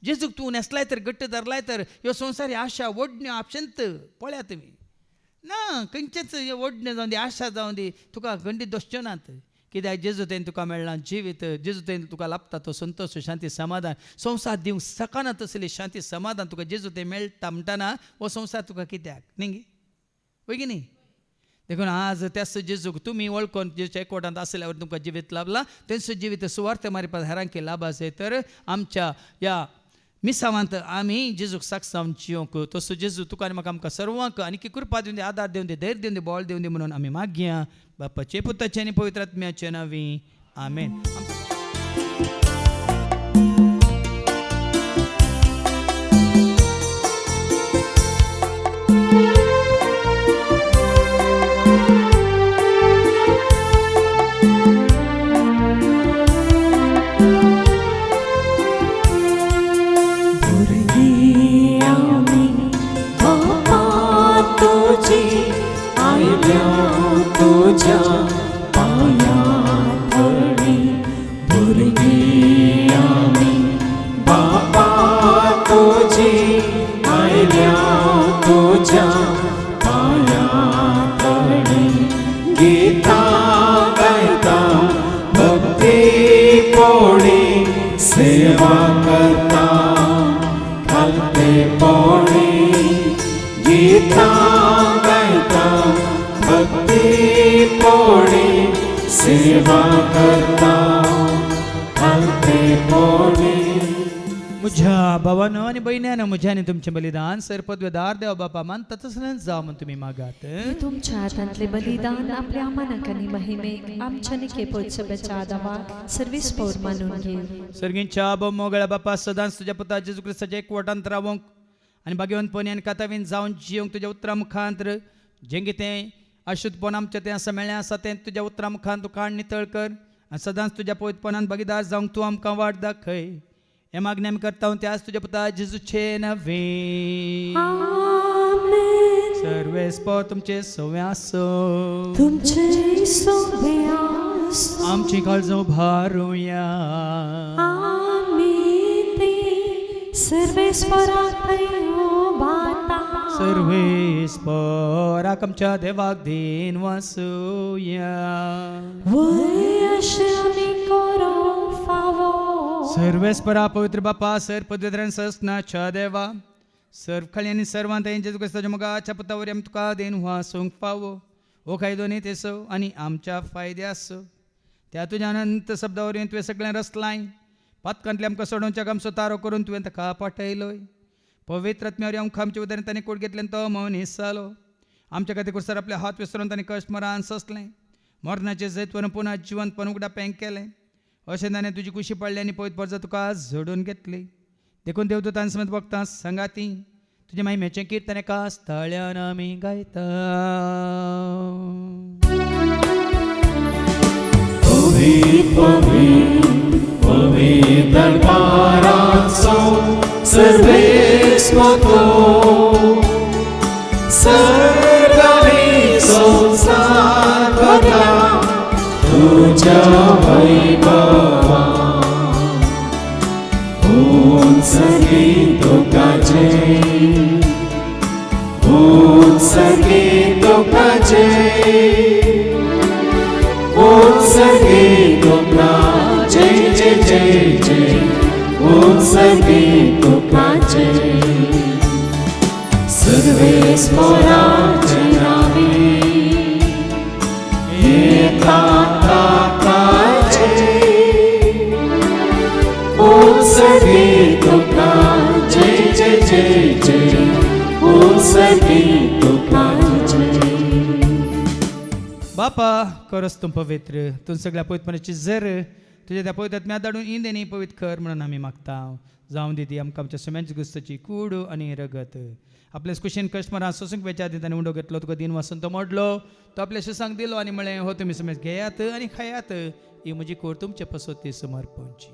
जेजूक तूं नेसलाय तर घट्ट धरलाय तर ह्यो संवसारी आशा वडण्यो आपशंत पळया तुमी ना खंयचेच वडण्यो जावं दी आशा जावं दी तुका खंडीत दसच्यो नात. कित्याक जेजू थंय तुका मेळना जिवीत. जेजू थंय तुका लाभता तो संतोश शांती समाधान. संवसार दिवंक सकाना तसली शांती समाधान तुका जेजू थंय मेळटा म्हणटाना हो संवसार तुका कित्याक न्ही वय की न्ही. देखून आज त्याच जेजूक तुमी वळखून जेच्या एकवटांत आसल्यावर तुमकां जिवीत लाभला. तेंचो जिवीत सुवार्थ मारपाक हेरांक लाभ आसय तर आमच्या ह्या मिसावांत आमी जेजूक साक्षावन जियोंक. तसो जेजू तुका आनी म्हाका आमकां सर्वांक आनी कृपा दिवन दी आदार दिवन दी धैर्य दिवन दी बळ दिवन दी म्हणून आमी मागया बापाचे पुताचे आनी पवित्र आत्म्याचे नांवी आमेन. माझी आयल्या तुझ्या पायातळी गीता गायता भक्ती पोळी सेवा करता खालते पोळी गीता गायता भक्ती पोळी सेवा करता खालते पोळी. मुझ्या भावानं आणि बहिण्यानं मुझ्याने तुमचे बलिदान सरपदवेदार देव बापा मान ततसलच जाव म्हणून तुम्ही मागात. तुमच्या हातांतले बलिदान आपल्या आमानाकांनी महिमेक आमच्या निकेपोच बचादावा सर्विस पौर मानून घे. सर्गींच्या मोगळ्या बापा सदांच तुझ्या पुता जेजू ख्रिस्ताच्या एक वटांत रावंक आणि भाग्यवंतपणी आणि कातावीन जावन जिवंक तुझ्या उतरा मुखांतर जेंगे तें अशुद्धपण आमच्या तें असं मेळ्ळें आसा तें तुझ्या उतरा मुखान तूं काण नितळ कर आनी सदांच तुझ्या पवित्रपणान भागीदार जावंक तूं आमकां वाट दाखय. हे मागणी आमी करता त्याच तुझ्या पुता जेजूचे नवे. सर्वेस्पर तुमचे सवे आसो तुमचे सोबे आसो आमची काळजो भारूया आमी ते सर्वेस्पराक बाता सर्वेस्पराक आमच्या देवाक दिन वासूया. वय आमी करूंक फावो सर्वेस्परा पवित्र बापा सर पदवेद्रान ससनाच्या देवा सर्व खाली आनी सर्वांत जेजू क्रिस्ताच्या मोगाच्या पुतावरी आमी तुका देन वासूंक फावो. हो कायदो न्ही तेसो आनी आमच्या फायद्यासो त्या तुज्या अनंत शब्दावरी तुवें सगळें रचलाय पातकांतले आमकां सोडोवच्याक आमचो तारो करून तुवें ताका पाठयलोय. पवित्र आत्म्यावरी आमकां आमच्या उदारण ताणें कोड घेतल्यान तो मौनीस जालो. आमच्या खातीर कुर्सार आपले हात विसरून ताणें कश्ट मरान ससलें मरणाचें जैतवन पुन्हा जिवंतपण उगडा पेंग केलें. अशें ताणें तुजी कुशी पडली आनी पवित्र पर्जा तुका झोडून घेतली. देखून देवदूतां समेत भक्तां सांगाती तुजे महिमेचें किर्तन एका स्थळ्यान आमी गायता. पवित्र दरबाराचो सर्वेस्वर तो सर्गानी संसार बघा तुझ्या वैभवा संगीत तुकाचे संगीत तुकाचे संगीत तुका जय जय जय जय संगीत तुकाचे सर्वेस्पराचे नावे एका ताकाचे संगीत तुका जय जय जय जय संगीत तुकाचे. बापा करस तूं पवित्र तूं सगळ्या पवित्रपणाची जर तुझ्या त्या पवित्र आत्म्या धाडून इंदेनी पवित्र कर म्हणून आमी मागता. जावं दिदी आमकां आमच्या समेंच गुस्ताची कूड आनी रगत आपल्या कुशीन कश्ट मारा सोसूंक वेच्या दितांनी उंडो घेतलो तुका दिन वासून तो मोडलो तो आपल्या शिसांक दिलो आनी म्हळें हो तुमी समेज घेयात आनी खायात ही म्हजी कोर तुमचे पसोती समर्पणची.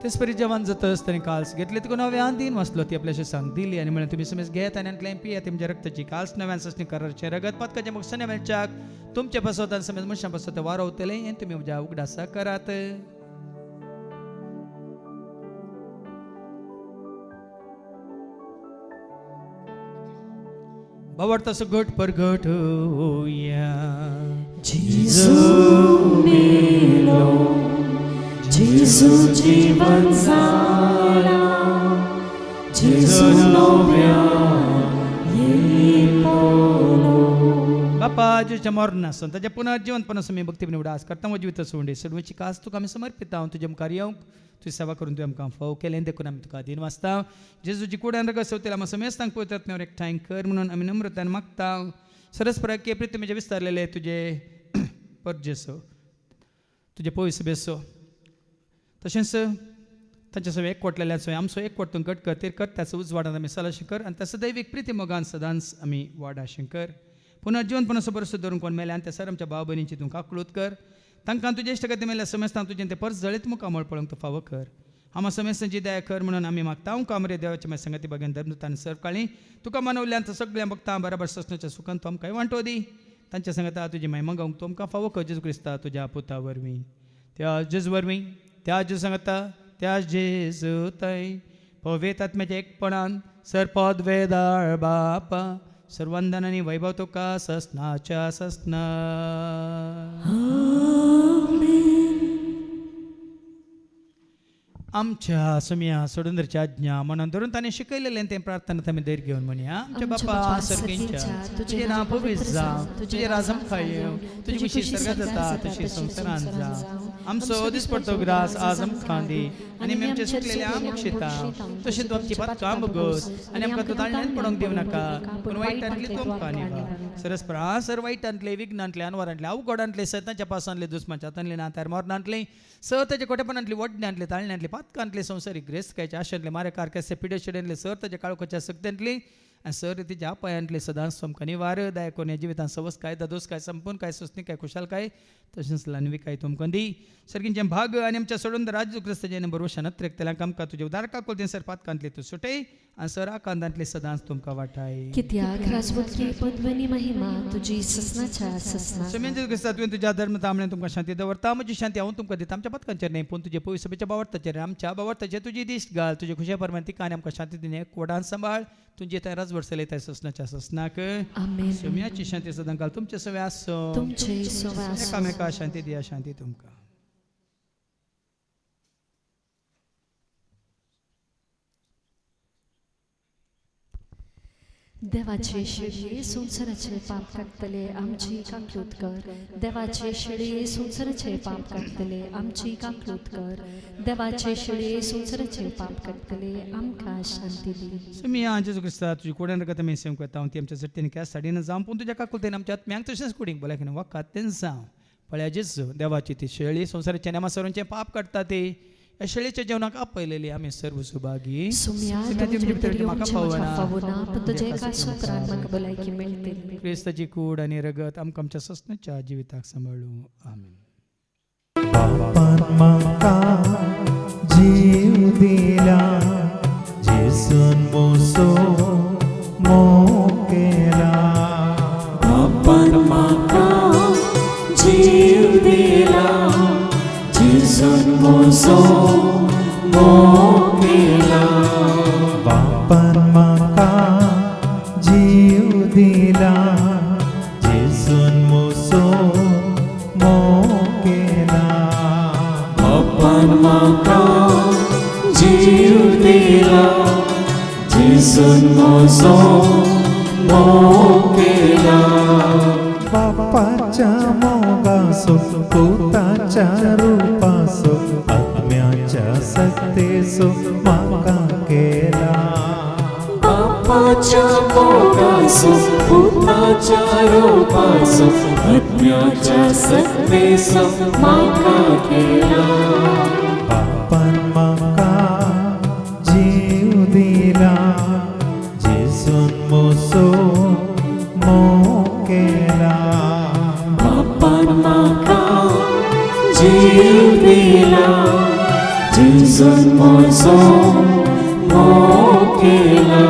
तेच परी जेवण जातच ताणें काल्स घेतली तुका नव्यान दिन वाचलो ती आपल्या शिसांक दिली आनी म्हळें तुमी समेज घेयात आनी आंतलें पियात तुमच्या रक्ताची काल्स नव्यान ससणी करारचें रगत पातकाचें मुखार मेळच्याक तुमचे पसोतान समेज मनशां पसोत वारोवतलें हें तुमी म्हज्या उगडासा करात. बावड तसो घट पर घट होया जेजू मेलो जेजू जीवन जाला जेजू नव्या बापा जेच्या मरणासून ताच्या पुनर्जीवनपणासून मी भक्ती उडास करता म्हजी वित सोंडे सडवची कास तुका आमी समर्पित हांव तुजे मुखार येवंक तुजी सेवा करून तुवें आमकां फाव केलें देखून आमी तुका दिन वाचता. जेजूची कुड्यान रगत सवतेला आमी समेस्तांक पवित्र आत्म्यावर एकठांय कर म्हणून आमी नम्रतान मागता. सरस्पराक के प्रिती म्हजे विस्तारलेले तुजे परजेसो तुजे पयस बेसो तशेंच तांचे सगळे एकवटलेल्याचो आमचो एकवटून कट कर ते कर त्याचो उजवाडान आमी सलाशें कर आनी तसो दैवीक प्रिती मोगान सदांच आमी वाडाशें कर. पुनर्जीवनपणाचो बरसो धरून कोण मेले आनी त्या सर आमच्या भाव भयणींची तूं काकळूत कर. तांकां तुजे इश्ट खातीर मेल्या समेस्तां तुजें तें परस जळीत मुखार मळ पळोवंक तूं फावो कर. आमा समेस्तांची दया कर म्हणून आमी मागता. हांव कामरे देवाच्या मागीर संगती बघेन धर्मतान सर काळी तुका मानवल्यान सगळ्या भक्तां बराबर ससण्याच्या सुखान तूं आमकां वांटो दी. तांच्या सांगता तुजी महिमा गावंक तुमकां फावो कर जेजू क्रिस्ता तुज्या पुता वरवीं त्या जेजू वरवीं त्या जेजू सांगता त्या जेजू थंय पवित्र आत्म्याच्या एकपणान सरपद वेदाळ बापा सर्वंदन आनी वैभव तुका ससनाच्या ससना आमच्या सुम्या सोडूंदरच्या आज्ञा मनान धरून ताणें शिकयलेलें तें प्रार्थना आमी धैर्य घेवन म्हणया आमच्या बापा सर्गींच्या तुजें नांव पवित्र जावं तुजें राजम खाय तुजी खुशी सर्गात जाता तशी संवसारांत जावं आमचो दिसपडटो ग्रास आज आमकां दी आनी आमी आमचे सुटलेले आमकां शिता तशेंच आमची पातकां बगोस आनी आमकां तूं ताळण्यान पडोवंक दिवं नाका पूण वायटांतली तूं आमकां निवार सरस्परा सर वायटांतले विघ्नांतले अनवरांतले अवघडांतले सैतांच्या पासांतले दुस्माच्या हातांतले नात्यार मोरणांतले सताच्या कोटेपणांतले वडण्यांतले ताळण्यांतले पातकांतले संवसारीक ग्रेस्तकायच्या आशांतले मारे कारकासे पिडे शिडेंतले सर ताच्या काळोखाच्या सक्त्यांतले आनी सर तिच्या पांयांतले सदांच तुमकां निवार दया कोण जिवितांत सवस काय दादोस काय संपूर्ण काय सुस्नी काय खुशाल काय तशेंच लानवी काय तुमकां दी सर्गींचे भाग आनी आमच्या सोडून राज्य क्रिस्ताचे बरोवशा नत्रेक आमकां तुजे उदारका कोलते सर पातकांतले तूं सुटय आनी सर आकांतांतले सदांच तुमकां वाटाय कित्याक राजवटकी पद्वनी महिमा तुजी ससनाच्या ससना समेंज क्रिस्ता तुवें तुज्या धर्म तामणे तुमकां शांती दवरता म्हजी शांती हांव तुमकां दिता आमच्या पातकांचेर न्ही पूण तुजे पवित्र सभेच्या बावरताचेर आमच्या बावरताचेर तुजी दिश्ट घाल तुजे खुशे परमान तिका आनी आमकां शांती दिने कोडान सांबाळ तुजे थंय राजवट चलयताय ससनाच्या ससनाक आमेन सुम्याची शांती सदां घाल तुमचे सवे आसो तुमचे सवे आसूं एकामेका शांती दिया शांती तुमकां देवाचे शिडये संसाराचे पाप काडटले आमची काकलूत कर देवाचे शिडये संसाराचे पाप काडटले आमची काकलूत कर देवाचे शिडये संसाराचे पाप काडटले आमकां शांती दी सुमिया जेजू क्रिस्ता तुजी कोड्यान रगत आमी सेव करता हांव ती आमच्या जट्टेन क्या साडीन जावं पूण तुज्या काकुलतेन आमच्या आत्म्यांक तशेंच कुडींक बोलायक वखात तें जावं पळया जेजू देवाची ती शेळी संसाराच्या नेमा सरूंचे पाप काडटा ती या शेळीच्या जेवणाक आपयलेली आमी सर्व सुभागी सुम्या तुमचे भितर येवंचे म्हाका फावना पूण तुजे एका सुत्रान म्हाका भलायकी मेळटली क्रिस्ताची कूड आनी रगत आमकां आमच्या ससनाच्या जिविताक सांबाळूं आमीन बापान म्हाका जीव दिला जेसून मोसो मोग केला बापान म्हाका जीव दिला जेसून मोसो मोग केला बापान म्हाका जीव दिला जेसून मोसो मोग केला बापान म्हाका जीव दिला जेसून मोसो मोग केला बापाच्या मोगासो पुताच्या रूपासो आत्म्याच्या सत्तेसो म्हाका केला बापाच्या मोगासो पुताच्या रूपासो आत्म्याच्या सत्तेसो म्हाका केला बापान म्हाका जीव दिला जेसून मोसो मोग केला बापान म्हाका जीव दिला जेसून मोसो मोग केला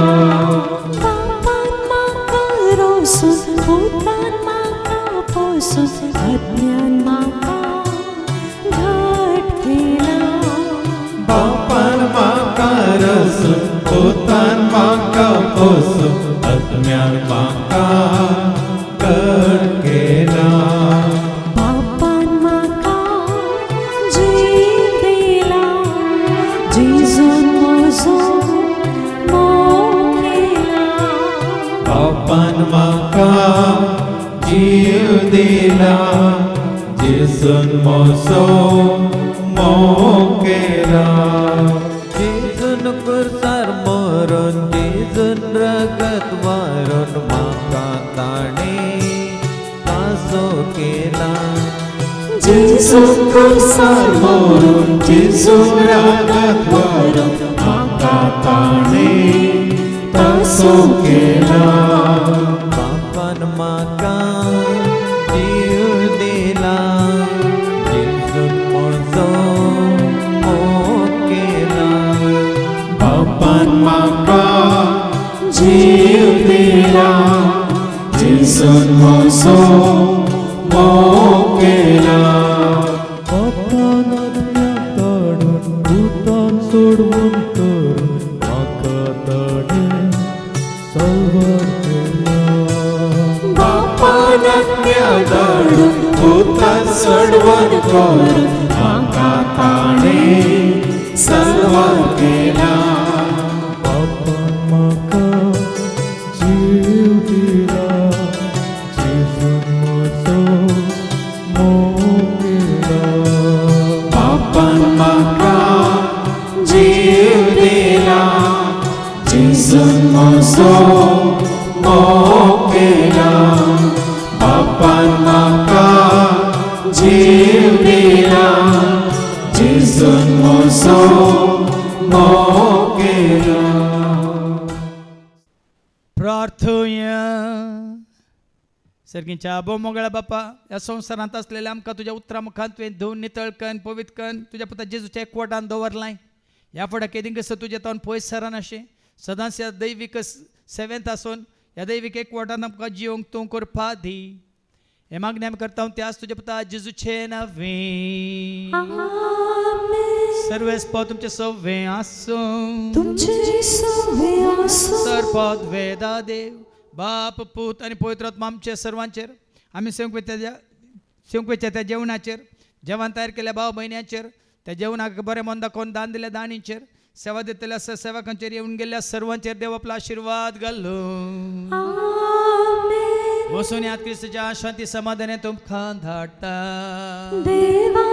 बापान म्हाका रोसून पुतान म्हाका पोसून आत्म्यान म्हाका घट केला बापान म्हाका रसून पुतान म्हाका पोसून आत्म्यान म्हाका घट केला बापान म्हाका जीव दिला जेजून म्हजो मोग केला बापान म्हाका जीव दिला जेसून मोसो मोग केला जेजून कुर्सार मरून जेजून रगत वारून म्हाका ताणे तासो केला जेसून कुर्सार मरून जेसून रगत वारून म्हाका ताणे तासो केला बापान म्हाका जीव दिला जेसून मोसो मोग केला बापान म्हाका जीव दिला जेसून मोसो आशीर्वाद करून म्हाका ताणे सल्वार केला. बापान म्हाका जीव दिला, जेजून म्हजो मोग केला. बापान म्हाका जीव दिला, जेजून म्हजो मोग केला. बापान म्हाका जीव दिला, जेजून म्हजो मोग केला. प्रार्थुया. सर्गीच्या बोमोगळा बापा, या संवसारांत असलेल्या आमकां तुज्या उतरा मुखांत तुवें धुवन नितळ कन पवित्र कन तुज्या पुता जेजूच्या एकवटान दवरलाय. ह्या फुडें केदीं कसो तुजे तोंड पयस सरान अशें सदांच ह्या दैवीक सेवेंत आसून ह्या दैवीक एकवटान आमकां जिवंक तूं करपा दी. हे मागणी आमी करता त्याच तुज्या पुता जेजूचे नवे. सर्वेस्प तुमचे सव्वे आसूं, तुमचे सवे आसूं, सरपद वेदा देव बाप पूत आनी पवित्र आत्मा आमचे सर्वांचेर, आमी सेवकवेच्या त्या जेवणाचेर, जेवण तयार केल्या भाव भयण्यांचेर, त्या जेवणाक बरें मन दाखोवन दान दिल्या दाणींचेर, सेवा दितल्या सेवकांचेर येवन गेल्या सर्वांचेर देव आपलो आशीर्वाद घालो. वसून यात क्रिस्तच्या शांती समाधाने तुमकां धाडटा. देवा